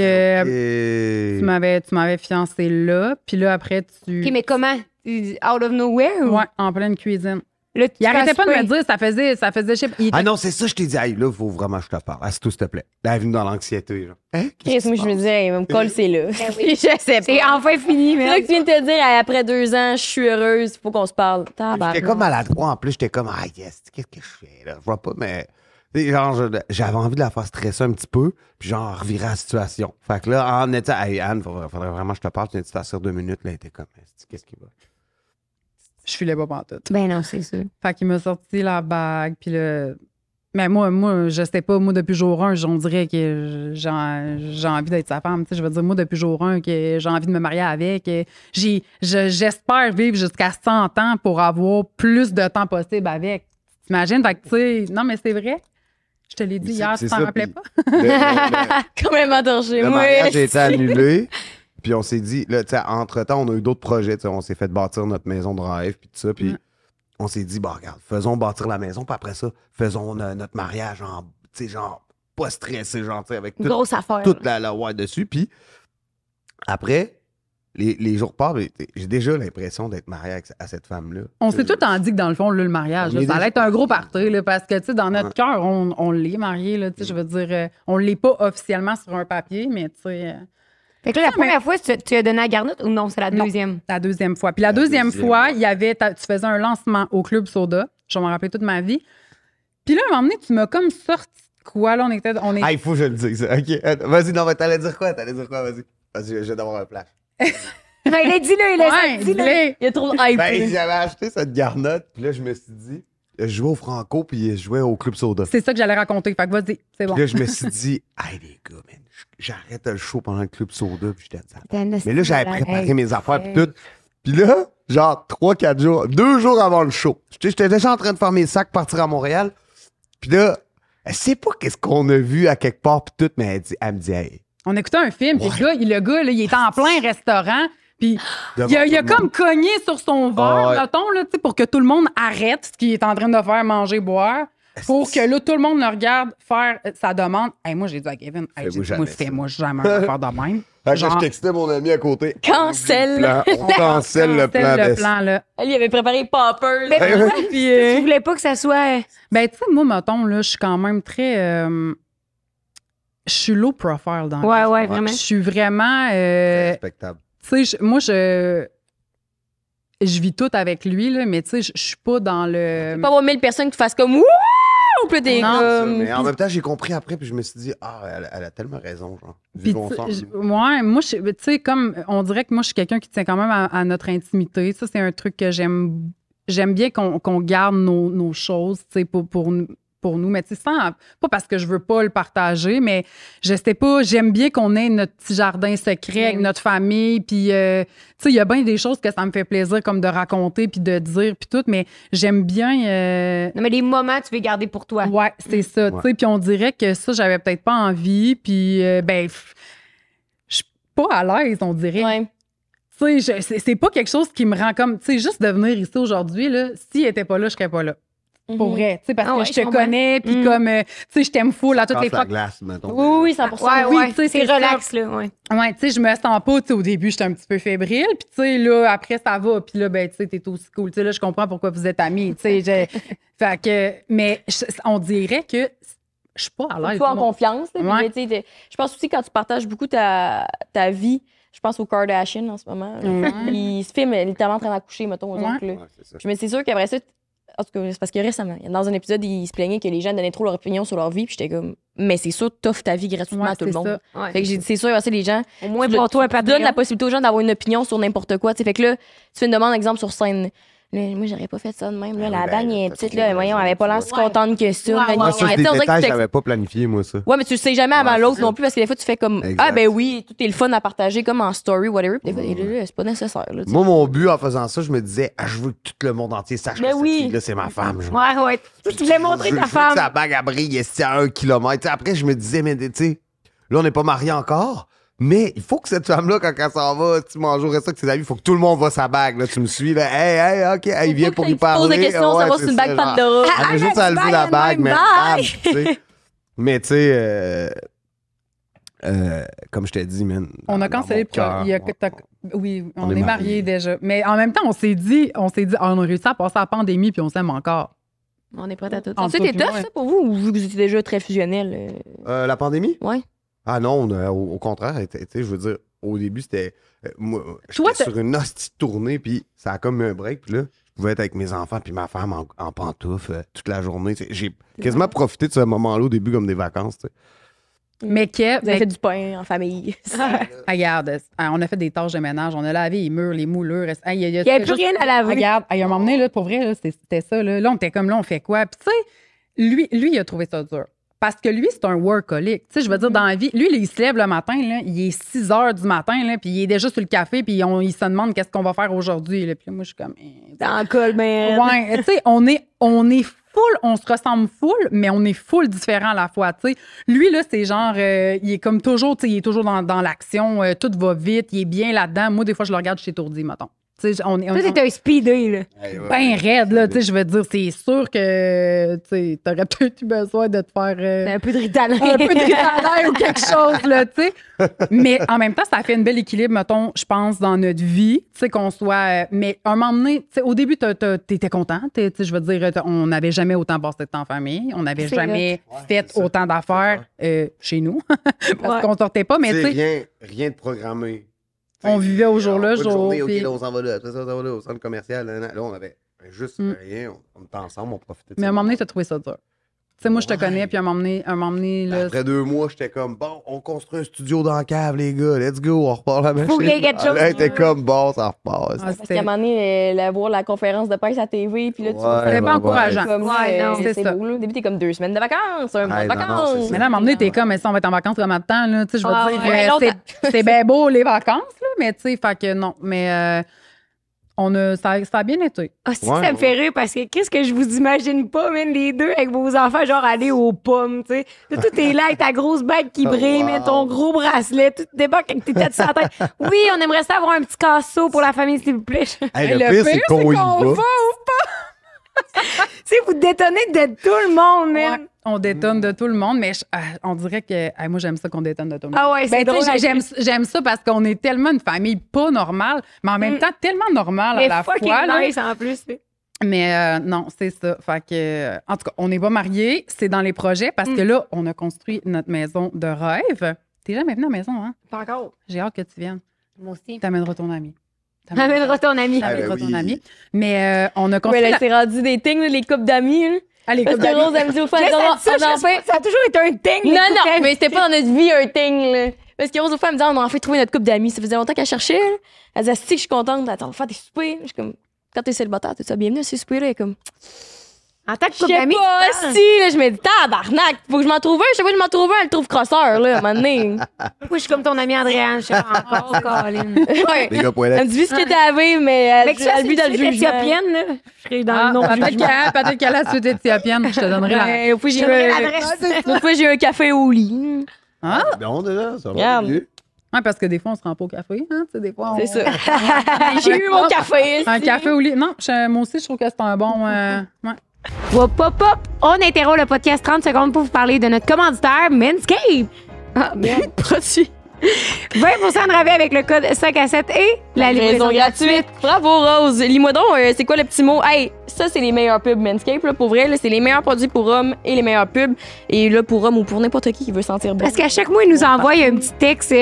ok. tu m'avais fiancé là. Puis là, après, tu. OK, mais comment? Out of nowhere? Ou? Ouais, en pleine cuisine. Là, tu Il arrêtait pas de me dire. dire, ça faisait, je sais pas. il était- Ah non, c'est ça, je t'ai dit. Hey, là, il faut vraiment que je te parle. Assieds-toi, s'il te plaît. Là, elle est venue dans l'anxiété. Genre. Hein? Chris, moi, je me disais, il va me coller, c'est là. Je sais C'est pas. enfin fini, C'est là mais. que tu viens de te dire, hey, après 2 ans, je suis heureuse, faut qu'on se parle. J'étais comme maladroit. En plus, j'étais comme, ah yes, qu'est-ce que je fais là? Je vois pas, mais. Tu sais, genre, j'avais envie de la faire stresser un petit peu, puis genre, revirer la situation. Fait que là, en étant, hey, Anne, faudrait vraiment que je te parle, tu viens de te faire 2 minutes, là, elle était comme, qu'est-ce qui va? je filais pas pantoute. Ben non, c'est sûr. Fait qu'il m'a sorti la bague, puis là... Mais moi, je sais pas, moi, depuis jour 1, on dirait que j'ai envie d'être sa femme. Tu sais, je veux dire, moi, depuis jour 1, que j'ai envie de me marier avec. J'espère vivre jusqu'à 100 ans pour avoir plus de temps possible avec. T'imagines? Fait que, tu sais, non, mais c'est vrai. Je te l'ai dit hier, tu t'en rappelais pas? Complètement torché. Le Moi, mariage a été annulé. Puis on s'est dit, là, tu sais, entre-temps, on a eu d'autres projets. Tu sais, on s'est fait bâtir notre maison de rêve, puis tout ça. Puis on s'est dit, bah, regarde, faisons bâtir la maison, puis après ça, faisons notre mariage en, tu sais, genre, pas stressé, genre, tu sais, avec Grosse affaire. toute la ouais dessus. Puis après, les jours passent, j'ai déjà l'impression d'être marié à cette femme-là. On s'est tout en dit que dans le fond, là, le mariage, là, ça allait être un gros party, là, parce que, tu sais, dans notre cœur, on l'est marié, là, tu sais, je veux dire, on l'est pas officiellement sur un papier, mais, tu sais... Fait que là, la première fois, tu as donné à Garnotte ou non? C'est la Non. deuxième? La deuxième fois. Puis la deuxième fois, il y avait, tu faisais un lancement au Club Soda. Je vais m'en rappeler toute ma vie. Puis là, à un moment donné, tu m'as comme sorti de quoi? Là, on est... Ah, il faut que je le dise. OK. Attends, vas-y, non, mais t'allais dire quoi? Vas-y. Vas-y, je vais d'avoir un flash. Ben, il a dit là, il a Ouais, dit là. dis-le. il y a trop de hype. Ben, j'avais acheté cette garnotte, puis là, je me suis dit, je jouais au Franco, puis je jouais au Club Soda. C'est ça que j'allais raconter. Fait que vas-y, c'est bon. Puis là, je me suis dit, hey, les gars, man, j'arrête le show pendant le Club Soda, puis j'étais dit, mais là, j'avais préparé mes affaires, puis tout. Puis là, genre 3-4 jours, 2 jours avant le show, j'étais déjà en train de faire mes sacs, partir à Montréal. Puis là, elle sait pas qu'est-ce qu'on a vu à quelque part, puis tout, mais elle me dit, hey. On écoutait un film, puis le gars, là, il était en plein restaurant, puis Devant il a tout le comme cogné sur son verre, ouais. mettons, là, tu sais, pour que tout le monde arrête ce qu'il est en train de faire, manger, boire, pour que là, tout le monde le regarde faire sa demande. Hey, moi, j'ai dit à Kevin, hey, fais-moi jamais un affaire de même. Fait que Genre- je textais mon ami à côté. Cancel. On cancelle le plan. le Bess. plan, là. Elle, il avait préparé Poppers. Mais Ouais. pourquoi? Tu voulais pas que ça soit. Ben, tu sais, moi, mettons, là, je suis quand même très... je suis low profile dans la vie. Ouais, vraiment. Je suis vraiment... C'est respectable. tu sais, moi, je vis tout avec lui, là, mais tu sais, je suis pas dans le... Pas avoir 1000 personnes qui fassent comme wouh! Puis là, t'es Non, Ça, comme. mais en même temps, j'ai compris après, puis je me suis dit, ah, elle a tellement raison, genre. Puis, Vivons ensemble. ouais, moi, tu sais, comme on dirait que moi, je suis quelqu'un qui tient quand même à notre intimité. Ça, c'est un truc que j'aime bien qu'on garde nos choses, tu sais, pour nous. Mais tu sais, pas parce que je veux pas le partager, mais je sais pas, j'aime bien qu'on ait notre petit jardin secret avec notre famille. Puis, tu sais, il y a bien des choses que ça me fait plaisir comme de raconter puis de dire puis tout, mais j'aime bien... Non, mais les moments, tu veux garder pour toi. Ouais, c'est ça, tu sais. Puis on dirait que ça, j'avais peut-être pas envie. Puis, je suis pas à l'aise, on dirait. Ouais. Tu sais, c'est pas quelque chose qui me rend comme... Tu sais, juste de venir ici aujourd'hui, là, s'il était pas là, je serais pas là. Pour vrai, tu sais, parce Ah que ouais, je te je comprends. connais, puis comme, tu sais, je t'aime full à toutes Casse les la fois. glace, mettons. Oui, 100%. Ouais, Oui, ouais. tu sais, C'est c'est relax, là. Ouais. Ouais, tu sais, je me sens pas, tu sais, au début, j'étais un petit peu fébrile, puis tu sais, là, après, ça va, puis là, ben, tu sais, t'es aussi cool. Tu sais, là, je comprends pourquoi vous êtes amis, tu sais. Fait que, mais on dirait que je suis pas à l'aise. Tu en confiance. Là, puis, Ouais. tu sais, je pense aussi quand tu partages beaucoup ta vie, je pense aux Kardashians en ce moment. Ouais. Ils se filment littéralement en train d'accoucher, mettons, aux Ouais. oncles. là. Ouais, c'est ça. Mais c'est sûr qu'après ça, en tout cas, c'est parce que récemment, dans un épisode, ils se plaignaient que les gens donnaient trop leur opinion sur leur vie, puis j'étais comme, mais c'est sûr, t'offres ta vie gratuitement Ouais, à tout le c'est monde. ça. Ouais. Fait que j'ai dit, c'est sûr, après ça, les gens, Au moins, tu pour toi, un donnes Patreon. la possibilité aux gens d'avoir une opinion sur n'importe quoi. Tu sais, fait que là, tu fais une demande, exemple, sur scène. Là, moi, j'aurais pas fait ça de même. Là, la ben, bague est t'as petite. trop Là, raison, voyons, elle avait pas l'air si Ouais. contente que ça. Ouais, Magnifique. ouais, Moi, ça, Mais c'est tu des sais, on dirait que détails, tu j'avais pas planifié, moi, ça. Ouais, mais tu le sais jamais avant Ouais, l'autre c'est non ça. plus parce que des fois, tu fais comme Exact. ah, ben oui, tout est le fun à partager comme en story, whatever. Puis des fois, là, c'est pas nécessaire. Là, tu sais. Moi, mon but en faisant ça, je me disais, ah, je veux que tout le monde entier sache Ben que oui. cette fille-là, c'est ma femme. genre. Ouais, ouais. Tu voulais montrer Je ta veux femme. que sa bague, elle brille ici à 1 kilomètre. Après, je me disais, mais tu sais, là, on n'est pas mariés encore, mais il faut que cette femme-là, quand elle s'en va, tu manges au resto avec ses amis, il faut que tout le monde voit sa bague. Là, tu me suis, là. Hey, OK, il vient pour y parler. Pose des questions, savoir si c'est une bague ça, Pandora. genre. Elle veut juste enlever la bague, mais bye. tu sais. Mais tu sais, comme je t'ai dit, man. On a dans cancellé mon cœur, il y a on- oui, on on est est mariés. mariés déjà. Mais en même temps, on s'est dit, on a réussi à passer la pandémie puis on s'aime encore. On est prêts à tout. En Ça, toi c'était puis tough, moi, ça, pour vous, ou vu que vous étiez déjà très fusionnel? La pandémie? Ouais. Ah non, au contraire, tu sais, je veux dire, au début, c'était. Moi, Toi, j'étais sur une hostie de tournée, puis ça a comme eu un break, puis là, je pouvais être avec mes enfants, puis ma femme en pantoufles toute la journée. Tu sais, j'ai quasiment profité de ce moment-là au début comme des vacances, tu sais. Mais Kev, Vous avez fait du pain en famille. regarde, on a fait des tâches de ménage, on a lavé les murs, les moulures. Il Il n'y avait plus rien à laver. Regarde, il y a un moment donné, là, pour vrai, là, c'était ça. Là, on était comme là, on fait quoi? Puis tu sais, lui, il a trouvé ça dur. Parce que lui, c'est un workaholic. Tu sais, je veux dire, dans la vie, lui, il se lève le matin, là, il est 6 heures du matin, là, puis il est déjà sur le café, puis il se demande qu'est-ce qu'on va faire aujourd'hui. Là. Puis là, moi, je suis comme... Dans le col, man. Ouais, tu sais, on est full, on se ressemble full, mais on est full différents à la fois, tu sais. Lui, là, c'est genre, il est comme toujours, tu sais, il est toujours dans l'action, tout va vite, il est bien là-dedans. Moi, des fois, je le regarde, je suis étourdie, mettons. Tu sais, Toi, t'es un speedé, là. ben raide, là, tu sais, je veux dire, c'est sûr que, tu sais, t'aurais peut-être eu besoin de te faire... Un peu de Ritalin. un peu de Ritalin ou quelque chose, là, tu sais. Mais en même temps, ça fait un bel équilibre, mettons, je pense, dans notre vie, tu sais, qu'on soit... mais un moment donné, tu sais, au début, t'étais content, tu sais, je veux dire, on n'avait jamais autant passé de temps en famille, on n'avait C'est jamais fait c'est ça. autant d'affaires chez nous, parce Ouais. qu'on sortait pas, mais C'est tu sais, rien de programmé. On vivait au jour le Bonne jour, journée, puis- OK, là, on s'en va là. Après ça, on s'en va là, au centre commercial. Là, on avait juste rien. On était ensemble, on profitait de mais à ça. un moment donné, t'as trouvé ça dur. Tu sais, moi, je te Ouais. connais, puis à un moment donné, là, Après 2 mois, j'étais comme, bon, on construit un studio dans la cave, les gars. Let's go, on repart la machine. Faut qu'il y ait quelque chose. Là, était comme, bon, ça repart. Ah, Parce c'était- qu'à un moment donné, voir la conférence de presse à TV, puis là, tu vas Ouais, faire C'était pas encourageant. comme Ouais, non, c'est c'est ça. beau, là. Au début, t'es comme 2 semaines de vacances, un mois de non, non, vacances. c'est ça. Mais là, à un moment donné, t'es comme, mais si on va être en vacances combien de temps, là? Tu sais, je veux Ah, dire, ouais, longtemps. c'est bien beau les vacances, là, mais tu sais, fait que non. Mais ça a bien été. Ah, si, Ouais, ça me fait rire parce que qu'est-ce que je vous imagine pas, man, les deux avec vos enfants, genre aller aux pommes, tu sais. Là, tout est là avec ta grosse bague qui brille, Wow. mais ton gros bracelet, tout débarque avec tes têtes sur la tête. Oui, on aimerait ça avoir un petit casseau pour la famille, s'il vous plaît. Tu Hey, Hey, le pire, c'est qu'on y va. sais, vous détonnez de tout le monde, man. Ouais, on détonne de tout le monde, mais on dirait que moi, j'aime ça qu'on détonne de tout le monde. Ah ouais, c'est Ben, tu sais, drôle. j'aime ça parce qu'on est tellement une famille pas normale, mais en même temps tellement normale Mais à la fucking fois. là. nice en plus. Mais non, c'est ça. Fait que, en tout cas, on n'est pas mariés, c'est dans les projets parce que là, on a construit notre maison de rêve. T'es jamais venu à la maison, hein? Pas encore. J'ai hâte que tu viennes. Moi aussi. T'amèneras ton ami. Amènera ton ami. Ah, T'amèneras ben ton oui. ami. Mais on a Ouais, construit. là, c'est rendu des things, là, les couples d'amis. Là. Allez, Parce que Rose, elle me dit au fond, Jess, on elle dit ça, en je- fait. ça a toujours été un thing. les Non, coups non, d'amis. mais c'était pas dans notre vie un thing, là. Parce que Rose, au fond, elle me dit, on a enfin trouvé notre couple d'amis. Ça faisait longtemps qu'elle cherchait, là. Elle disait, si, je suis contente. Attends, on va faire des soupers. Je suis comme, quand t'es célibataire, t'es ça, bienvenue à ces soupers-là. Elle est comme, En tant que je couple sais d'amis, pas, tu parles. si, là, je me dis, tabarnak, faut que je m'en trouve un. Je sais pas, je m'en trouve un, elle le trouve crosseur, là, à un moment donné. Moi, je suis comme ton ami Andréane. Je sais pas encore, Colin. Ouais. Les gars, Elle me dit, vu ce que t'as à vivre, mais elle Avec ça, elle vit dans le c'est jugement. éthiopienne, là. Je serais dans Ah, le nom du jugement. peut-être qu'à la suite éthiopienne, je te donnerai la. Ouais, l'autre fois, j'ai Je donnerai eu l'adresse. l'autre fois, j'ai eu un café au lit. Ah, Non, déjà, ça va. Regarde. mieux. ouais, parce que des fois, on se rend pas au café. Hein? Tu sais, des fois, C'est ça. J'ai eu mon café. Un si. café au lit. Non, moi aussi, je trouve que c'est un bon. Ouais. Hop, hop, hop. On interrompt le podcast 30 secondes pour vous parler de notre commanditaire, Manscaped. Ah, merde. Produit. 20% de rabais avec le code 5 à 7 et la livraison gratuite. Bravo, Rose. Lis-moi donc, c'est quoi le petit mot? Hey, ça, c'est les meilleurs pubs Manscaped, là, pour vrai. Là, c'est les meilleurs produits pour hommes et les meilleurs pubs. Et là, pour hommes ou pour n'importe qui veut sentir bon. Parce qu'à chaque mois, il nous envoie un petit texte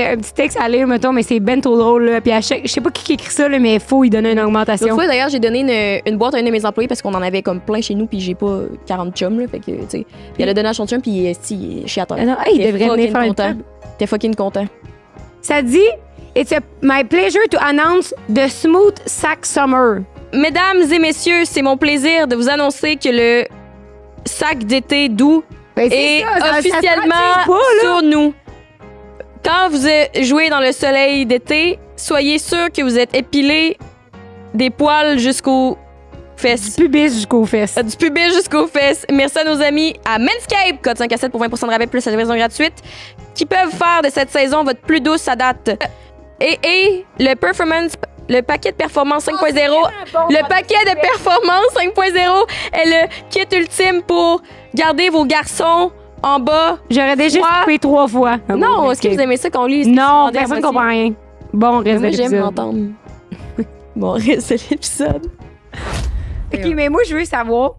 à lire, mettons, mais c'est ben trop drôle. Là. Puis à chaque, je sais pas qui écrit ça, là, mais il faut y donner une augmentation. L'autre fois, d'ailleurs, j'ai donné une boîte à un de mes employés parce qu'on en avait comme plein chez nous, puis j'ai pas 40 chums, là. Fait que, tu sais. Puis elle a donné à son chum, puis il est chiant. Ah non, hey, il devrait venir faire une pub. T'es fucking content. Ça dit It's my pleasure to announce the Smooth Sack Summer. Mesdames et messieurs, c'est mon plaisir de vous annoncer que le sac d'été doux Ben, c'est est ça, ça se officiellement pratique pas, là. sur nous. Quand vous jouez dans le soleil d'été, soyez sûr que vous êtes épilé des poils jusqu'aux fesses. Pubis jusqu'aux fesses. Du pubis jusqu'aux fesses. Merci à nos amis à Manscaped, code 5 à 7 pour 20% de rabais plus la livraison gratuite, qui peuvent faire de cette saison votre plus douce à date. Et le paquet de performance 5.0, le paquet de performance 5.0 est le kit ultime pour garder vos garçons en bas. J'aurais déjà Froid. coupé 3 fois. Non, est-ce que vous aimez ça qu'on lit? Non, personne ne comprend rien. Bon, reste de Moi, j'aime l'épisode. m'entendre. Bon, reste de l'épisode. OK, mais moi, je veux savoir.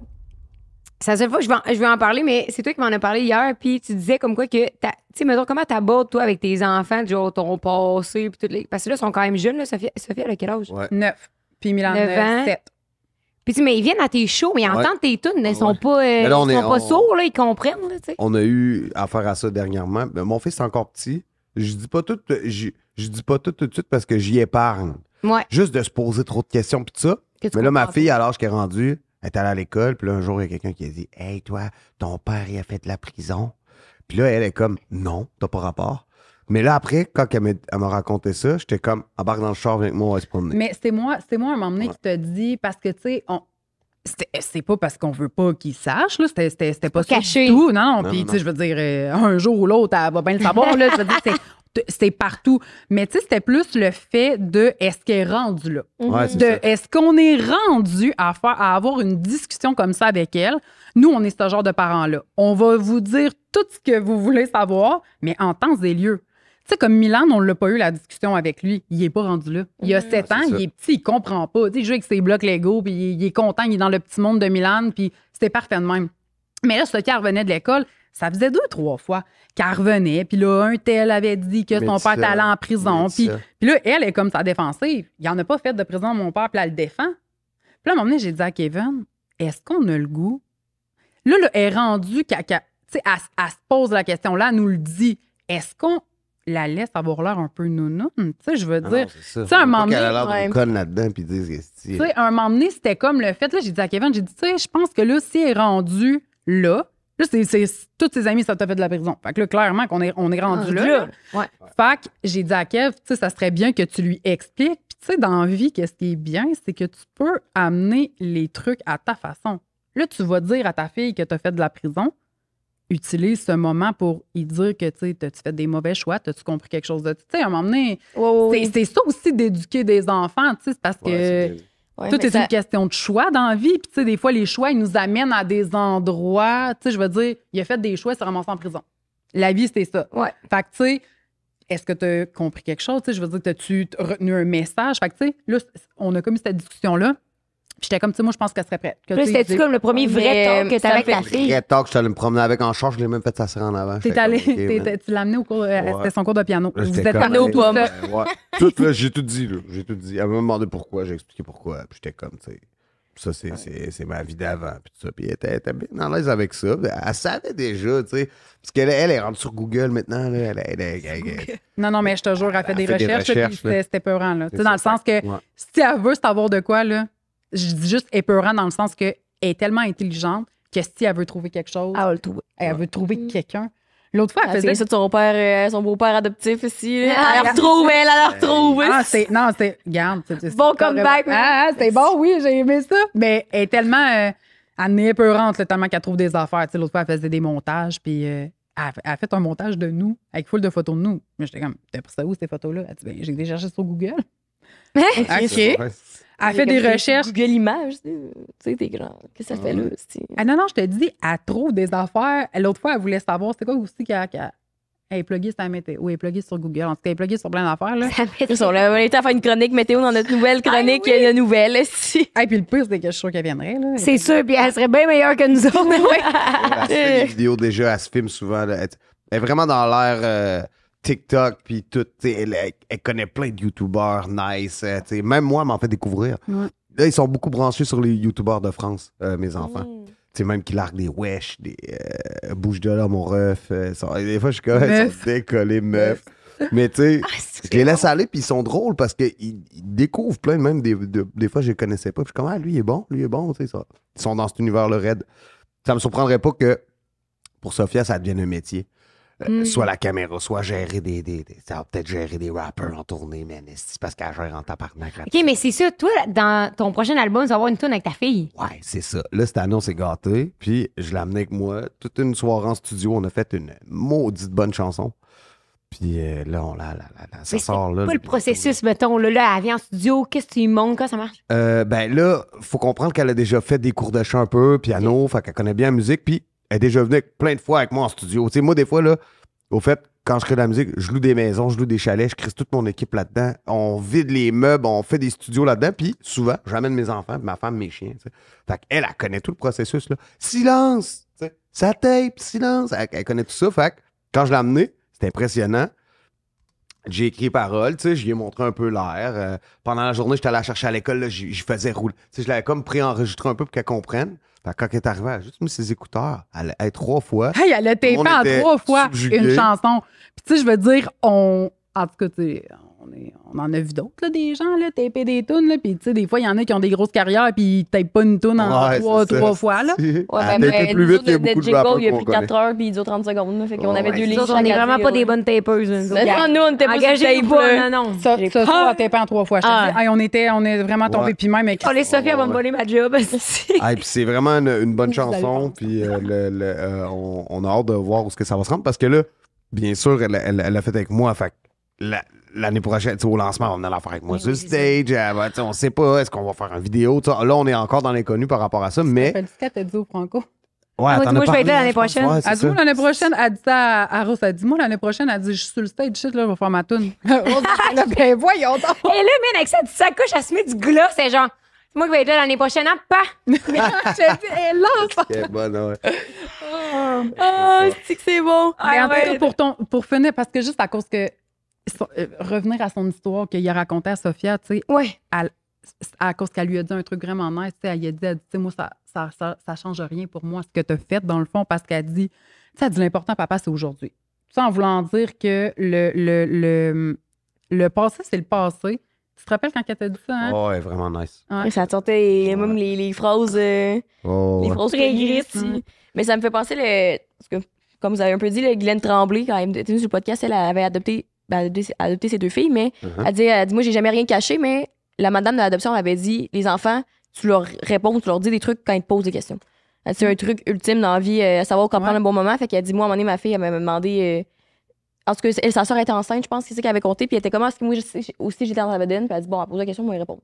C'est la seule fois que je vais en parler, mais c'est toi qui m'en as parlé hier, puis tu disais comme quoi que, tu sais, mettons, comment t'abordes, toi, avec tes enfants, genre ton passé, puis toutes les. Parce que là, ils sont quand même jeunes, là. Sophie, elle a quel âge? Ouais. 9. Puis Milan, 9 ans. 7. Puis mais ils viennent à tes shows, mais ils entendent tes tunes. Ils sont pas, là, ils sont pas sourds, là, ils comprennent. Là, tu sais. On a eu affaire à ça dernièrement. Mais mon fils est encore petit. Je dis pas tout, je dis pas tout de suite parce que j'y épargne. Ouais. Juste de se poser trop de questions puis tout ça. Que tu Mais là, ma comprends fille, à l'âge qu'elle est rendue, elle est allée à l'école. Puis là, un jour, il y a quelqu'un qui a dit « Hey, toi, ton père, il a fait de la prison. » Puis là, elle est comme « Non, t'as pas rapport. » Mais là, après, quand elle m'a raconté ça, j'étais comme « Embarque dans le char avec moi, on va se promener. » Mais c'est moi un moment donné qui t'a dit, parce que, tu sais, c'est pas parce qu'on veut pas qu'il sache, là. C'était pas ça caché. du tout. Non, Non, puis, non, tu sais, je veux dire, un jour ou l'autre, elle va bien le savoir, là. Je veux dire, c'est partout. Mais, tu sais, c'était plus le fait de est-ce qu'elle est rendue là? Ouais, c'est De ça. est-ce qu'on est rendu à avoir une discussion comme ça avec elle? Nous, on est ce genre de parents-là. On va vous dire tout ce que vous voulez savoir, mais en temps et lieu. Tu sais, comme Milan, on l'a pas eu la discussion avec lui. Il est pas rendu là. Il a 7 ans, c'est ça. il est petit, il comprend pas. Tu sais, il joue avec ses blocs Lego, puis il est content, il est dans le petit monde de Milan, puis c'était parfait de même. Mais là, ce qui revenait de l'école, ça faisait 2-3 fois qu'elle revenait, puis là, un tel avait dit que son père était allé en prison, puis là, elle est comme sa défensive. Il en a pas fait de prison, mon père, puis elle le défend. Puis là, à un moment donné, j'ai dit à Kevin, est-ce qu'on a le goût? Là, elle est rendue, tu sais, elle se pose la question, là, elle nous le dit. Est-ce qu'on la laisse avoir l'air un peu nounoune? Tu sais, je veux dire, tu sais, un moment donné, qu'elle a l'air ouais. d'une conne là-dedans puis dire tu sais, un moment donné, c'était comme le fait, là, j'ai dit à Kevin, j'ai dit, tu sais, je pense que là, si elle est rendue là, c'est tous ses amis, ça t'a fait de la prison. Fait que là, clairement, on est rendu là. Ouais. Fait que j'ai dit à Kev, tu sais, ça serait bien que tu lui expliques. Puis, tu sais, dans la vie, qu'est-ce qui est bien, c'est que tu peux amener les trucs à ta façon. Là, tu vas dire à ta fille que tu as fait de la prison, utilise ce moment pour y dire que, tu sais, t'as-tu fait des mauvais choix, t'as-tu compris quelque chose de... Tu sais, à un moment donné, c'est ça aussi d'éduquer des enfants, tu sais, c'est parce que... Ouais, Tout mais est une question de choix dans la vie. Puis, tu sais, des fois, les choix, ils nous amènent à des endroits. Tu sais, je veux dire, il a fait des choix, il s'est ramassé en prison. La vie, c'était ça. Ouais. Fait que, tu sais, est-ce que tu as compris quelque chose? Tu sais, je veux dire, as-tu retenu un message? Fait que, tu sais, là, on a comme eu cette discussion-là. Puis, j'étais comme, tu sais, moi, je pense qu'elle serait prête. Que, Là, tu sais, c'était-tu comme le premier vrai Mais, talk que ça t'avais avec me ta fait fille? Très tard que je suis allé me promener avec en char, je l'ai même fait s'asseoir en avant. t'es J'étais allé, comme, OK, man. tu l'as amené au cours, c'était son cours de piano. Là, Vous j'étais êtes comme, amené au hey, pommes. ouais. Tout, là, j'ai tout dit, là. J'ai tout dit. Elle m'a demandé pourquoi, j'ai expliqué pourquoi. Puis j'étais comme, tu sais, ça, c'est ma vie d'avant. Puis tout ça. Puis elle était bien à l'aise avec ça. Elle savait déjà, tu sais. Parce qu'elle est rentrée sur Google maintenant, là. Non, mais je te jure, elle fait des fait des recherches, recherches, puis c'était peurant, là. Tu sais, C'est dans ça, le sens que ouais. si elle veut savoir de quoi, là, je dis juste épeurant dans le sens qu'elle est tellement intelligente que si elle veut trouver quelque chose, Ah, le tout. elle veut trouver quelqu'un. L'autre fois, elle c'est faisait... ça de son père, son beau-père adoptif ici. Elle Ah, la retrouve, elle la retrouve. Ah, c'est... Regarde. c'est Bon carrément- comeback. C'est bon, oui, j'ai aimé ça. Mais elle est tellement... elle est épeurante, là, tellement qu'elle trouve des affaires. Tu sais, l'autre fois, elle faisait des montages, puis... elle a fait un montage de nous, avec full de photos de nous. Mais j'étais comme, t'as pris ça où, ces photos-là? Elle dit, ben, j'ai été chercher sur Google. OK. Elle fait des recherches. Google Images, tu sais, t'es grand. Qu'est-ce que ça fait là? Ah non, je te dis, elle trouve des affaires. L'autre fois, elle voulait savoir, c'est quoi aussi qu'elle est pluguée sur la météo, ou elle est pluguée sur Google. En tout cas, elle est pluguée sur plein d'affaires, là. On a été à faire une chronique météo dans notre nouvelle chronique de nouvelles. Si. Et puis le pire, c'est que je suis sûre qu'elle viendrait, là. C'est sûr, puis elle serait bien meilleure que nous autres. Elle se fait des vidéos déjà, elle se filme souvent. Là. Elle est vraiment dans l'ère TikTok, puis tout. Elle connaît plein de YouTubers nice. Même moi, elle m'en fait découvrir. Ouais. Là, ils sont beaucoup branchés sur les YouTubers de France, mes enfants. Même qui larguent des wesh, des bouge de là, mon ref. Des fois, je suis comme, ils sont décollés, meuf. Mais tu sais, je les laisse aller, puis ils sont drôles parce qu'ils découvrent plein, même des fois, je les connaissais pas. Puis je suis comme, lui, il est bon, tu sais, ça. Ils sont dans cet univers-là raide. Ça me surprendrait pas que pour Sophia, ça devienne un métier. Soit la caméra, soit gérer ça va peut-être gérer des rappers en tournée, mais c'est parce qu'elle gère en tabarnak. OK, mais c'est ça. Toi, dans ton prochain album, tu vas avoir une tune avec ta fille. Ouais, c'est ça. Là, cette année, on s'est gâté. Puis, je l'ai amené avec moi. Toute une soirée en studio, on a fait une maudite bonne chanson. Puis là, ça Mais sort là. Pas le processus, mettons. Là, elle vient en studio. Qu'est-ce que tu lui montres? Comment ça marche? Ben là, faut comprendre qu'elle a déjà fait des cours de chant un peu, piano, fait qu'elle connaît bien la musique. Puis, elle est déjà venue plein de fois avec moi en studio. Tu sais, moi, des fois, là, au fait, quand je crée de la musique, je loue des maisons, je loue des chalets, je crée toute mon équipe là-dedans. On vide les meubles, on fait des studios là-dedans. Puis souvent, j'amène mes enfants, puis ma femme, mes chiens. T'sais. Fait qu'elle, elle connaît tout le processus. Là. Silence! T'sais. Ça tape, silence! Elle connaît tout ça. Fait que quand je l'ai amené, c'était impressionnant. j'ai écrit paroles, tu sais, je lui ai montré un peu l'air. Pendant la journée, j'étais allé la chercher à l'école, là, je faisais rouler. Tu sais, je l'avais comme préenregistré un peu pour qu'elle comprenne. Fait que quand elle est arrivée, elle a juste mis ses écouteurs. Elle a 3 fois. Hey, elle a tapé On en était 3 fois subjugués. une chanson. Puis tu sais, je veux dire, en tout cas, tu sais, on en a vu d'autres, là, des gens, là, taper des tunes, là. Puis tu sais, des fois, il y en a qui ont des grosses carrières, puis ils tapent pas une tune en Ouais, 3 c'est ça. fois, là. Ouais, Ouais, elle a tapé plus vite que beaucoup de J. rappeurs Cole, il a qu'on pris connaît. 4 heures, puis il dure 30 secondes. Là, fait qu'on avait Ouais. deux Nous lignes. autres, on est vraiment pas des bonnes tapeuses. Nous, on était pas Engagez-nous sur pas, tape, là. non, non. Ça, soir, elle tapé en 3 fois. Je te Ah. dis, hey, on est vraiment tombés. Ouais. Puis même avec. Oh, les Sophie, elle va me voler ma job. Ah, et puis c'est vraiment une bonne Vous allez chanson. voir. Puis on a hâte de voir où est-ce que ça va se rendre. Parce que là, bien sûr, elle l'a fait avec moi. Fait que l'année prochaine, tu sais, au lancement, on a l'affaire avec moi sur le stage. Tu sais, on sait pas, est-ce qu'on va faire une vidéo? Tu sais, là, on est encore dans l'inconnu par rapport à ça. Mais. Rappelles-tu qu'elle t'a dit au Franco? Ouais, moi, t'en as moi, je vais parlé, être là l'année je pense. prochaine. Ouais, c'est Elle dit, ça. moi, l'année prochaine, elle dit ça à Rose. Elle dit, moi, l'année prochaine, elle dit, je suis sur le stage, shit, là, je vais faire ma toune. Rose, ben, voyons donc. Et là, man, avec sa petite sacoche, elle se met du gloss. C'est genre, c'est moi qui vais être là l'année prochaine. Hein? Pas. Je te dis, elle lance. Ok, bonne, ouais. Ah, c'est que c'est bon. Mais en tout cas, pour finir, parce que juste à cause que. Revenir à son histoire qu'il a raconté à Sophia, tu sais, Ouais. à cause qu'elle lui a dit un truc vraiment nice, tu sais, elle a dit, tu sais, moi, ça change rien pour moi, ce que tu as fait, dans le fond, parce qu'elle dit, tu sais, elle dit, l'important, papa, c'est aujourd'hui. Tu sais, en voulant dire que le passé, c'est le passé. Tu te rappelles quand elle t'a dit ça, hein? Ouais, vraiment nice. Ouais. Ça sortait même les phrases. Oh, Les ouais. phrases Très grises. grises. Mais ça me fait penser, parce que, comme vous avez un peu dit, Glenn Tremblay, quand elle était sur le podcast, elle avait adopté ses 2 filles, mais elle dit, moi, j'ai jamais rien caché, mais la madame de l'adoption m'avait dit, les enfants, tu leur réponds, tu leur dis des trucs quand ils te posent des questions. Elle dit, c'est un truc ultime dans la vie, à savoir quand prendre le bon moment. Fait qu'elle dit, moi, à un moment donné, ma fille, elle m'avait demandé. En tout cas, sa soeur était enceinte, je pense, c'est ça qu'elle avait compté. Puis elle était comme, est-ce que moi aussi j'étais en Puis elle dit, bon, elle pose la question, moi, elle répond.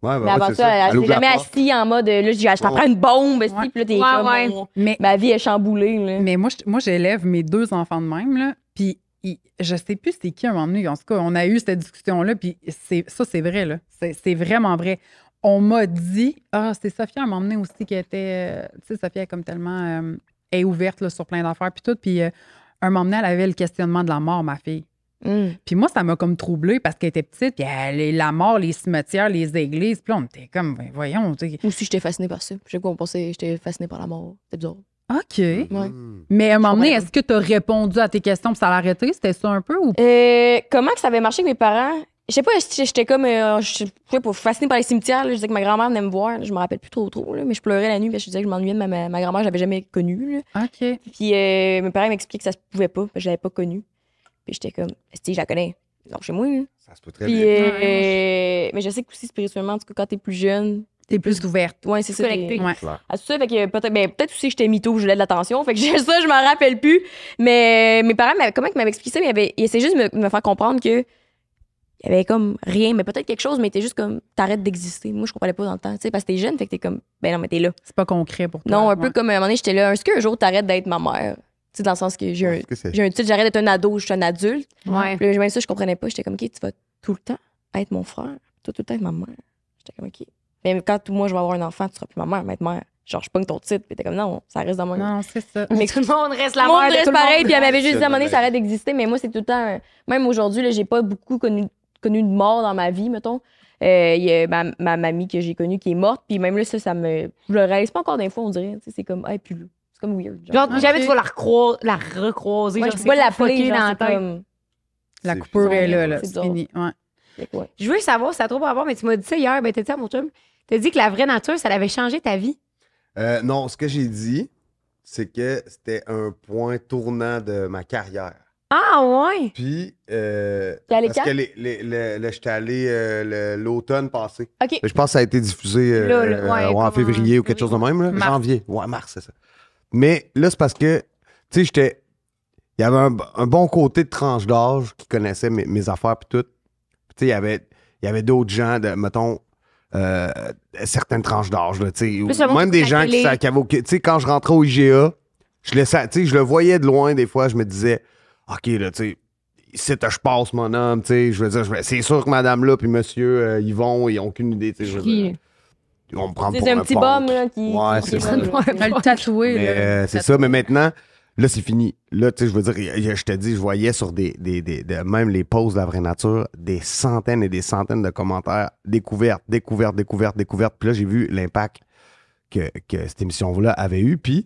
Ouais, Mais avant c'est ça, elle ouvre s'est la jamais porte. assise en mode, là, je t'en prends une bombe, Ouais. puis là, t'es Ouais, comme, ouais. Mais ma vie est chamboulée, là. Mais moi, j'élève mes 2 enfants de même, là, puis je sais plus c'est qui à un moment donné. En tout cas, on a eu cette discussion-là, puis c'est vrai, là. C'est vraiment vrai. On m'a dit, c'est Sophia à un moment donné aussi qui était, tu sais, Sophia est comme tellement, est ouverte là, sur plein d'affaires, puis tout, puis un moment donné, elle avait le questionnement de la mort, ma fille. Puis moi, ça m'a comme troublée parce qu'elle était petite, puis la mort, les cimetières, les églises, puis là, on était comme, ben, voyons, tu sais. Moi aussi, j'étais fascinée par ça. Je sais pas, on pensait, j'étais fascinée par la mort. C'était bizarre. OK. Ouais. Mais à un moment donné, comprends. est-ce que tu as répondu à tes questions puis ça l'a arrêté? C'était ça un peu ou Comment que ça avait marché avec mes parents? Je sais pas, j'étais comme, je sais pas, fascinée par les cimetières. Là. Je disais que ma grand-mère venait me voir. Là. Je me rappelle plus trop, là, mais je pleurais la nuit parce que je disais que je m'ennuyais de ma grand-mère, je l'avais jamais connue. Là. OK. Puis mes parents m'expliquaient que ça se pouvait pas, parce que je l'avais pas connue. Puis j'étais comme, si je la connais. Donc chez moi. Là. Ça se peut très Puis, bien. mais je sais qu'aussi spirituellement, en tout cas, quand t'es plus jeune, T'es plus ouverte. ouais, c'est ça. Connectée. Ouais. À tout ça, fait que peut-être aussi que j'étais mytho, je voulais de l'attention. Fait que ça, je m'en rappelle plus. Mais mes parents, comment ils m'avaient expliqué ça? Ils essayaient juste de me faire comprendre que il y avait comme rien, mais peut-être quelque chose, mais t'es juste comme, t'arrêtes d'exister. Moi, je comprenais pas dans le temps, tu sais, parce que t'es jeune, fait que t'es comme, ben non, mais t'es là. C'est pas concret pour toi. Non, un peu ouais. comme à un moment donné, j'étais là, est-ce qu'un jour t'arrêtes d'être ma mère? Tu sais, dans le sens que j'ai un titre, j'arrête d'être un ado, je suis un adulte. Ouais. Puis là, même ça, je comprenais pas. J'étais comme, OK, tu vas tout le temps être mon frère, toi, tout le temps être ma mère. J'étais comme, OK. Mais quand moi, je vais avoir un enfant, tu seras plus ma mère, mais être mère. Genre, je pogne ton titre, puis t'es comme, non, ça reste dans mon. Non, c'est ça. Mais Tout le monde reste la Tout le monde mère de reste tout le pareil, monde. puis elle m'avait juste dit à un moment donné, Ouais. ça arrête d'exister, mais moi, c'est tout le temps. Même aujourd'hui, là, j'ai pas beaucoup connu de mort dans ma vie, mettons. Il y a ma mamie que j'ai connue qui est morte, puis même là, ça me. Je le réalise pas encore des fois, on dirait. Tu sais, c'est comme, hey, plus là. C'est comme weird. Genre, Ok. jamais tu vas la recroiser. moi, genre, je peux pas c'est l'appeler fucké genre, dans la c'est tête. comme. La C'est coupure est là, bizarre, c'est c'est fini. Ouais. Fait que ouais. Je veux savoir, ça a trop par rapport, mais tu m'as dit ça hier, ben t'as dit à mon chum, t'as dit que la vraie nature, ça avait changé ta vie. Non, ce que j'ai dit, c'est que c'était un point tournant de ma carrière. Ah ouais! Puis, T'es allé parce quand? que j'étais allé l'automne passé. OK. Je pense que ça a été diffusé Là, ouais, en comme février en ou quelque chose de même. Là. Mars. Janvier. Ouais, mars, c'est ça. Mais là, c'est parce que, tu sais, il y avait un bon côté de tranche d'âge qui connaissait mes affaires puis tout. Tu sais, il y avait d'autres gens, mettons, certaines tranches d'âge, là, tu sais. Plus le monde Même qui des écoute la gens télé. qui avaient... Tu sais, quand je rentrais au IGA, je le voyais de loin des fois, je me disais, OK, là, tu sais, ici, je passe, mon homme, tu sais, je veux dire, c'est sûr que madame là puis monsieur, ils vont, ils n'ont aucune idée, tu sais, je veux dire. On me prend C'est pour un petit punk. bum, là, qui. Ouais, qui c'est est ça. là, là. Le tatoué, Mais là. c'est ça, mais maintenant, Là, c'est fini. Là, tu sais, je veux dire, je te dis, je voyais sur même les posts de La Vraie Nature, des centaines et des centaines de commentaires. Découverte. Puis là, j'ai vu l'impact que cette émission-là avait eu. Puis,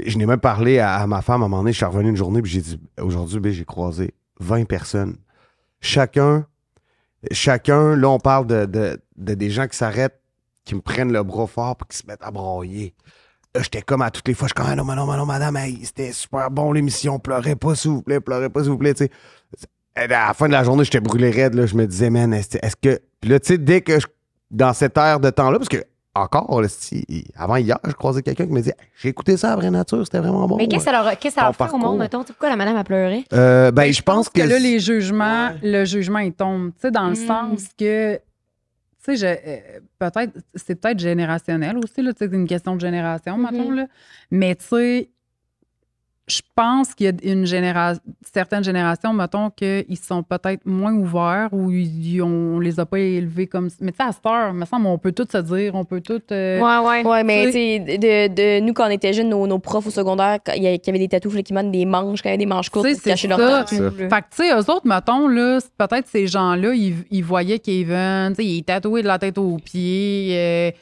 je n'ai même parlé à ma femme à un moment donné. Je suis revenu une journée, puis j'ai dit, aujourd'hui, j'ai croisé 20 personnes. Chacun, là, on parle de des gens qui s'arrêtent, qui me prennent le bras fort, puis qui se mettent à broyer. Là, j'étais comme à toutes les fois, je suis comme, non, madame, hey, c'était super bon l'émission, pleurez pas, s'il vous plaît, tu sais. À la fin de la journée, j'étais brûlé raide, là, je me disais, man, est-ce que. Puis là, tu sais, dès que dans cette ère de temps-là, parce que, encore, là, avant hier, je croisais quelqu'un qui me disait, j'ai écouté ça à Vraie Nature, c'était vraiment bon. Mais qu'est-ce que ça leur fait au monde, mettons? Pourquoi la madame a pleuré? Je pense que. Là, les jugements, le jugement, il tombe. Tu sais, dans le sens que. Tu sais, c'est peut-être générationnel aussi, là, c'est une question de génération, mettons, là. Mais tu sais, je pense qu'il y a certaines générations, mettons, qu'ils sont peut-être moins ouverts ou on les a pas élevés comme ça. Mais tu sais, à cette heure, il me semble, on peut tout se dire, on peut tout... Ouais, mais tu sais, de nous, quand on était jeunes, nos profs au secondaire, qui avaient des tatous qui mettent des manches, qui avaient des manches courtes pour cacher leur tatou. Fait que, tu sais, eux autres, mettons, là, peut-être ces gens-là, ils voyaient Kevin, tu sais, il est tatoué de la tête aux pieds.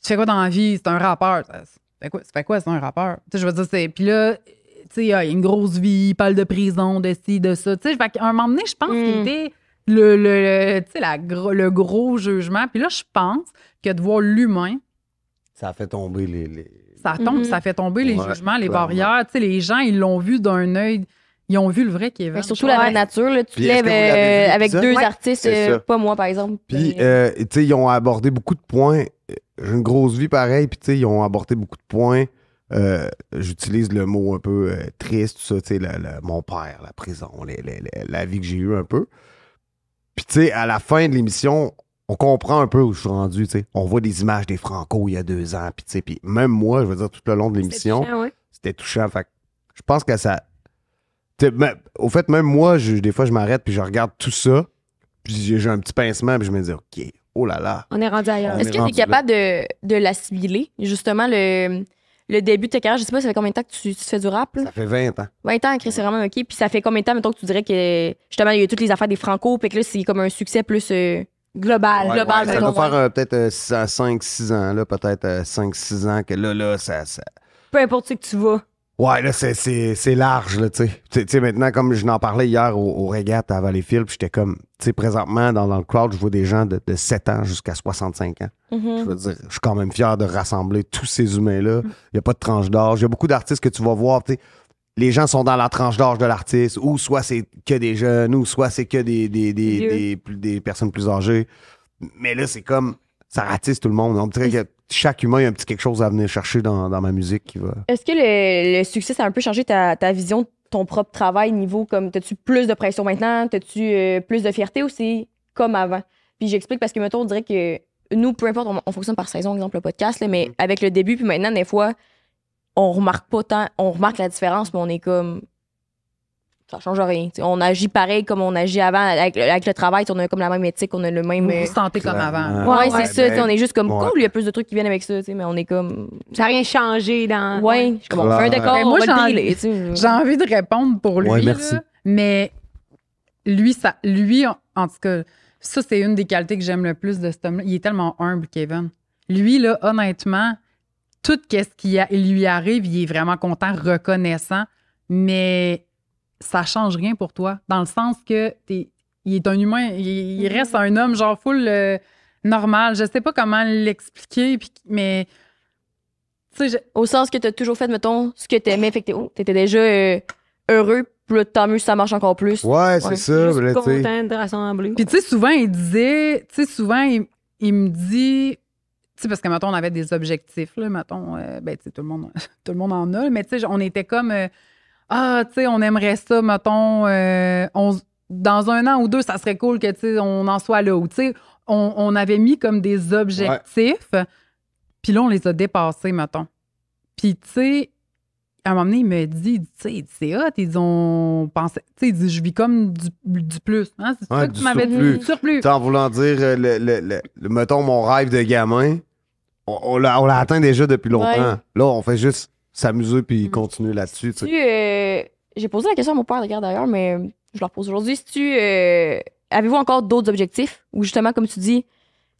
Tu fais quoi dans la vie? C'est un rappeur. Ça fait quoi, c'est un rappeur? Tu sais, je veux dire, c'est... Puis là... Tu sais, il a une grosse vie, il parle de prison, de ci, de ça. Tu sais, fait qu'à un moment donné, je pense qu'il était le gros jugement. Puis là, je pense que de voir l'humain... Ça a fait tomber les... Ça fait tomber les jugements, les barrières. Tu sais, les gens, ils l'ont vu d'un œil... Ils ont vu le vrai Kevin. Surtout La Vraie Nature, là, tu te lèves avec deux artistes, pas moi, par exemple. Puis, tu sais, ils ont abordé beaucoup de points. J'ai une grosse vie pareil, puis tu sais, ils ont abordé beaucoup de points. J'utilise le mot un peu triste, tout ça, tu sais, mon père, la prison, la vie que j'ai eue un peu. Puis, tu sais, à la fin de l'émission, on comprend un peu où je suis rendu, tu sais. On voit des images des Franco il y a 2 ans, puis tu sais, puis même moi, je veux dire, tout le long de l'émission, c'était touchant. Fait que je pense que ça... Au fait, même moi, des fois, je m'arrête, puis je regarde tout ça, puis j'ai un petit pincement, puis je me dis, OK, oh là là. On est rendu ailleurs. Est-ce que tu es capable de l'assimiler, justement, le début de ta carrière? Je sais pas, ça fait combien de temps que tu fais du rap? Là? Ça fait 20 ans. 20 ans, c'est vraiment OK. Puis ça fait combien de temps, mettons, que tu dirais que, justement, il y a toutes les affaires des Franco, puis que là, c'est comme un succès plus global. Ouais, ça doit faire peut-être 5-6 ans, là, peut-être 5-6 ans, que là, ça... Peu importe ce que tu vas. Ouais, là, c'est large, là, tu sais. Tu sais, maintenant, comme je n'en parlais hier au Régate à Valleyfield, puis j'étais comme, tu sais, présentement, dans le crowd, je vois des gens de 7 ans jusqu'à 65 ans. Je veux dire, je suis quand même fier de rassembler tous ces humains-là. Il n'y a pas de tranche d'âge. Il y a beaucoup d'artistes que tu vas voir, tu sais, les gens sont dans la tranche d'âge de l'artiste, ou soit c'est que des jeunes, ou soit c'est que des personnes plus âgées. Mais là, c'est comme, ça ratisse tout le monde. On dirait que chaque humain a un petit quelque chose à venir chercher dans ma musique qui va... Est-ce que le succès, ça a un peu changé ta vision de ton propre travail, niveau comme, t'as-tu plus de pression maintenant, t'as-tu plus de fierté, ou c'est comme avant? Puis j'explique parce que, mettons, on dirait que nous, peu importe, on fonctionne par saison, exemple le podcast, là, mais avec le début, puis maintenant, des fois, on remarque pas tant, on remarque la différence, mais on est comme... Ça change rien. T'sais, on agit pareil comme on agit avant avec le travail. On a comme la même éthique, on a le même. Vous vous sentez comme avant. Ouais, c'est ça. On est juste comme cool. Il y a plus de trucs qui viennent avec ça, mais on est comme. Ça n'a rien changé dans. Ouais, comme on fait un décor. Moi, j'ai envie de répondre pour lui. Ouais, merci. Là, mais lui, en tout cas, ça, c'est une des qualités que j'aime le plus de cet homme-là. Il est tellement humble, Kevin. Lui, là, honnêtement, tout ce qui lui arrive, il est vraiment content, reconnaissant, mais ça change rien pour toi, dans le sens que il est un humain, il reste un homme genre full normal. Je sais pas comment l'expliquer, mais au sens que t'as toujours fait, mettons, ce que t'aimais, fait que t'étais déjà heureux, puis tant mieux, ça marche encore plus. Ouais, c'est ça. Je suis content de rassembler. Puis tu sais, souvent, il disait, il me dit, tu sais, parce que, mettons, on avait des objectifs, là, mettons, ben, tu sais, tout le monde en a, mais tu sais, on était comme... tu sais, on aimerait ça, mettons, dans 1 an ou 2, ça serait cool que, tu sais, on en soit là. Ou, tu sais, on avait mis comme des objectifs, puis là, on les a dépassés, mettons. Puis, tu sais, à un moment donné, il me dit, tu sais, c'est hot, ils ont pensé, tu sais, il dit, je vis comme du plus. Hein? C'est ça que tu m'avais dit, du surplus. En voulant dire, mettons, mon rêve de gamin, on l'a atteint déjà depuis longtemps. Ouais. Là, on fait juste s'amuser puis continuer là-dessus. tu sais. J'ai posé la question à mon père d'ailleurs, mais je leur pose aujourd'hui. Avez-vous encore d'autres objectifs? Ou justement, comme tu dis,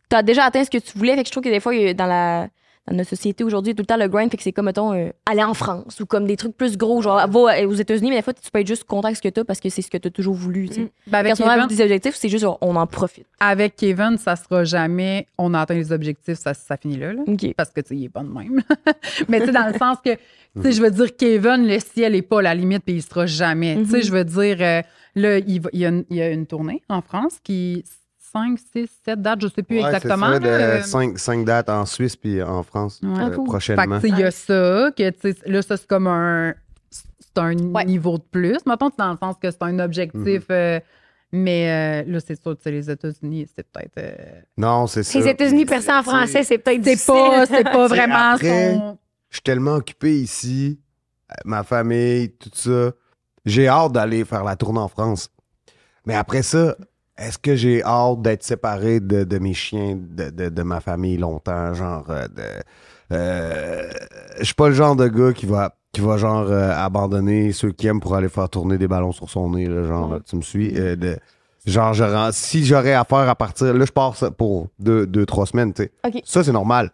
tu as déjà atteint ce que tu voulais. Fait que je trouve que des fois, dans notre société aujourd'hui, il y a tout le temps le grind. Fait que c'est comme, mettons, aller en France ou comme des trucs plus gros, genre va aux États-Unis, mais des fois, tu peux être juste content avec ce que tu as parce que c'est ce que tu as toujours voulu. Tu sais. Ben, avec Quand on a Kevin, des objectifs, c'est juste on en profite. avec Kevin, ça sera jamais on a atteint les objectifs, ça finit là. OK. Parce que, tu sais, il est pas de même. Mais, tu sais, dans le sens que, tu sais, je veux dire, Kevin, le ciel est pas la limite, puis il sera jamais. Tu sais, je veux dire, là, il y a une tournée en France qui, 5, 6, 7 dates, je sais plus Ouais, exactement. c'est ça, là, 5 dates en Suisse puis en France Ouais. Ah, cool. prochainement. Fait que, tu sais, il y a ça, que, tu sais, là, ça, c'est comme c'est un niveau de plus. Mettons, dans le sens que c'est un objectif, mais là, c'est sûr, tu sais, les États-Unis, c'est peut-être. Non, c'est ça. Les États-Unis percés en français, c'est peut-être difficile. C'est pas vraiment après, son. Je suis tellement occupé ici, ma famille, tout ça. J'ai hâte d'aller faire la tournée en France. Mais après ça, est-ce que j'ai hâte d'être séparé de mes chiens, de ma famille longtemps? Genre, je suis pas le genre de gars qui va genre abandonner ceux qui aiment pour aller faire tourner des ballons sur son nez. Là, genre, tu me suis? Genre, si j'aurais affaire à partir, là, je pars ça pour 2-3 semaines, tu sais. OK. Ça, c'est normal.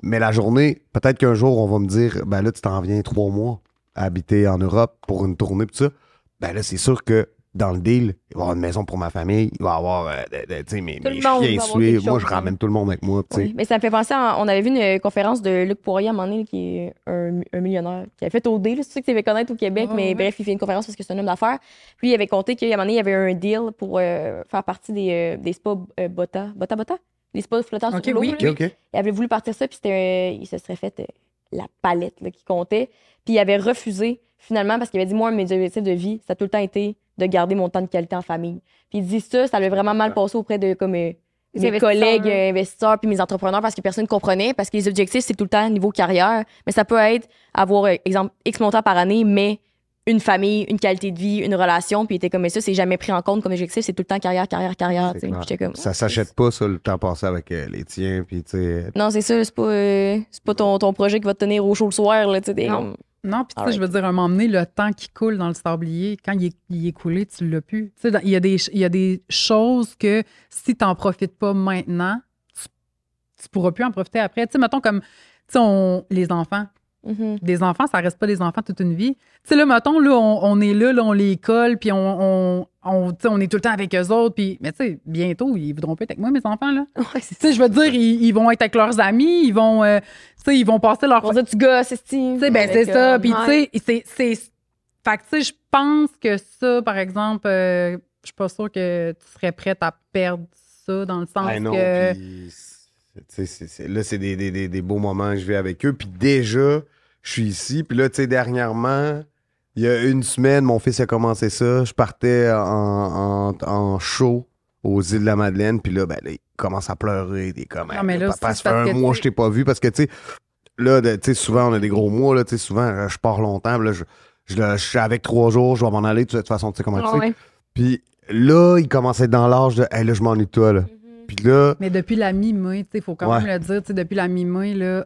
Mais la journée, peut-être qu'un jour, on va me dire, ben là, tu t'en viens 3 mois à habiter en Europe pour une tournée, pis ça. Ben là, c'est sûr que dans le deal, il va y avoir une maison pour ma famille, il va y avoir tu sais, mes le monde chiens va avoir suivent. quelque Moi, chose, je ramène tout le monde avec moi, tu sais. Oui. Mais ça me fait penser, on avait vu une conférence de Luc Poirier à un moment donné, qui est un millionnaire, qui a fait OD, là, c'est sûr que tu devais connaître au Québec, mais bref, il fait une conférence parce que c'est un homme d'affaires. Puis il avait compté qu'à un moment donné, il y avait un deal pour faire partie des spas Bota, les spas flottants Ok, sur l'eau. oui. là. OK. Il avait voulu partir ça, puis il se serait fait la palette là, qui comptait. Puis il avait refusé, finalement, parce qu'il avait dit, moi, mes objectifs de vie, ça a tout le temps été de garder mon temps de qualité en famille. Puis il dit ça avait vraiment mal passé auprès de comme, mes investisseurs, collègues là. investisseurs puis mes entrepreneurs parce que personne ne comprenait, parce que les objectifs, c'est tout le temps niveau carrière. Mais ça peut être avoir, exemple, X montant par année, mais une famille, une qualité de vie, une relation. Puis il était comme, mais ça, c'est jamais pris en compte comme objectif, c'est tout le temps carrière. C'est tu sais. clair. J'étais comme, Ça s'achète pas, ça, le temps passé avec les tiens, puis tu sais. non, c'est ça, c'est pas ton projet qui va te tenir au chaud le soir, là, tu sais. t'es Non. comme- Non, puis tu sais, Alright. je veux dire, à un moment donné, le temps qui coule dans le sablier, quand il est coulé, tu l'as plus. Tu sais, il y a des choses que si tu n'en profites pas maintenant, tu pourras plus en profiter après. Tu sais, mettons comme, tu sais, les enfants. Mhm. Des enfants, ça reste pas des enfants toute une vie. Tu sais, là, mettons, là, on est là, on les colle, puis on est tout le temps avec eux autres, puis, mais tu sais, bientôt, ils voudront pas être avec moi, mes enfants, là. Ouais, c'est Tu sais, je veux dire, ils vont être avec leurs amis, ils vont, tu sais, ils vont passer leur On va dire, tu gosses, c'est tu sais, ben c'est ça. Puis, ouais. tu sais, c'est. Fait que, tu sais, je pense que ça, par exemple, je suis pas sûre que tu serais prête à perdre ça dans le sens Ah non, que. puis, tu sais, là, c'est des beaux moments que je vis avec eux. Puis déjà, je suis ici. Puis là, tu sais, dernièrement, il y a une semaine, mon fils a commencé ça. Je partais en show aux îles de la Madeleine. Puis là, ben, là, il commence à pleurer. Il est comme, Non, mais là, papa, c'est ça fait parce un que, mois tu que je t'ai pas vu. Parce que, tu sais, là, tu sais, souvent, on a des gros mois. Là, tu sais, souvent, je pars longtemps. Puis là, je suis avec 3 jours. Je vais m'en aller. De toute façon, tu sais comment Ah tu sais. ouais. Puis là, il commence à être dans l'âge de, hey, là, je m'ennuie de toi, là. Puis là, Mais depuis la mi-mai, tu sais, il faut quand Ouais. même le dire, tu sais, depuis la mi-mai, là,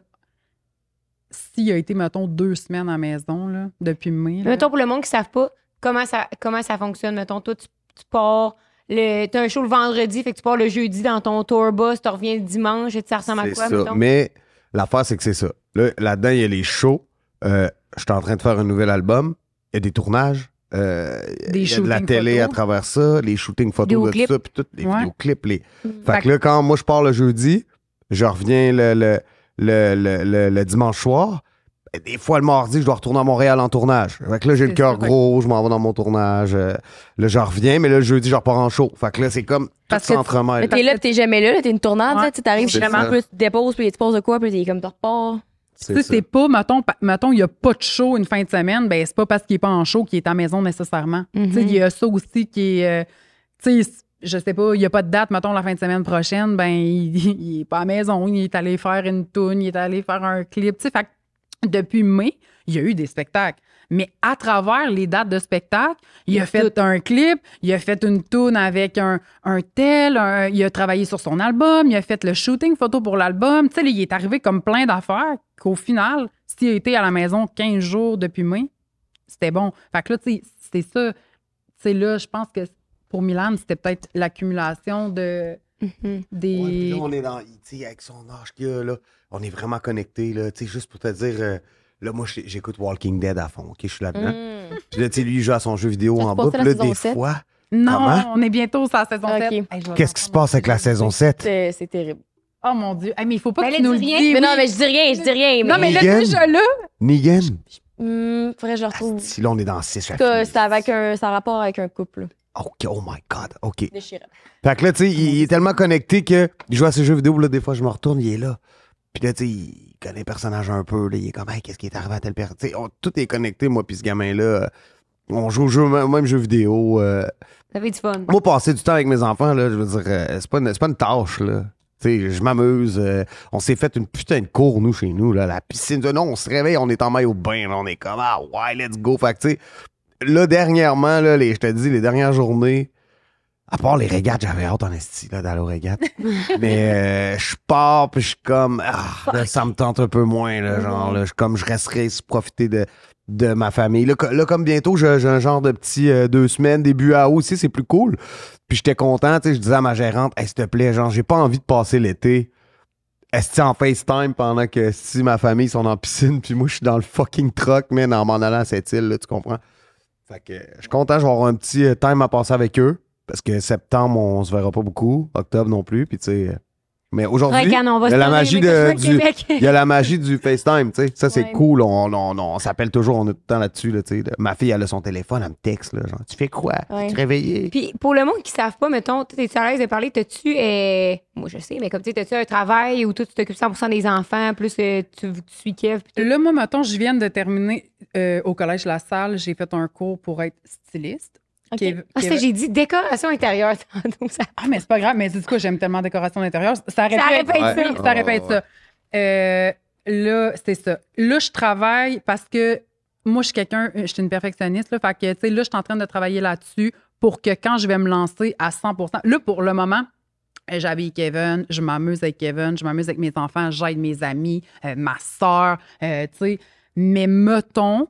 s'il a été, mettons, 2 semaines à la maison, là, depuis mai. Mais là, mettons, pour le monde qui ne savent pas comment ça fonctionne, mettons, toi, tu pars, t'as un show le vendredi, fait que tu pars le jeudi dans ton tour bus, tu reviens le dimanche, et ça ressemble à c'est quoi, ça. mettons? Mais l'affaire, c'est que c'est ça. Là-dedans, il y a les shows. Je suis en train de faire un nouvel album. Il y a des tournages. Il y a de la shootings télé photos. à travers ça, les shootings photos de Vidéoclips. ça, puis tout, les Ouais. vidéoclips. Fait Fait que là, quand moi, je pars le jeudi, je reviens le dimanche soir. Ben, des fois, le mardi, je dois retourner à Montréal en tournage. Fait que là, j'ai le C'est cœur ça, fait que- gros, je m'en vais dans mon tournage. Là, je reviens, mais là, le jeudi, je repars en show. Fait que là, c'est comme tout Parce que s'entremêle. Mais t'es là, pis t'es jamais là, t'es une tournade, Ouais. là, tu t'arrives C'est vraiment, ça. plus tu te déposes, puis tu poses de quoi, puis t'es comme, tu repars. tu sais, c'est pas, mettons, il n'y a pas de show une fin de semaine, ben c'est pas parce qu'il n'est pas en show qu'il est à la maison nécessairement. Tu sais, il y a ça aussi qui est, tu sais, je sais pas, il n'y a pas de date, mettons, la fin de semaine prochaine, ben il est pas à la maison, il est allé faire une toune, il est allé faire un clip, tu sais, fait que depuis mai, il y a eu des spectacles. Mais à travers les dates de spectacle, il a fait un clip, il a fait une toune avec un tel, il a travaillé sur son album, il a fait le shooting photo pour l'album. Tu sais, il est arrivé comme plein d'affaires qu'au final, s'il a été à la maison 15 jours depuis mai, c'était bon. Fait que là, tu sais, c'est ça. Tu sais, là, je pense que pour Milan, c'était peut-être l'accumulation des... Ouais, puis là, on est dans, tu sais, avec son âge qu'il a, là, on est vraiment connectés, là, tu sais, juste pour te dire, là, moi, j'écoute Walking Dead à fond, OK, je suis là-dedans. Puis là, tu sais, lui, il joue à son jeu vidéo Ça en se bas, passe puis à là, la saison des 7? fois... Non, Comment? on est bientôt sur la saison Ok. 7. Hey, Qu'est-ce qui se passe avec la saison 7? C'est terrible. Oh mon Dieu. Hey, mais il faut pas Mais que elle tu nous le dit dises. rien. Mais non, mais je dis rien. Non, mais là, Negan? déjà là, Negan? Faudrait que je le retrouve. Si là, on est dans 6 En tout cas, ça a rapport avec un couple. OK, oh my God, OK. Déchirant. Fait que là, tu sais, il est tellement connecté que il joue à ses jeux vidéo, là, des fois, je me retourne, il est là. Puis là, tu sais, il connaît le personnage un peu, là, il est comme, hey, qu'est-ce qui est arrivé à telle personne? Tu sais, tout est connecté, moi, puis ce gamin-là. On joue au même jeu vidéo. Ça fait du fun. Moi, passer du temps avec mes enfants, là, je veux dire, c'est pas une tâche, là. Tu sais, je m'amuse. On s'est fait une putain de cour, nous, chez nous, là, la piscine. Non, on se réveille, on est en maillot de bain, là, on est comme, ah ouais, let's go. Fait que, tu sais, là, dernièrement, là, je te dis, les dernières journées, à part les régates, j'avais hâte en esti, là, d'aller aux régates. Mais je pars, puis je suis comme, là, ça me tente un peu moins, là, genre, là, je resterai profiter de ma famille. Là, comme bientôt, j'ai un genre de petit 2 semaines, début à août aussi, c'est plus cool. Puis j'étais content, tu sais, je disais à ma gérante, hey, s'il te plaît, genre, j'ai pas envie de passer l'été. Est-ce en FaceTime pendant que si ma famille sont en piscine, puis moi, je suis dans le fucking truck, man, en m'en allant à cette île, là, tu comprends? Fait que je suis content, je vais avoir un petit time à passer avec eux, parce que septembre, on se verra pas beaucoup, octobre non plus, puis tu sais... Mais aujourd'hui, il y a la magie il y a la magie du FaceTime, tu sais. Ça, c'est cool. On s'appelle toujours, on est tout le temps là-dessus, là, tu sais. Ma fille, elle a son téléphone, elle me texte, là, genre, tu fais quoi? Ouais. Tu es réveillé? Puis pour le monde qui ne savent pas, mettons, tu es à l'aise de parler, t'as-tu, moi je sais, mais comme tu sais, t'as-tu un travail où toi tu t'occupes 100% des enfants, plus tu suis Kev? Puis tout? là, moi, mettons, je viens de terminer au Collège La Salle. J'ai fait un cours pour être styliste. OK. Ça, j'ai dit décoration intérieure tantôt. Ça... Ah, mais c'est pas grave. Mais c'est quoi, j'aime tellement la décoration d'intérieur. Ça répète répète ça. Oui, ça répète ça. Là, c'est ça. Là, je travaille parce que moi, je suis une perfectionniste. Là, fait que, tu sais, là, je suis en train de travailler là-dessus pour que quand je vais me lancer à 100%, là, pour le moment, j'habille Kevin, je m'amuse avec Kevin, je m'amuse avec mes enfants, j'aide mes amis, ma soeur, tu sais. Mais mettons,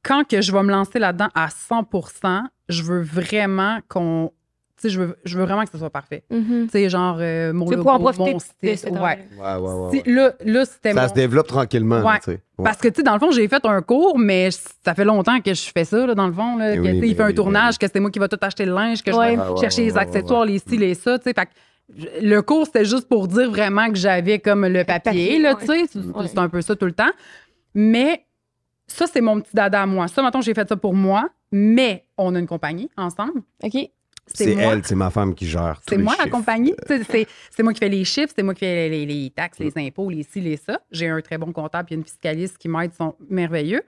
quand que je vais me lancer là-dedans à 100%, je veux vraiment qu'on... Tu sais, je veux vraiment que ce soit parfait. Tu sais, genre, mon Tu veux logo, pouvoir en profiter mon de style. ce Ouais. Ouais. Là, c'était Ça se développe tranquillement, Ouais. tu sais. Ouais. Parce que, tu sais, dans le fond, j'ai fait un cours, mais ça fait longtemps que je fais ça, là, dans le fond. Là. Eh Puis, oui, tu sais, il fait oui, un tournage, que c'est moi qui va tout acheter le linge, que je vais chercher les accessoires, les styles et ça, tu sais. Fait que le cours, c'était juste pour dire vraiment que j'avais comme le papier, là, tu sais. C'est un peu ça tout le temps. Mais ça, c'est mon petit dada à moi. Ça, maintenant, j'ai fait ça pour moi, mais on a une compagnie ensemble. OK. C'est moi. elle, c'est ma femme qui gère tous C'est les moi la chiffres. compagnie. Tu sais, c'est moi qui fais les chiffres, c'est moi qui fais les taxes, les impôts, les ci, les ça. J'ai un très bon comptable et une fiscaliste qui m'aident, sont merveilleux.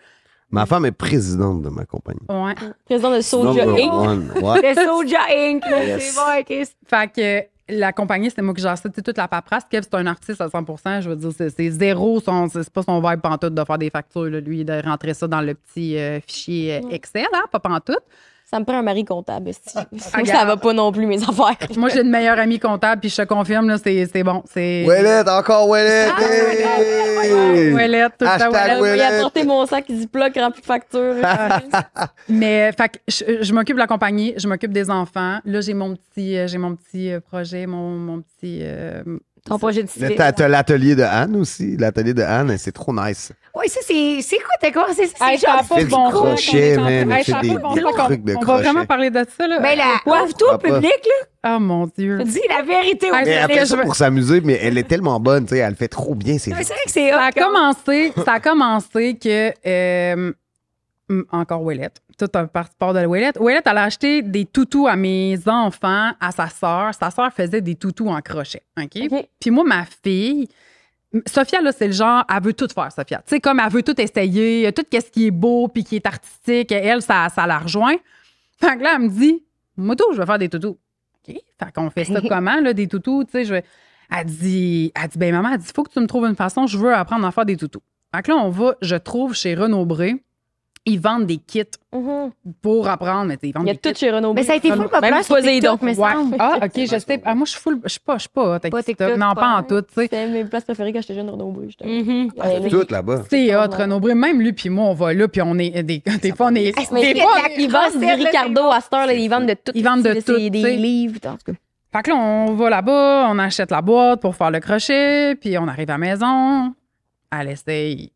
Ma femme est présidente de ma compagnie. Ouais. Président de Soulja Number Inc. one. Ouais. C'est Soulja Inc. là. Yes. C'est bon, Chris. Fait que la compagnie, c'est moi qui gère ça. Tu sais, toute la paperasse. Kev, c'est un artiste à 100%. Je veux dire, c'est zéro. C'est pas son vibe pantoute de faire des factures. Là. Lui, de rentrer ça dans le petit fichier Excel, hein, pas pantoute. Ça me prend un mari comptable. Sinon, ça Regarde. va pas non plus, mes affaires. Moi, j'ai une meilleure amie comptable, puis je te confirme, là, c'est bon. C'est Ouellette, encore Ouellette! Ouellette, tout le temps Hashtag Ouellette. Il a Ouellette. apporté mon sac Ziploc rempli de factures. Mais fait que je m'occupe de la compagnie, je m'occupe des enfants. Là, j'ai mon petit projet, mon petit... Ton projet de style. T'as l'atelier de Anne aussi. L'atelier de Anne, c'est trop nice. Oui, ça, c'est quoi? T'as commencé ça? Hey, C'est ça a genre. pas Fait de du bon crochet, sens. man. Hey, Fait ça a des pas de bon sens. trucs de On va crochet. vraiment parler de ça, là. Ben là, ouvre-toi au Pourquoi pas? public, là. Oh, mon Dieu. Dis la vérité au Hey, Mais elle public. fait ça pour s'amuser, mais elle est tellement bonne, tu sais, elle fait trop bien. C'est C'est vrai que c'est Ça a hot, commencé que... encore Ouellette. Tout un part de Ouellette. Ouellette, elle a acheté des toutous à mes enfants, à sa sœur. Sa sœur faisait des toutous en crochet. OK? OK. Puis moi, ma fille... Sophia, là, c'est le genre, elle veut tout faire, Sophia. Tu sais, comme elle veut tout essayer, tout ce qui est beau puis qui est artistique, elle, ça la rejoint. Fait que là, elle me dit, moi, tout, je vais faire des toutous. OK? Fait qu'on fait ça comment, là, des toutous? Tu sais, elle dit, ben maman, elle dit, faut que tu me trouves une façon, je veux apprendre à faire des toutous. Fait que là, je trouve chez Renaud Bré Ils vendent des kits Mhm. pour apprendre, mais ils vendent Il y a des tout kits. chez Renaud. Mais ça a été full Même populaire sur Poséidon. TikTok, mais Ouais. semble. Ah, OK, je sais. Ah, moi, je suis pas Pas TikTok. TikTok, Non, pas en tout, tu sais. C'était mes places préférées quand j'étais jeune, Renaud-Bré. Mhm. C'est tout là-bas. C'est hot, Renaud-Bré. Même lui puis moi, on va là, puis on est des fois, on est... Mais des fois, ils vendent du Ricardo à cette heure, là, ils vendent de tout. Ils vendent de C'est tout, des tu sais. livres, en tout cas. Fait que là, on va là-bas, on achète la boîte pour faire le crochet, puis on arrive à la maison. Elle essaye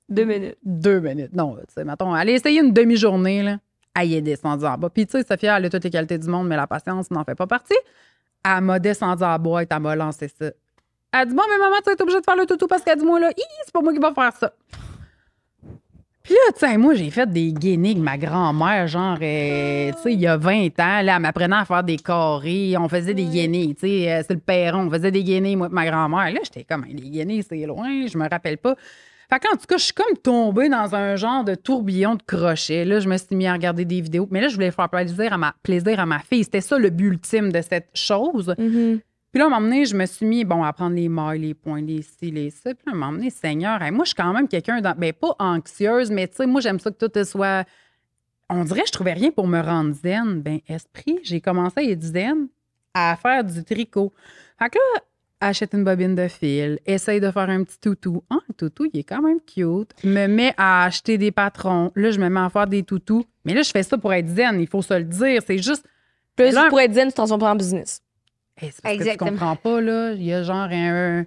2 minutes. 2 minutes. Non, tu sais, mettons, elle a essayé une demi-journée, là. Elle est descendue en bas. Puis, tu sais, Sophia, elle a toutes les qualités du monde, mais la patience n'en fait pas partie. Elle m'a descendu en boîte, elle m'a lancé ça. Elle dit, bon, mais maman, tu es obligée de faire le toutou parce qu'elle dit, moi, là, c'est pas moi qui va faire ça. Puis là, tu sais, moi, j'ai fait des guenilles, ma grand-mère, genre, tu sais, il y a 20 ans, là, elle m'apprenait à faire des carrés, on faisait des guenilles, tu sais, c'est le perron, on faisait des guenilles, moi, et ma grand-mère. Là, j'étais comme, les guenilles, c'est loin, je me rappelle pas. Fait qu'en tout cas, je suis comme tombée dans un genre de tourbillon de crochet. Là, je me suis mis à regarder des vidéos. Mais là, je voulais faire plaisir à ma fille. C'était ça le but ultime de cette chose. Mhm. Puis là, à un moment donné, je me suis mis, à prendre les mailles, les points, les ci, les ça. Puis là, à un moment donné, Seigneur, moi, je suis quand même quelqu'un, pas anxieuse, mais tu sais, moi, j'aime ça que tout soit... On dirait que je trouvais rien pour me rendre zen. Esprit, j'ai commencé à être zen, à faire du tricot. Fait que là, achète une bobine de fil, essaye de faire un petit toutou. Ah, le toutou, il est quand même cute. Me mets à acheter des patrons. Là, je me mets à faire des toutous. Mais là, je fais ça pour être zen, il faut se le dire. C'est juste... Plus là, pour être zen, tu transformes en business. Hey, c'est parce Exactement. que tu comprends pas, là. Il y a genre un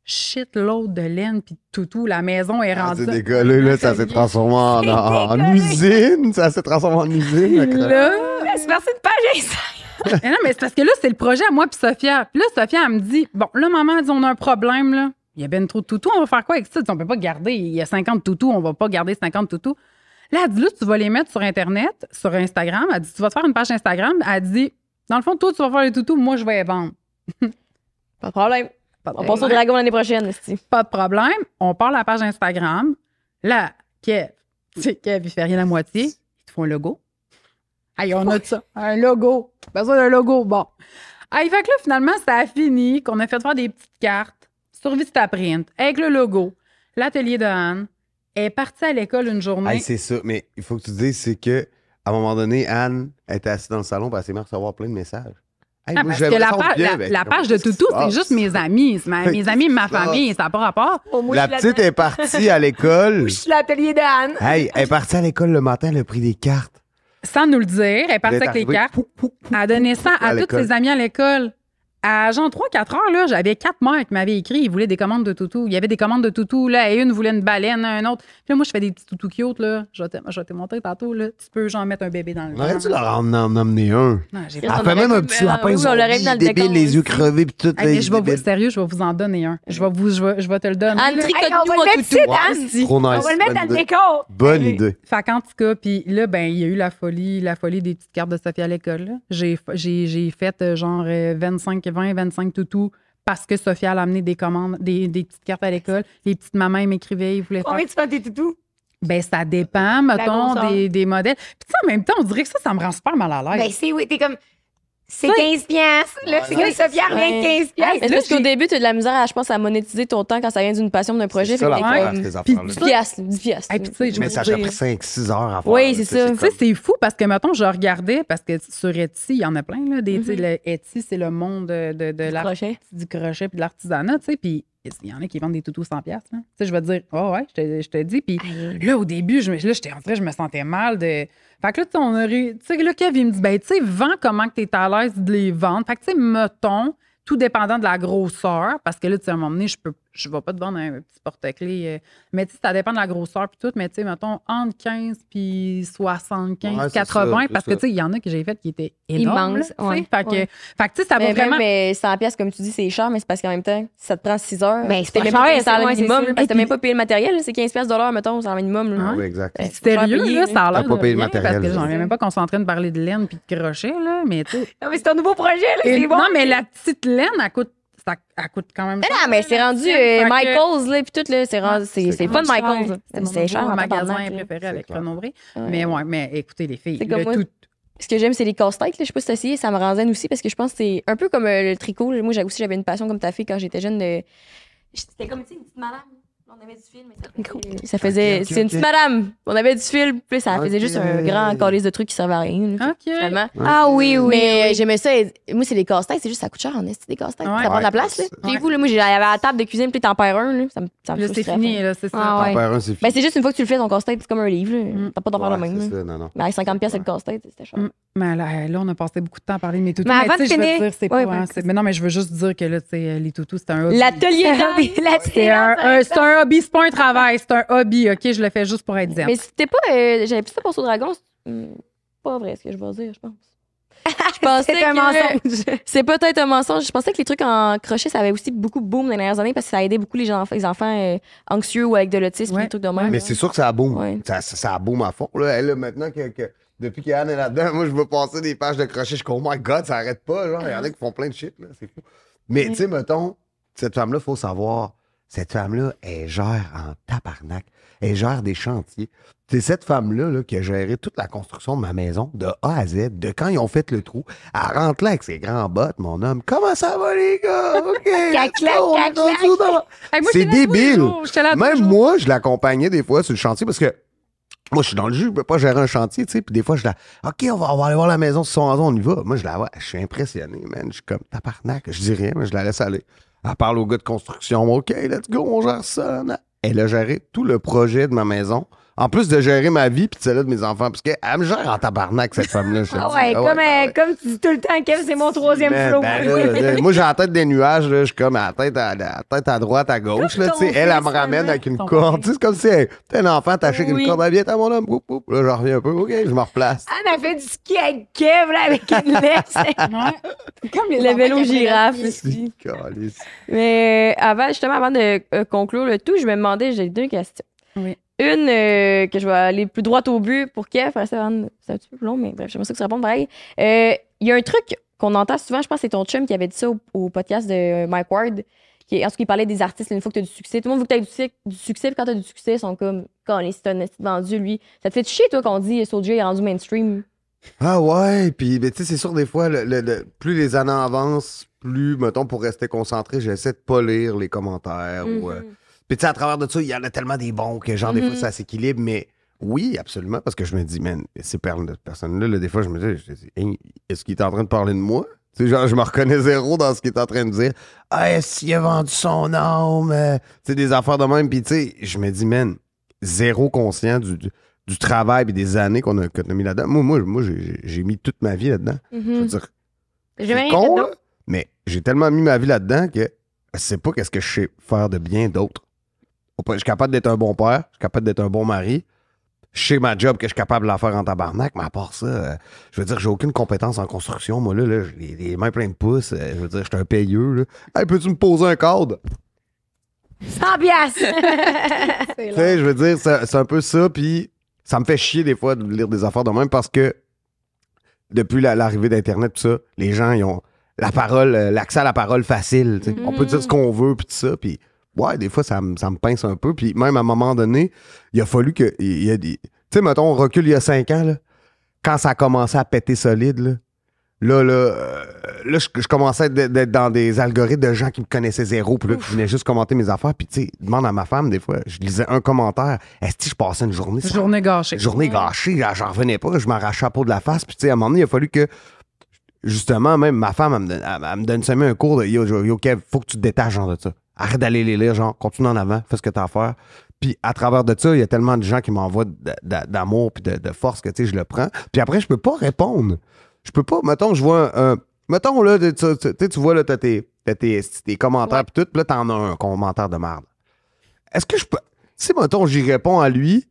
shitload de laine puis de toutou. La maison est Ah, rendue... c'est décollé, là, ça s'est transformé en usine. Ça s'est transformé en usine. Là... C'est parti de page Insta. Mais non, mais c'est parce que là, c'est le projet à moi puis Sophia. Puis là, Sophia, elle me dit, bon, là, maman, elle dit, on a un problème, là. Il y a bien trop de toutous, on va faire quoi avec ça? On peut pas garder, il y a 50 toutous, on va pas garder 50 toutous. Là, elle dit, là, tu vas les mettre sur Internet, sur Instagram. Elle dit, tu vas te faire une page Instagram. Elle dit, dans le fond, toi, tu vas faire les toutous, moi, je vais les vendre. Pas de problème. Pas de On passe au problème. dragon l'année prochaine, esti. Pas de problème. On part la page Instagram. Là, Kev, il fait rien à moitié. Ils te font un logo. Hey, on a de ça. Un logo. Besoin d'un logo. Bon. Hey, fait que là, finalement, ça a fini qu'on a fait faire des petites cartes sur Vistaprint avec le logo. L'atelier de Anne est partie à l'école une journée. Hey, c'est ça. Mais il faut que tu dises, c'est que à un moment donné, Anne était assise dans le salon et elle s'est mise à recevoir plein de messages. Hey, Ah, moi, parce que j'aimerais la, ça au pa- pied, la- ben, la page de qu'est-ce qui toutou, se c'est passe? juste mes amis. C'est mes amis et ma Qu'est-ce qui se famille. Ça n'a pas rapport. La petite est partie à l'école. Je suis l'atelier d'Anne. Hey, elle est partie à l'école le matin, elle a pris des cartes. Sans nous le dire, elle est partie Elle est avec les arrivée, cartes. pou, pou, pou, Elle a donné ça à à toutes l'école. ses amies à l'école. À genre 3-4 heures, là, j'avais 4 mères qui m'avaient écrit, ils voulaient des commandes de toutou. Il y avait des commandes de toutou, là, et une voulait une baleine, un autre. Puis là, moi, je fais des petits toutous cute, là. Je vais te montrer tantôt, là. Tu peux, genre, mettre un bébé dans le On aurait dû ventre. leur en emmener un. Non, j'ai Elle pas. On fait aurait même un pu- petit lapin oui, on l'aurait mis zombie, dans le débile, décor les yeux aussi. crevés puis tout. Hey, là, mais il je vais est débile. sérieux, je vais vous en donner un. Je vais te le donner. Anne, là. tricote-nous on va un le mettre toutou. ici, Anne. Si. Trop nice. On va le mettre dans bonne le idée. décor. Bonne idée. Fait qu'en tout cas, puis là, ben, il y a eu la folie des petites cartes de Sophie à l'école. Là. J'ai fait genre 25 toutous parce que Sophie elle a amené des commandes, des petites cartes à l'école. Les petites mamans, elles m'écrivaient, ils voulaient faire. Combien tu fais tes toutous? Ben, ça dépend, mettons, grosseur. des modèles. Puis tu sais, en même temps, on dirait que ça me rend super mal à l'aise. Ben, c'est oui, t'es comme. C'est Ça, 15 piastres. Là, c'est comme Sophia revient 15 piastres. Mais c'est parce qu'au début, tu as de la misère, je pense, à monétiser ton temps quand ça vient d'une passion, d'un projet. C'est ça Fait que t'es l'affaire, comme ces 10 affaires-là. piastres, 10 piastres. Hey, puis tu sais, je Mais me ça a dis- pris 5-6 heures à faire. Oui, là, c'est tu sais, ça. c'est Tu sais, comme- c'est fou parce que, mettons, je regardais, parce que sur Etsy, il y en a plein, là. Tu sais, Mhm. le Etsy, c'est le monde du crochet puis de l'artisanat, tu sais. Puis il y en a qui vendent des toutous 100$, là. Tu sais, je vais te dire, oh ouais, je te dis. Puis là, au début, je me sentais mal de. Fait que là, tu sais, tu sais, là, Kev, il me dit, ben, tu sais, vends comment que t'es à l'aise de les vendre. Fait que, tu sais, mettons, tout dépendant de la grosseur, parce que là, tu sais, à un moment donné, je vais pas te vendre un petit porte-clés. Mais tu sais, ça dépend de la grosseur puis tout, mais tu sais, mettons, entre 15 puis 75, Ouais, c'est 80, ça, parce c'est que tu ça. sais, il y en a que j'ai fait qui étaient énormes. Immenses, là, tu sais. ouais. Fait que, Ouais. fait que, tu sais, ça va Mais vraiment. même 100 piastres, comme tu dis, c'est cher, mais c'est parce qu'en même temps, ça te prend 6 heures. Ben, c'est T'es pas même cher, pas payé c'est- ça ouais, le c'est minimum, ça. parce que t'as Et même pas payé le matériel, c'est 15 piastres, mettons, c'est le minimum. là. Ah oui, exact. Ben, Puis c'est cher sérieux, payé, là, ça a l'air T'as pas de payé le rien, matériel, parce que là. j'en ai même pas qu'on soit en train de parler de laine puis de crochet, là, mais tu sais. Non, mais c'est un nouveau projet, là. Et- C'est bon. Non, mais la petite laine, elle coûte quand même Mais cher, non, mais c'est la rendu petite. Fait que- Michael's, là, puis tout, là, c'est rendu, c'est quand fun, même Michael's. cher. là. C'est C'est cher, mon en magasin tabarnak, là. préféré avec clair. Renaud-Bré. Ouais. Mais ouais, mais écoutez, les filles, C'est comme le moi. tout. Ce que j'aime, c'est les casse-têtes. là. Je sais pas si t'as essayé, ça me rend zen aussi parce que je pense que c'est un peu comme le tricot. Moi, j'avais une passion comme ta fille quand j'étais jeune. C'était comme, tu sais, une petite madame. On avait du film. Ça faisait. C'est une petite madame. On avait du film. Puis ça faisait juste un grand calice de trucs qui servaient à rien. OK. Finalement. Ah oui, oui. Mais j'aimais ça. Moi, c'est des casse-têtes. C'est juste ça coûte cher en esti des casse-têtes. Ouais. Ça prend de la place. Là. Puis vous, là, moi, j'avais la table de cuisine. Puis t'en perds un. Là. Ça me Là, c'est frustrait. fini, là, c'est ça. Ah ouais. Tempère un, c'est fini. Ben, c'est juste une fois que tu le fais, ton casse-tête, c'est comme un livre. Là. T'as pas d'en faire le Ouais, même. c'est là. ça, non, non. Mais avec 50$, c'est le casse-tête. C'était cher. Mais là, on a passé beaucoup de temps à parler de mes toutous. Mais avant tu sais, de je veux finir- dire, c'est Ouais, pas. ben, Mais non, mais je veux juste dire que là, tu sais, les toutous, c'est un hobby. L'atelier C'est un hobby, c'est pas un travail, c'est un hobby, OK? Je le fais juste pour être zen. Mais c'était pas. J'avais plus ça pour au dragon. C'est pas vrai ce que je vais dire, je pense. Je pensais C'est un que- mensonge. C'est peut-être un mensonge. Je pensais que les trucs en crochet, ça avait aussi beaucoup boom dans les dernières années parce que ça aidait beaucoup les enfants anxieux ou avec de l'autisme, Ouais. des trucs de même. Mais c'est sûr que ça boom. Ouais. Ça boom à fond. Là, elle, là, maintenant que depuis qu'Anne est là-dedans, moi, je veux passer des pages de crochet. Je suis comme, oh my God, ça arrête pas. Genre, il y en a qui font plein de shit. Là, c'est fou. Mais, tu sais, mettons, cette femme-là, il faut savoir, cette femme-là, elle gère en tabarnak. Elle gère des chantiers. C'est cette femme-là là, qui a géré toute la construction de ma maison de A à Z, de quand ils ont fait le trou. Elle rentre là avec ses grands bottes, mon homme. Comment ça va, les gars? OK. Clac, clac, on est clac, rendu dans- Hey, moi, C'est j'étais là tous les débile. jours, j'étais là tous les Même jours. moi, je l'accompagnais des fois sur le chantier parce que moi, je suis dans le jus, je peux pas gérer un chantier, tu sais. Puis des fois, je la OK, on va aller voir la maison sur son on y va. Moi, je la vois, je suis impressionné, man. Je suis comme tabarnak. Je dis rien, mais je la laisse aller. Elle parle au gars de construction. OK, let's go, on gère ça. Là. Elle a géré tout le projet de ma maison. En plus de gérer ma vie puis celle-là de mes enfants. Parce qu'elle me gère en tabarnak, cette femme-là. je te Ah dis. ouais, Ah comme, ben ouais. comme tu dis tout le temps, Kev, c'est mon troisième Man, flow. ben là, moi, j'ai la tête des nuages, là, je suis comme à la tête à droite, à gauche. Là, Comme tu sais, ton elle me fils, ramène là, avec une ton corde. mari. Tu sais, c'est comme si t'es un enfant attaché avec Oui. une corde. Elle vient à mon homme. Poup, poup. Là, je reviens un peu. OK, je me replace. Anne a fait du ski avec Kev, là, avec une laisse. Ouais. Comme les Le enfants vélo qui girafe apprennent à aussi. Calice. Mais justement, avant de conclure le tout, je me demandais, j'ai deux questions. Oui. Une que je vais aller plus droite au but pour Kev. C'est un petit peu plus long, mais bref, j'aimerais ça que tu répondes pareil. Il y a un truc qu'on entend souvent, je pense que c'est ton chum qui avait dit ça au podcast de Mike Ward. En ce qu'il parlait des artistes, là, une fois que tu as du succès, tout le monde veut que tu aies du succès, puis quand tu as du succès, ils sont comme, quand si t'as un esti de vendu, lui. Ça te fait chier, toi, qu'on dit Soulja est rendu mainstream? Ah ouais, puis tu sais, c'est sûr, des fois, plus les années avancent, plus, mettons, pour rester concentré, j'essaie de pas lire les commentaires. Puis tu sais, à travers de ça, il y en a tellement des bons que, genre, des fois, ça s'équilibre, mais oui, absolument, parce que je me dis, man, ces personnes-là, là, des fois, je me dis, hey, est-ce qu'il est en train de parler de moi? Tu sais, genre, je me reconnais zéro dans ce qu'il est en train de dire. Ah, est-ce qu'il a vendu son âme? Tu sais, des affaires de même. Puis, tu sais, je me dis, man, zéro conscient du travail et des années qu'on a mis là-dedans. Moi, j'ai mis toute ma vie là-dedans. Je veux dire, J'ai jamais c'est rien fait con, d'autre. là, mais j'ai tellement mis ma vie là-dedans que je sais pas qu'est-ce que je sais faire de bien d'autre. Je suis capable d'être un bon père, je suis capable d'être un bon mari. Je sais ma job que je suis capable de la faire en tabarnak, mais à part ça, je veux dire, j'ai aucune compétence en construction. Moi, là j'ai les mains pleines de pouces. Je veux dire, je suis un payeux. Là. Hey, peux-tu me poser un cadre? 100 piastres. Tu sais, je veux dire, c'est un peu ça, puis ça me fait chier des fois de lire des affaires de même parce que depuis l'arrivée d'Internet, tout ça, les gens, ils ont la parole, l'accès à la parole facile. Tu sais. On peut dire ce qu'on veut, puis tout ça, puis ouais, des fois, ça me pince un peu, puis même à un moment donné, il a fallu que. Il y a des. Tu sais, mettons, on recule il y a 5 ans, là, quand ça a commencé à péter solide, là, je commençais d'être dans des algorithmes de gens qui me connaissaient zéro, puis là, qui venaient juste commenter mes affaires. Puis, tu sais, demande à ma femme, des fois, je lisais un commentaire. Est-ce que je passais une journée sans- Journée gâchée. Journée gâchée, là, j'en revenais pas, je m'arrachais la peau de la face. Puis, tu sais, à un moment donné, il a fallu que, justement, même ma femme, elle me donne seulement un cours de yo, Kev, faut que tu te détaches, genre, de ça. Arrête d'aller les lire, genre, continue en avant, fais ce que t'as à faire. Puis à travers de ça, il y a tellement de gens qui m'envoient d'amour puis de force que, tu sais, je le prends. Puis après, je peux pas répondre. Je peux pas, mettons, je vois un... Mettons, là, tu vois, là, t'as tes commentaires puis tout, puis là, t'en as un commentaire de merde. Est-ce que je peux... Si, mettons, j'y réponds à lui,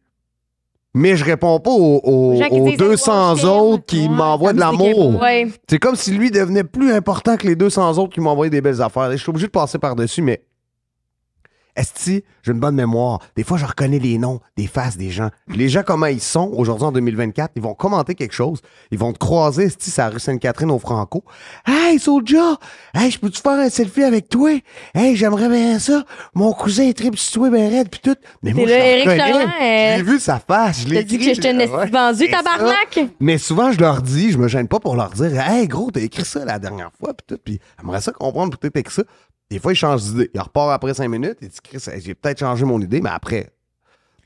mais je réponds pas aux gens qui disent, 200 je t'aime. autres qui Ouais, m'envoient de comme si l'amour. Ouais. C'est comme si lui devenait plus important que les 200 autres qui m'envoyaient des belles affaires. Je suis obligé de passer par-dessus, mais esti, j'ai une bonne mémoire. Des fois, je reconnais les noms, des faces des gens. Les gens, comment ils sont aujourd'hui en 2024, ils vont commenter quelque chose. Ils vont te croiser, esti, c'est la rue Sainte-Catherine au Franco. Hey, Soulja! Hey, je peux-tu faire un selfie avec toi? Hey, j'aimerais bien ça. Mon cousin est triple sur toi, ben raide, pis tout. Mais moi, C'est je là, le Éric reconnais. Charland, J'ai vu sa face, je l'ai T'as dit écrit, que j'étais une esti ouais. vendue, C'est ça. tabarnak? Mais souvent, je leur dis, je me gêne pas pour leur dire, hey, gros, t'as écrit ça la dernière fois, pis tout, pis j'aimerais ça comprendre, peut-être avec ça. Des fois, il change d'idée. Il repart après 5 minutes. Il dit, Chris, j'ai peut-être changé mon idée, mais après.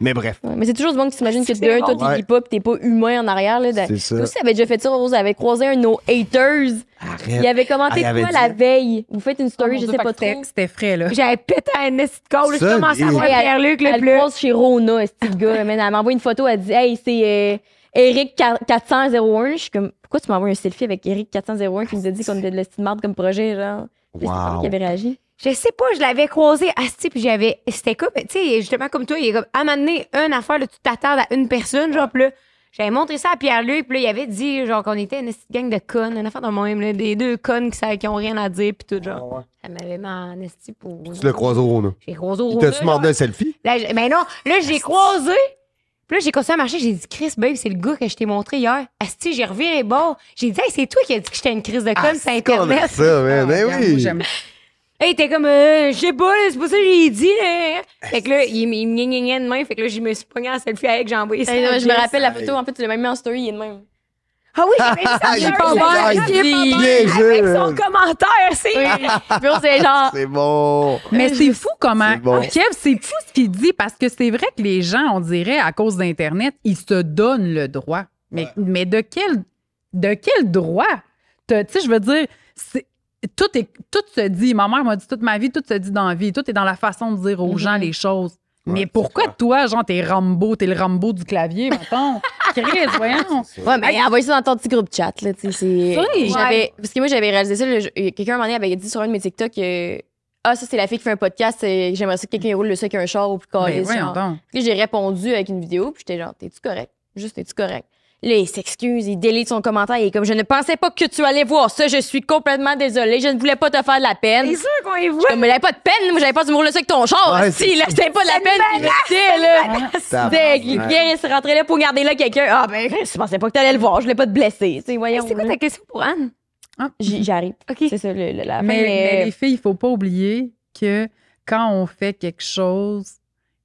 Mais bref. Ouais, mais c'est toujours du monde qui s'imagine que C'est de un, bon. toi, t'es pas pis t'es pas humain en arrière. Là, C'est ça. Toi aussi, avait déjà fait ça, Rose, avait croisé un de nos haters. Arrête. Il avait commenté il avait quoi dit- la veille? Vous faites une story, Oh, je mon sais Dieu, pas fait que trop. C'était frais, là. J'avais pété un esti de câble. Je Ça, commençais à et- voir Hey, Pierre-Luc, le Elle bleu. croise chez Rona, ce petit gars. Man, elle m'envoie une photo, elle dit Hey, c'est Eric 401. Je suis comme Pourquoi tu m'envoies un selfie avec Eric 401 qui nous a dit qu'on était de l'estime marde comme projet, genre? Puis c'est toi qui avait réagi. Je sais pas, je l'avais croisé asti, puis j'avais. C'était comme, tu sais, justement comme toi, il est comme, à un moment donné, une affaire, là, tu t'attardes à une personne, genre, puis là, j'avais montré ça à Pierre-Luc, puis là, il avait dit, genre, qu'on était une esti de gang de connes, une affaire de même, là, des deux connes qui ont rien à dire, puis tout, genre. Ça m'avait mis en esti pour. Tu l'as croisé au Rona. J'ai croisé au Il Rona, t'a-tu demandé un selfie? Là, mais non, là, j'ai croisé. Puis là, j'ai continué à marcher. J'ai dit, Chris, babe, c'est le gars que je t'ai montré hier. Asti, j'ai reviré les bords. J'ai dit, hey, c'est toi qui as dit que j'étais une crise de conne sur Internet. Ça, man. Ben Regarde, oui. moi, j'aime. Hey, il était comme, je sais pas, là, c'est pas ça que j'ai dit, là. Fait que là, il me gnagnait de main. Fait que là, je me suis pogné en selfie avec, j'ai envoyé ça. Hey, non, à je me Jess. rappelle la photo, en fait, tu l'as même mis en story, il est de même. Ah oui, j'avais mis ça. Il est sur pas le bon, live, il il est est pas bien bon. Avec joué. son commentaire, c'est. Puis on, c'est genre. C'est bon. Mais c'est fou comment. C'est bon. Kev, c'est fou ce qu'il dit parce que c'est vrai que les gens, on dirait, à cause d'Internet, ils se donnent le droit. Mais de quel droit? Tu sais, je veux dire, tout se dit. Ma mère m'a dit toute ma vie, tout se dit dans la vie. Tout est dans la façon de dire aux gens les choses. Mais Ouais, pourquoi c'est ça. toi, genre, t'es le Rambo du clavier, mettons? Chris, voyons. Ouais, mais envoie ça dans ton petit groupe chat, là, tu sais. Oui. Parce que moi, j'avais réalisé ça, quelqu'un, un moment donné, avait dit sur un de mes TikTok, ah, ça, c'est la fille qui fait un podcast, j'aimerais ça que quelqu'un roule le ça avec un char ou plus Ben, calé. voyons donc. Puis j'ai répondu avec une vidéo, puis j'étais genre, t'es-tu correct? Juste, t'es-tu correct? Là, il s'excuse, il délite son commentaire, il est comme, je ne pensais pas que tu allais voir ça, je suis complètement désolée, je ne voulais pas te faire de la peine. C'est sûr qu'on y voit. Comme, mais j'avais pas de peine, moi, j'avais pas du rouler ça avec ton char. Ouais, si, c'est là, c'était pas de la peine, puis là. Tabarnak. Quelqu'un se rentrait là pour garder là quelqu'un. Ah, ben, je pensais pas que t'allais le voir, je voulais pas te blesser. Tu sais, voyons. C'est quoi ta question pour Anne? J'arrive. OK. C'est ça, la fin. Mais les filles, il faut pas oublier que quand on fait quelque chose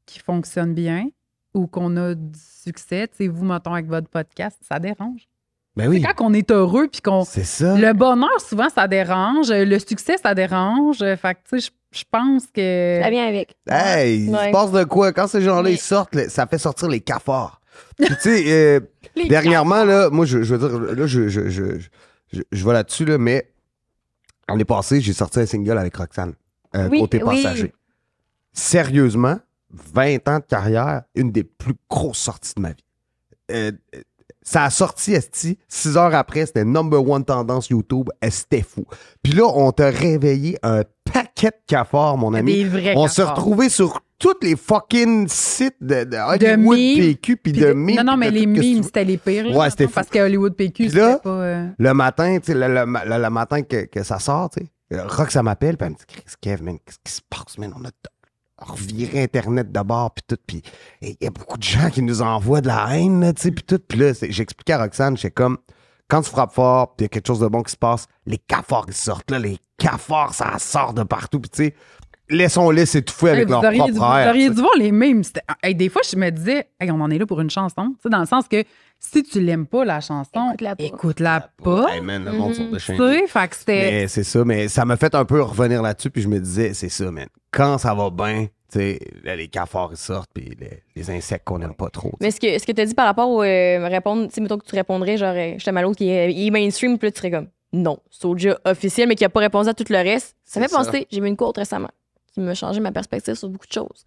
qui fonctionne bien ou qu'on a du succès, tu sais, vous, mettons, avec votre podcast, ça dérange. Ben oui. Quand on est heureux puis qu'on... C'est ça. Le bonheur, souvent, ça dérange. Le succès, ça dérange. Fait que, tu sais, je pense que... Ça vient avec. Hey, il Ouais. se passe de quoi? Quand ces gens-là, Mais- ils sortent, ça fait sortir les cafards. Puis, tu sais, dernièrement, là, moi, je veux dire, là, je vais là-dessus, là, mais l'année passée, j'ai sorti un single avec Roxane, Oui, côté oui. passager. Sérieusement, 20 ans de carrière, une des plus grosses sorties de ma vie. Ça a sorti, esti, 6 heures après, c'était number one tendance YouTube, c'était fou. Puis là, on t'a réveillé un paquet de cafards, mon ami. Des vrais On s'est cafards. retrouvés sur tous les fucking sites de Hollywood, mimes, PQ, puis de mimes. Non, puis mais de les tout que tu mimes, veux. c'était les pires. là, Ouais, c'était mettons, fou. parce que Hollywood PQ, Puis là, c'était pas... Le matin, tu sais, le matin que ça sort, tu sais, Rox, ça m'appelle, puis elle me dit, Chris, Kev, man, qu'est-ce qui se passe, man? On a reviré Internet d'abord, puis tout, puis il y a beaucoup de gens qui nous envoient de la haine, là, tu sais, puis tout. Puis là, j'expliquais à Roxane, j'étais comme, quand tu frappes fort, puis il y a quelque chose de bon qui se passe, les cafards qui sortent, là, les cafards, ça sort de partout, puis tu sais, laissons-les s'étouffer avec Hey, leur vous auriez propre air. Vous auriez tu sais. dû voir les mêmes. Hey, des fois, je me disais, hey, on en est là pour une chanson. Tu sais, dans le sens que si tu l'aimes pas, la chanson, Écoute-la pas. écoute-la pas. Hey, man, le monde sont Tu déchaînés. sais, fait que c'était... Mais c'est ça, mais ça m'a fait un peu revenir là-dessus, puis je me disais, c'est ça, man. Quand ça va bien, tu sais, là, les cafards ils sortent, puis les insectes qu'on n'aime pas trop. tu sais. Mais ce que tu as dit par rapport au répondre, tu sais, mettons que tu répondrais, genre, j'étais à l'autre qui est mainstream, puis là, tu serais comme, non, Soulja officiel, mais qui a pas répondu à tout le reste. Ça C'est fait penser, j'ai vu une quote récemment qui m'a changé ma perspective sur beaucoup de choses.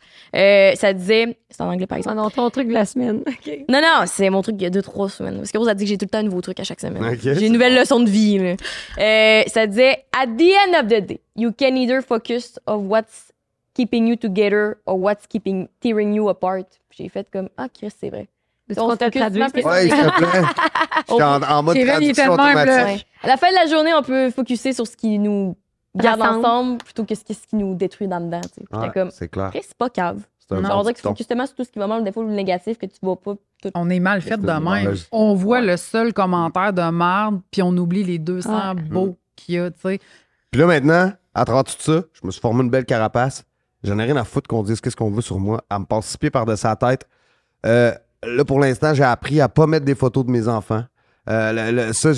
Ça disait, c'est en anglais par exemple. Non, ton truc de la semaine. OK. Non, c'est mon truc il y a 2-3 semaines. Parce que Rose a dit que j'ai tout le temps un nouveau truc à chaque semaine. Ok, J'ai c'est une nouvelle leçon de vie. Là. Ça disait, at the end of the day, you can either focus on what's keeping you together or what's tearing you apart. Puis j'ai fait comme, ah, Chris, c'est vrai. Est-ce On qu'on se te focus traduit? vraiment plus- Ouais, s'il te plaît. J'étais en mode Kevin, il était traduction de même, là. automatique. Ouais. À la fin de la journée, on peut focuser sur ce qui nous garde Rassemble. ensemble plutôt que ce qui nous détruit dans dedans. Tu sais. Puis Ouais, j'étais comme, c'est clair. Chris, c'est pas cave. C'est un Non, Ça bon veut dire qu'il dicton. faut justement sur tout ce qui va mal, des fois, le négatif, que tu vois pas tout. On est mal fait de C'est même. mauvaise. On voit Ouais. le seul commentaire de marde, puis on oublie les 200 beaux qu'il y a, tu sais. Puis là, maintenant, à travers tout ça, je me suis formé une belle carapace. J'en ai rien à foutre qu'on dise qu'est-ce qu'on veut sur moi. Elle me passe 6 pieds par-dessus la tête. Là, pour l'instant, j'ai appris à pas mettre des photos de mes enfants. Ça,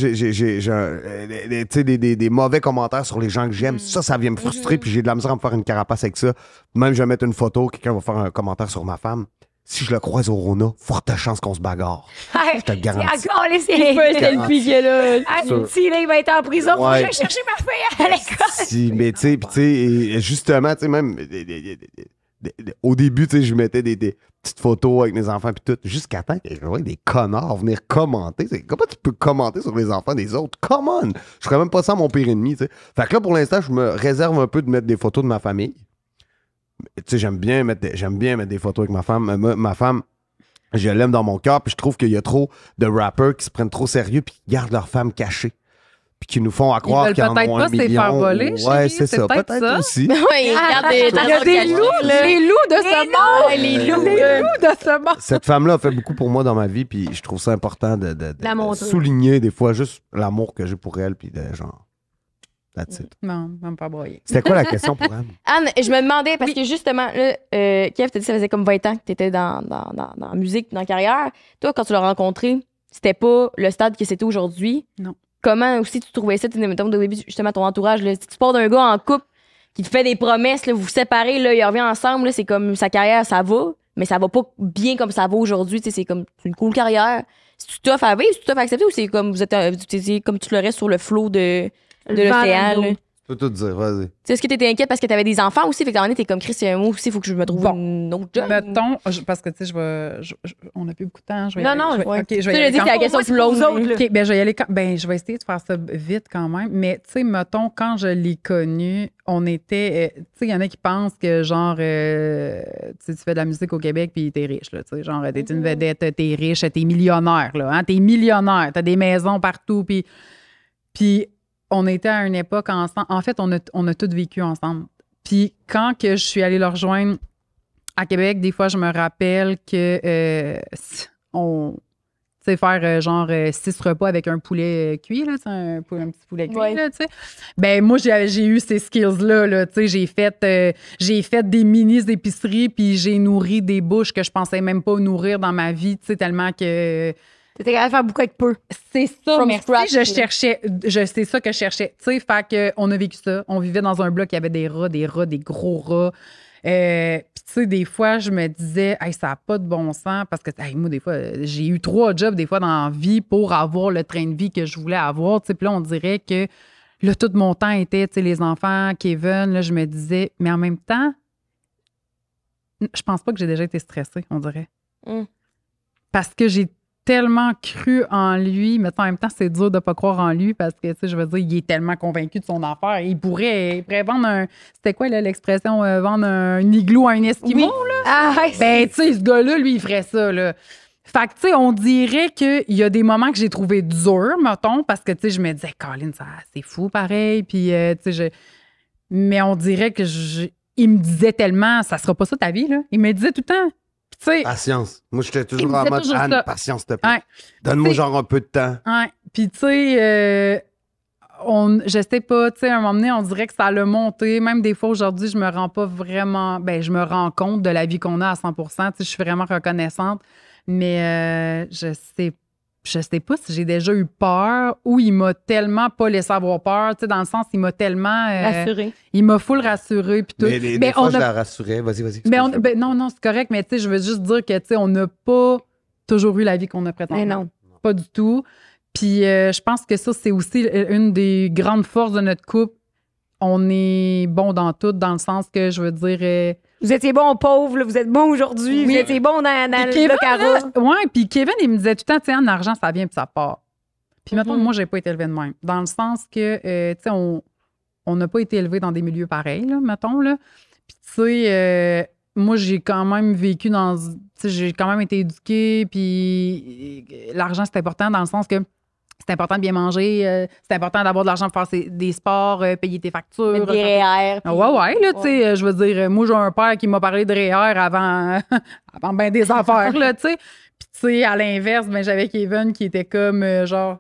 des mauvais commentaires sur les gens que j'aime. Ça vient me frustrer, puis j'ai de la misère à me faire une carapace avec ça. Même je vais mettre une photo, quelqu'un va faire un commentaire sur ma femme. Si je le croise au Rona, forte chance qu'on se bagarre. Je te le garantis. Encore les Il peut selfie que là. Si là, il va être en prison, faut que Ouais. j'aille chercher ma fille à l'école. Si, mais tu sais, justement, tu sais, même au début, tu sais, je mettais des petites photos avec mes enfants puis tout, jusqu'à temps que je voyais des connards venir commenter. Comment tu peux commenter sur les enfants des autres? Come on! Je ferais même pas ça à mon pire ennemi, tu sais. Fait que là, pour l'instant, je me réserve un peu de mettre des photos de ma famille. Tu sais, j'aime bien mettre des photos avec ma femme. Ma femme, je l'aime dans mon cœur, puis je trouve qu'il y a trop de rappers qui se prennent trop sérieux puis qui gardent leur femme cachée. Puis qui nous font à croire qu'ils en peut-être ont pas un se les million. faire voler, Ouais, chérie, c'est c'est ça. peut-être Peut-être ça. aussi. Oui, il regarde des Il y a des loups, Les loups de ce monde! Les loups. Les loups de ce monde! Cette femme-là a fait beaucoup pour moi dans ma vie, puis je trouve ça important de La montrer. souligner des fois juste l'amour que j'ai pour elle, puis de genre, that's it. Non, même pas broyer. C'était quoi la question pour Anne? Anne, je me demandais, parce que justement, là, Kev, t'as dit que ça faisait comme 20 ans que t'étais dans la musique, dans la carrière. Toi, quand tu l'as rencontré, c'était pas le stade que c'était aujourd'hui. Non. Comment aussi tu trouvais ça, mettons, au début, justement, ton entourage, là, si tu pars d'un gars en couple qui te fait des promesses, là, vous vous séparez, là, il revient ensemble, là, c'est comme sa carrière, ça va, mais ça va pas bien comme ça va aujourd'hui, tu sais, c'est comme une cool carrière. Si tu t'offres à vivre, si tu t'offres à accepter, ou c'est comme vous êtes comme tu le restes sur le flot de l'océan, là? Tu peux tout dire, vas-y. Est-ce que t'étais inquiète parce que t'avais des enfants aussi? Fait que t'es comme Chris, moi aussi, il faut que je me trouve Bon. une autre job. Mettons, parce que tu sais, on n'a plus beaucoup de temps. Je vais y Non, aller. non, je vais, ouais. OK, je Tu vais sais, y je aller dis que quand- c'est la question Moi, c'est plus longue. pour vous autres, là. OK, ben je vais y aller je vais essayer de faire ça vite quand même. Mais tu sais, mettons, quand je l'ai connu, on était. Tu sais, il y en a qui pensent que genre, tu fais de la musique au Québec puis t'es riche, là. Tu sais, genre, t'es une vedette, t'es riche, t'es millionnaire, là. Hein, t'es millionnaire, t'as des maisons partout. Puis on était à une époque ensemble. En fait, on a tout vécu ensemble. Puis quand que je suis allée le rejoindre à Québec, des fois, je me rappelle que on. Tu sais, faire genre 6 repas avec un poulet cuit, là, tu sais, un petit poulet cuit, Ouais. là, tu sais. Ben, moi, j'ai eu ces skills-là, là, tu sais. J'ai fait des mini-épiceries, puis j'ai nourri des bouches que je pensais même pas nourrir dans ma vie, tu sais, tellement que... T'étais capable de faire beaucoup avec peu. C'est ça, From merci. scratch, Je là. cherchais, c'est ça que je cherchais. Tu sais, fait que on a vécu ça. On vivait dans un bloc, il y avait des gros rats. Puis tu sais, des fois, je me disais, hey, ça n'a pas de bon sens parce que, hey, moi, des fois, j'ai eu 3 jobs, des fois, dans la vie pour avoir le train de vie que je voulais avoir. Tu sais, puis là, on dirait que là, tout mon temps était, tu sais, les enfants, Kevin, là, je me disais, mais en même temps, je pense pas que j'ai déjà été stressée, on dirait. Mm. Parce que j'ai tellement cru en lui, mais en même temps, c'est dur de pas croire en lui parce que, tu sais, je veux dire, il est tellement convaincu de son affaire. Il pourrait vendre un... C'était quoi, là, l'expression? Vendre un igloo à un Esquimau, là? Ah, ouais, Ben, tu sais, ce gars-là, lui, il ferait ça, là. Fait que, tu sais, on dirait qu'il y a des moments que j'ai trouvé durs, mettons, parce que, tu sais, je me disais, Colin, c'est fou, pareil. Puis, tu sais, mais on dirait que il me disait tellement, ça sera pas ça ta vie, là. Il me disait tout le temps. Puis, tu sais, Patience. Moi, j'étais Il toujours me en disait mode toujours Anne, ça. patience, s'il te plaît. Ouais. Donne-moi Tu sais- genre un peu de temps. ouais. Puis, tu sais, je sais pas, tu sais, à un moment donné, on dirait que ça l'a monté. Même des fois, aujourd'hui, je me rends pas vraiment... Ben, je me rends compte de la vie qu'on a à 100 Tu sais, je suis vraiment reconnaissante. Mais je sais pas si j'ai déjà eu peur ou il m'a tellement pas laissé avoir peur. Tu sais, dans le sens, il m'a tellement... Rassuré. il m'a full rassuré. Puis tout. Mais des Mais fois, on je a- la rassurais. Vas-y. ben, non, c'est correct. Mais tu sais, je veux juste dire que, tu sais, on n'a pas toujours eu la vie qu'on a présentement. Mais non. Pas du tout. Puis je pense que ça, c'est aussi une des grandes forces de notre couple. On est bon dans tout, dans le sens que, je veux dire... Vous étiez bon pauvre, là, vous êtes bon aujourd'hui, vous Oui. étiez bon dans Puis le Kevin, cara. là, ouais, puis Kevin, il me disait tout le temps, tu sais, en argent, ça vient puis ça part. Puis mettons, Mhm. moi, j'ai pas été élevée de même. Dans le sens que, tu sais, on n'a pas été élevé dans des milieux pareils, là, mettons, là. Puis, tu sais, moi, j'ai quand même vécu dans... Tu sais, j'ai quand même été éduquée, puis l'argent, c'est important dans le sens que c'est important de bien manger, c'est important d'avoir de l'argent pour faire des sports, payer tes factures. Mettre des REER. Ah ouais, là, tu sais, je veux dire, moi, j'ai un père qui m'a parlé de REER avant ben des affaires, là, tu sais. Puis, tu sais, à l'inverse, ben, j'avais Kevin qui était comme, genre,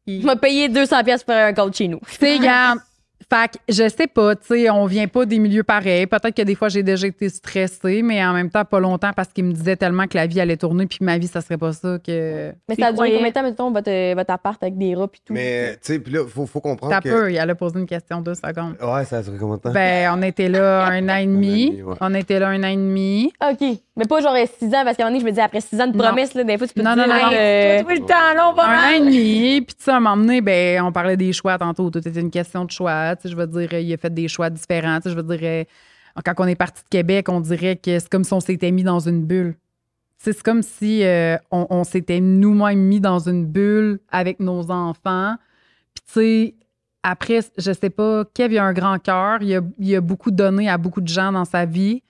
Il m'a payé 200$ pour un coach chez nous. tu sais, regarde, Fait que je sais pas, tu sais, on vient pas des milieux pareils. Peut-être que des fois, j'ai déjà été stressée, mais en même temps, pas longtemps parce qu'il me disait tellement que la vie allait tourner puis ma vie, ça serait pas ça que... Mais ça a duré combien de temps, mettons, votre appart avec des rats et tout? Mais, tu sais, puis là, faut comprendre T'as que... peu, il allait poser une question 2 secondes. Ouais, ça a duré combien de temps? Ben, on était là 1 an et demi. Ouais. On était là 1 an et demi. OK. Mais pas genre 6 ans, parce qu'à un moment donné, je me dis, après 6 ans de Non. promesse, là, des fois, tu peux Non, te dire... non, non, non. Tout le temps, là, on va 1 an mal. et demi. Puis, tu sais, à un moment donné, ben, on parlait des choix tantôt. Tout était une question de choix. Tu sais, je veux dire, il a fait des choix différents. Tu sais, je veux dire, quand on est parti de Québec, on dirait que c'est comme si on s'était mis dans une bulle. Tu sais, c'est comme si on s'était nous-mêmes mis dans une bulle avec nos enfants. Puis, tu sais, après, je sais pas, Kev, il a un grand cœur. Il a beaucoup donné à beaucoup de gens dans sa vie.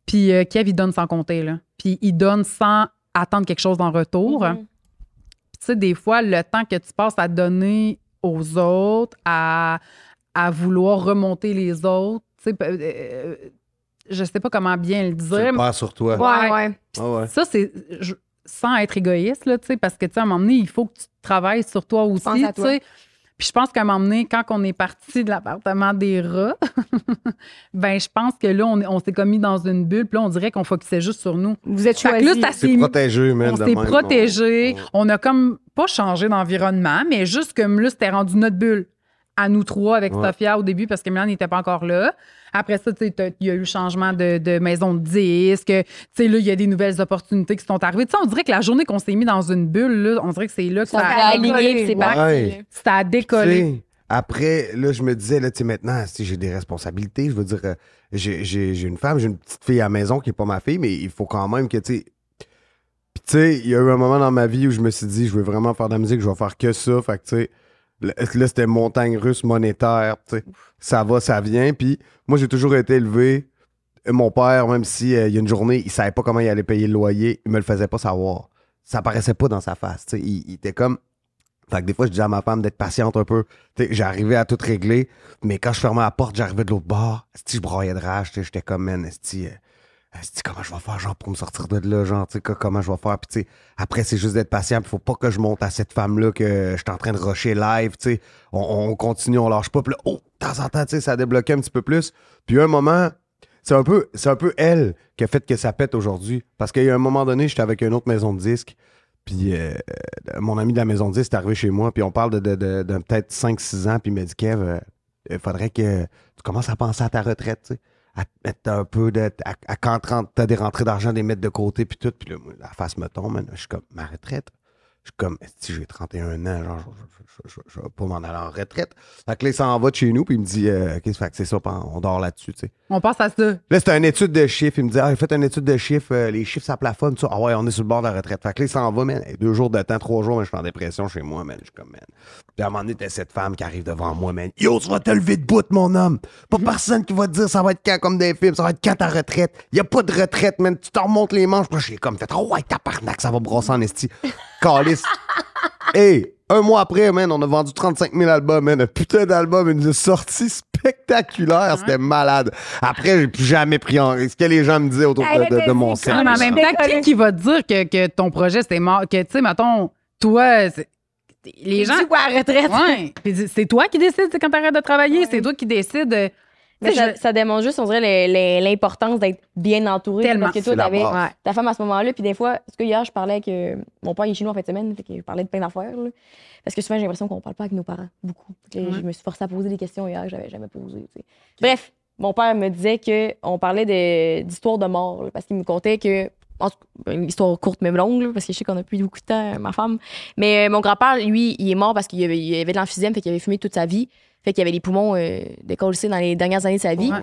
Puis, Kev, il donne sans compter, là. Puis, il donne sans attendre quelque chose en retour. Mhm. Puis, tu sais, des fois, le temps que tu passes à donner aux autres, à vouloir remonter les autres, tu sais, je sais pas comment bien le Tu dire. le perds sur toi. Ouais. Ah ouais. Ça, c'est sans être égoïste, là, tu sais, parce que, tu sais, à un moment donné, il faut que tu travailles sur toi aussi, Pense à tu toi. sais. Puis je pense qu'à un moment donné, quand on est parti de l'appartement des rats, ben je pense que là, on s'est comme mis dans une bulle, puis là, on dirait qu'on focusait juste sur nous. Vous êtes Fait que choisis. là, ça C'est s'est protégé, man. on de s'est même. protégé. Ouais. On a comme pas changé d'environnement, mais juste comme là, c'était rendu notre bulle. À nous trois avec Ouais. Sophia au début parce que Milan n'était pas encore là. Après ça, tu sais, il y a eu le changement de maison de disque. Tu sais, là, il y a des nouvelles opportunités qui sont arrivées. Tu sais, on dirait que la journée qu'on s'est mis dans une bulle, là, on dirait que c'est là que Ça ça a a, aligné, puis c'est parti. Ouais. ça a Tu décollé. sais, après, là, je me disais, là, tu sais, maintenant, si j'ai des responsabilités, je veux dire, j'ai une femme, j'ai une petite fille à la maison qui est pas ma fille, mais il faut quand même que, tu sais. Puis, tu sais, il y a eu un moment dans ma vie où je me suis dit, je veux vraiment faire de la musique, je vais faire que ça. Fait que, tu sais, là, c'était montagne russe monétaire, tu sais. Ça va, ça vient. Puis, moi, j'ai toujours été élevé. Mon père, même si il y a une journée, il savait pas comment il allait payer le loyer, il me le faisait pas savoir. Ça paraissait pas dans sa face, tu sais. Il était comme. Fait que des fois, je disais à ma femme d'être patiente un peu. Tu sais, j'arrivais à tout régler, mais quand je fermais la porte, j'arrivais de l'autre bord. Je broyais de rage, tu sais, j'étais comme, man, comment je vais faire, genre, pour me sortir de là, genre, tu sais, comment je vais faire. Puis, tu sais, après, c'est juste d'être patient. Puis, faut pas que je monte à cette femme-là que je suis en train de rusher live, tu sais. On continue, on lâche pas. Puis là, oh, de temps en temps, tu sais, ça a débloqué un petit peu plus. Puis, un moment, c'est un peu elle qui a fait que ça pète aujourd'hui. Parce qu'il y a un moment donné, j'étais avec une autre maison de disques. Puis mon ami de la maison de disques est arrivé chez moi. Puis on parle de peut-être 5-6 ans. Puis il m'a dit, Kev, il faudrait que tu commences à penser à ta retraite, tu sais. À te mettre un peu à quand t'as des rentrées d'argent, des mettre de côté, puis tout. Puis là, moi, la face me tombe, man. Je suis comme, ma retraite? Je suis comme, si j'ai 31 ans, genre, je vais pas m'en aller en retraite. Fait que là, il s'en va de chez nous, puis il me dit, OK, fait que c'est ça, on dort là-dessus, tu sais. On passe à ça. Là, c'était une étude de chiffres. Il me dit, j'ai fait une étude de chiffres, les chiffres, ça plafonne, tout ça. Ah ouais, on est sur le bord de la retraite. Fait que là, il s'en va, man. 2 jours de temps, 3 jours, mais je suis en dépression chez moi, man. Je suis comme, man. Puis à un moment donné, t'as cette femme qui arrive devant moi, man. Yo, tu vas te lever de bout, mon homme. Pas personne qui va te dire, ça va être quand comme des films, ça va être quand ta retraite. Y a pas de retraite, man. Tu t'en remontes les manches. Puis là, j'ai comme fait, oh ouais, tabarnak, ça va brosser en esti. Calice. Hey, 1 mois après, man, on a vendu 35 000 albums, man. Un putain d'album, une sortie spectaculaire. C'était malade. Après, j'ai plus jamais pris en risque. Ce que les gens me disaient autour de mon cercle. Non, mais en même temps, qui va te dire que ton projet, c'était mort? Que, tu sais, mettons, toi, les gens. Tu quoi, à la retraite? Ouais. Puis c'est toi qui décides quand t'arrêtes de travailler. C'est toi qui décides. Mais ça démontre juste, on dirait, l'importance d'être bien entouré. Tellement. Parce que toi, C'est la t'avais base. ta femme à ce moment-là. Puis des fois, parce que hier, je parlais avec mon père, il est chez nous en fin de semaine. Fait que je parlais de plein d'affaires. Là. Parce que souvent, j'ai l'impression qu'on parle pas avec nos parents. Beaucoup. Fait que Je me suis forcée à poser des questions hier que j'avais jamais posées. Tu sais. Bref, mon père me disait qu'on parlait d'histoire de mort. Là, parce qu'il me contait que. En tout cas, une histoire courte mais longue, là, parce que je sais qu'on a plus beaucoup de temps, ma femme. Mais mon grand-père, lui, il est mort parce qu'il avait de l'emphysème, fait qu'il avait fumé toute sa vie. Fait qu'il avait les poumons décollés dans les dernières années de sa vie. Ouais.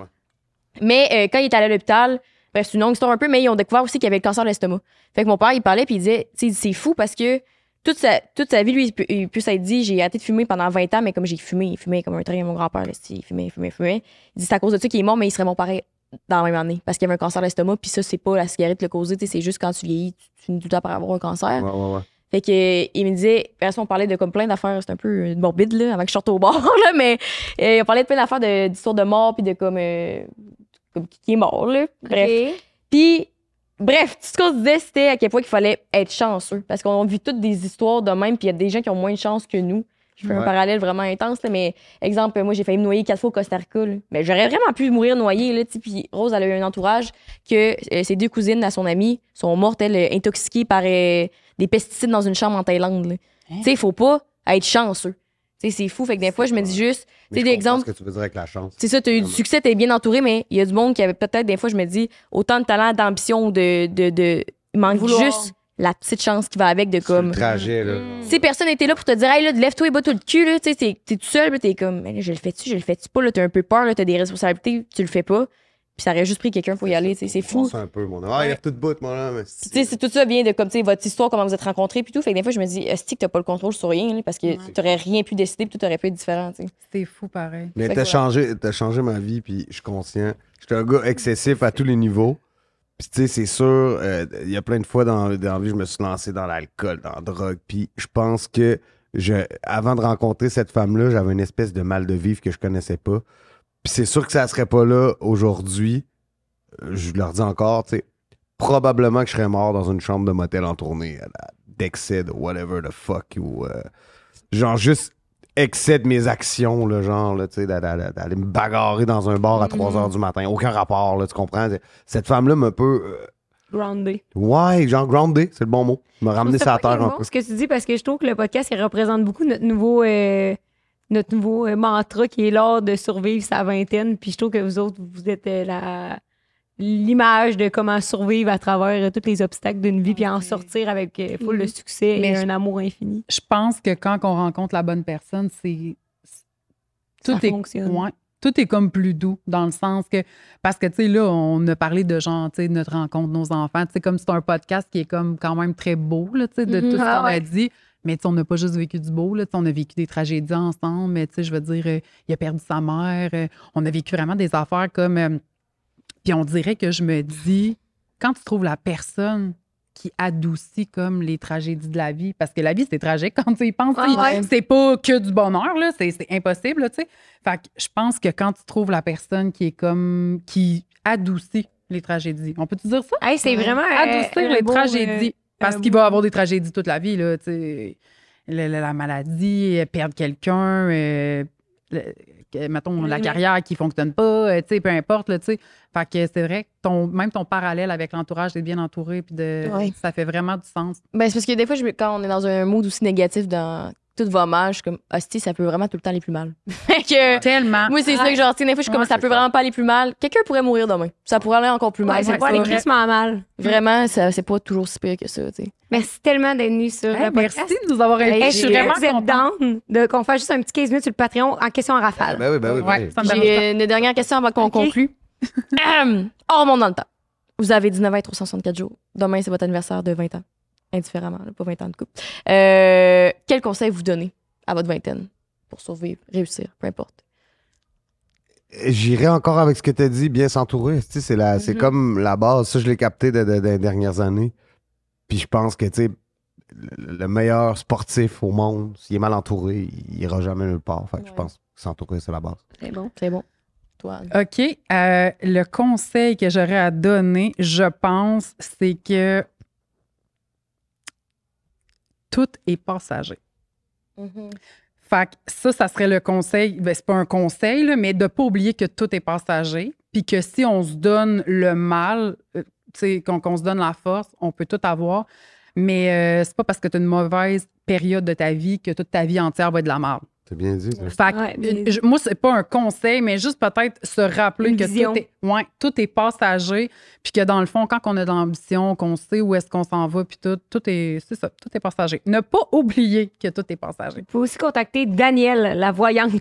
Mais quand il est allé à l'hôpital, bref, c'est une longue histoire un peu, mais ils ont découvert aussi qu'il avait le cancer de l'estomac. Fait que mon père, il parlait, puis il disait, tu sais, c'est fou parce que toute sa vie, lui, il peut s'être dit, j'ai arrêté de fumer pendant 20 ans, mais comme il fumait comme un train, mon grand-père, là, il fumait. Il dit, c'est à cause de ça qu'il est mort, mais il serait mort pareil dans la même année parce qu'il avait un cancer de l'estomac, puis ça, c'est pas la cigarette le causé, tu sais, c'est juste quand tu vieillis, tu finis tout le temps par avoir un cancer. Ouais. Fait que il me disait, parce qu'on parlait de comme plein d'affaires, c'est un peu morbide là, avant que je sorte au bord là, mais on parlait de plein d'affaires d'histoires de mort puis de comme qui est mort là. Bref. Ok. Puis bref, tout ce qu'on se disait c'était à quel point il fallait être chanceux parce qu'on vit toutes des histoires de même puis il y a des gens qui ont moins de chance que nous. Je fais un parallèle vraiment intense, là, mais exemple, moi, j'ai failli me noyer 4 fois au Costa Rica. Là. Mais j'aurais vraiment pu mourir noyée. Là, puis Rose, elle a eu un entourage que ses 2 cousines à son amie sont mortes, elles, intoxiquées par des pesticides dans une chambre en Thaïlande. Tu sais, il faut pas être chanceux. Tu sais, c'est fou. Fait que des fois, je me dis juste, tu sais, des exemples. Ce que tu veux dire avec la chance. C'est ça, tu as eu du succès, tu es bien entouré, mais il y a du monde qui avait peut-être, des fois, je me dis, autant de talent, d'ambition ou il manque juste la petite chance qui va avec de comme. Le trajet, là. Si personne n'était là pour te dire, hey, là, lève-toi et bats-toi le cul, là, tu sais, t'es tout seul, là, t'es comme, mais là, je le fais-tu pas, là, t'as un peu peur, là, t'as des responsabilités, tu le fais pas. Puis ça aurait juste pris quelqu'un pour y aller, tu sais, c'est fou. C'est un peu, mon il lève tout bout, mon homme. Tu sais, tout ça vient de, comme, tu sais, votre histoire, comment vous êtes rencontrés, puis tout. Fait que des fois, je me dis, est-ce que t'as pas le contrôle sur rien, là, parce que t'aurais rien pu décider, puis tout aurait pu être différent, tu sais. C'est fou, pareil. Mais Fait t'as que changé ma vie, puis je suis conscient. J'étais un gars excessif à tous les niveaux. Puis tu sais, c'est sûr, il y a plein de fois dans la vie, je me suis lancé dans l'alcool, dans la drogue. Puis je pense que avant de rencontrer cette femme-là, j'avais une espèce de mal de vivre que je connaissais pas. Puis c'est sûr que ça serait pas là aujourd'hui. Je leur dis encore, tu sais, probablement que je serais mort dans une chambre de motel en tournée, à la d'excès de whatever the fuck, ou genre juste excès de mes actions, là, genre, là, tu sais, d'aller me bagarrer dans un bar à 3 h du matin. Aucun rapport, là, tu comprends? Cette femme-là me peut... Grounded. Ouais, genre groundé, c'est le bon mot. Me ramener sur la terre un bon, peu. ce que tu dis, parce que je trouve que le podcast, il représente beaucoup notre nouveau mantra qui est l'art de survivre sa vingtaine. Puis je trouve que vous autres, vous êtes l'image de comment survivre à travers tous les obstacles d'une vie, puis en sortir avec full de succès et un amour infini. Je pense que quand on rencontre la bonne personne, Ça fonctionne. Ouais, tout est comme plus doux dans le sens que, parce que, tu sais, là, on a parlé de genre, tu sais, notre rencontre, nos enfants, tu sais, comme c'est un podcast qui est comme quand même très beau, là, tu sais, de tout ce qu'on a dit. Mais tu sais, on n'a pas juste vécu du beau, là, tu sais, on a vécu des tragédies ensemble, mais tu sais, je veux dire, il a perdu sa mère, on a vécu vraiment des affaires comme... puis on dirait que je me dis, quand tu trouves la personne qui adoucit comme les tragédies de la vie, parce que la vie, c'est tragique quand tu y penses. C'est pas que du bonheur, là, c'est impossible, là, tu sais. Fait que je pense que quand tu trouves la personne qui est comme... qui adoucit les tragédies. On peut-te dire ça? Hey, c'est vraiment Adoucir les tragédies. Parce qu'il va avoir des tragédies toute la vie, là, tu sais. La maladie, perdre quelqu'un, mettons, la carrière qui fonctionne pas, tu sais, peu importe, là, tu sais. Fait que c'est vrai que même ton parallèle avec l'entourage, d'être bien entouré, puis ça fait vraiment du sens. Ben, c'est parce que des fois, quand on est dans un mood aussi négatif, dans tout va mal, je suis comme, hostie, ça peut vraiment tout le temps aller plus mal. Fait que, Tellement. moi, c'est ça que genre, tu sais, des fois, je suis comme, ça peut vraiment pas aller plus mal. Quelqu'un pourrait mourir demain. Ça pourrait aller encore plus mal. Ça pourrait aller crissement mal. Vraiment, c'est pas toujours si pire que ça, tu sais. Merci tellement d'être venu sur le podcast. Merci de nous avoir invités. Je suis vraiment contente. down qu'on fasse juste un petit 15 minutes sur le Patreon en question en rafale. Ben oui. Ouais, ça me dérange pas. J'ai une dernière question avant qu'on conclue. On remonte dans le temps. Vous avez 19 ans et 364 jours. Demain, c'est votre anniversaire de 20 ans. Indifféremment, là, pas 20 ans de couple. Quel conseil vous donnez à votre vingtaine pour survivre, réussir, peu importe? J'irai encore avec ce que tu as dit, bien s'entourer. Tu sais, c'est comme la base. Ça, je l'ai capté des dernières années. Puis je pense que, tu sais, le meilleur sportif au monde, s'il est mal entouré, il ira jamais nulle part. Fait que je pense que s'entourer, c'est la base. C'est bon. C'est bon. Toi, OK. Le conseil que j'aurais à donner, je pense, c'est que tout est passager. Fait que ça serait le conseil. Ben, c'est pas un conseil, là, mais de ne pas oublier que tout est passager. Puis que si on se donne le mal, qu'on se donne la force, on peut tout avoir. Mais c'est pas parce que tu as une mauvaise période de ta vie que toute ta vie entière va être de la merde. C'est bien dit, ça. Fait que, moi, c'est pas un conseil, mais juste peut-être se rappeler que tout est passager, puis que dans le fond, quand on a de l'ambition, qu'on sait où est-ce qu'on s'en va, puis tout est passager. Ne pas oublier que tout est passager. Il faut aussi contacter Danielle, la voyante.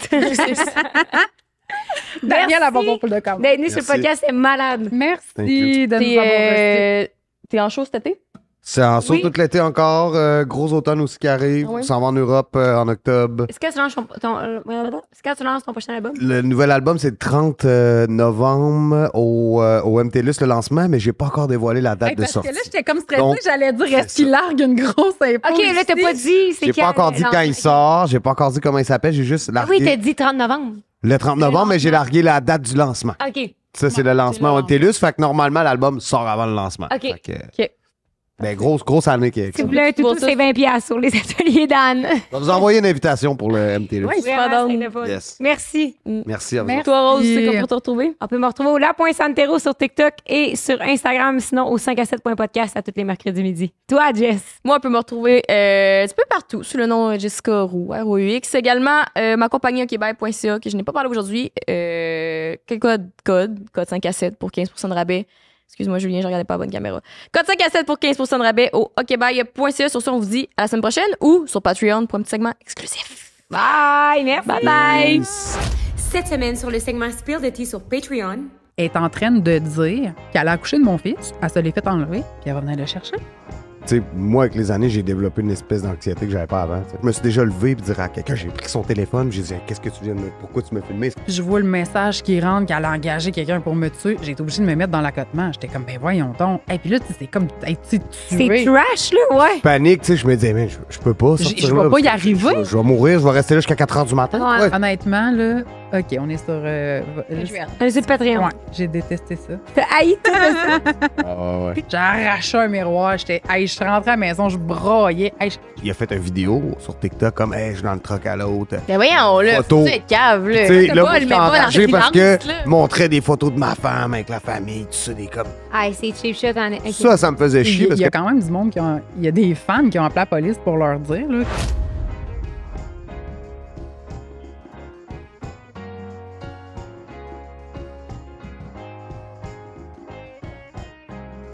Danielle, à bon pour le camp. D'être venue sur le podcast, c'est malade. Merci de nous avoir reçus. T'es en show cet été? C'est en saut tout l'été encore. Gros automne aussi qui arrive. On s'en va en Europe en octobre. Est-ce que tu lances ton prochain album? Le nouvel album, c'est le 30 novembre au MTLUS, le lancement, mais j'ai pas encore dévoilé la date de sortie. Parce que là, j'étais comme stressée. Donc, j'allais dire, est-ce qu'il largue une grosse info? OK, là, t'as pas dit. J'ai pas encore dit quand il sort. J'ai pas encore dit comment il s'appelle. J'ai juste largué. Oui, t'as dit 30 novembre. Le 30 novembre, mais j'ai largué la date du lancement. OK. Ça, c'est le lancement au MTLUS. Fait que normalement, l'album sort avant le lancement. OK. Fait que, Ben, grosse année. Si vous voulez un toutou, c'est 20$ sur les ateliers d'Anne. Je vais vous envoyer une invitation pour le MTLUX. Ouais, super Vraiment, down. c'est le fun. Yes. Merci. Merci à vous. Merci. Toi, Rose, c'est comment pour te retrouver? On peut me retrouver au la.santero sur TikTok et sur Instagram, sinon au 5à7.podcast à tous les mercredis midi. Toi, Jess? Moi, on peut me retrouver un petit peu partout sous le nom Jessica Roux, R-O-U-X. Également, ma compagnie okbay.ca que je n'ai pas parlé aujourd'hui. Quel code 5à7 pour 15% de rabais. Excuse-moi, Julien, je regardais pas la bonne caméra. Code 5à7 pour 15% de rabais au okbay.ca. Sur ça, on vous dit à la semaine prochaine ou sur Patreon pour un petit segment exclusif. Bye! Merci! Bye bye! Cette semaine, sur le segment Spill the Tea sur Patreon, Elle est en train de dire qu'elle a accouché de mon fils, elle se l'est fait enlever, puis elle va venir le chercher. Tu sais, moi, avec les années, j'ai développé une espèce d'anxiété que j'avais pas avant. t'sais. Je me suis déjà levé et dire à quelqu'un, j'ai pris son téléphone, j'ai dit, qu'est-ce que tu viens de me... Pourquoi tu m'as filmé? Je vois le message qui rentre qu'elle a engagé quelqu'un pour me tuer. J'ai été obligée de me mettre dans l'accotement. J'étais comme, ben voyons donc. Et puis là, tu sais, c'est comme, hey, tu sais, c'est tué. trash, là, ouais. Panique, tu sais, je me disais, mais je peux pas sortir Je là, vais pas parce y que arriver. Je vais mourir, je vais rester là jusqu'à 4 h du matin. Ouais. Ouais. Honnêtement, là, OK, on est sur... Allez, c'est Patreon. Ouais, j'ai détesté ça. T'as haï tout ça. Ah, ouais. J'ai arraché un miroir. Hey, je suis rentrée à la maison, je broyais. Hey, Il a fait une vidéo sur TikTok comme, hey, je suis dans le truck à l'autre. Ben voyons, là, Photo. faut-tu être cave, là. Tu sais, T'as là, pas, moi, le je mets suis pas dans enragé parce silence, que là. montrait des photos de ma femme avec la famille, tout ça, des comme. Ah, c'est cheap shot en. Okay. Ça me faisait chier il parce y a que quand même du monde qui ont... Il y a des fans qui ont appelé la police pour leur dire, là.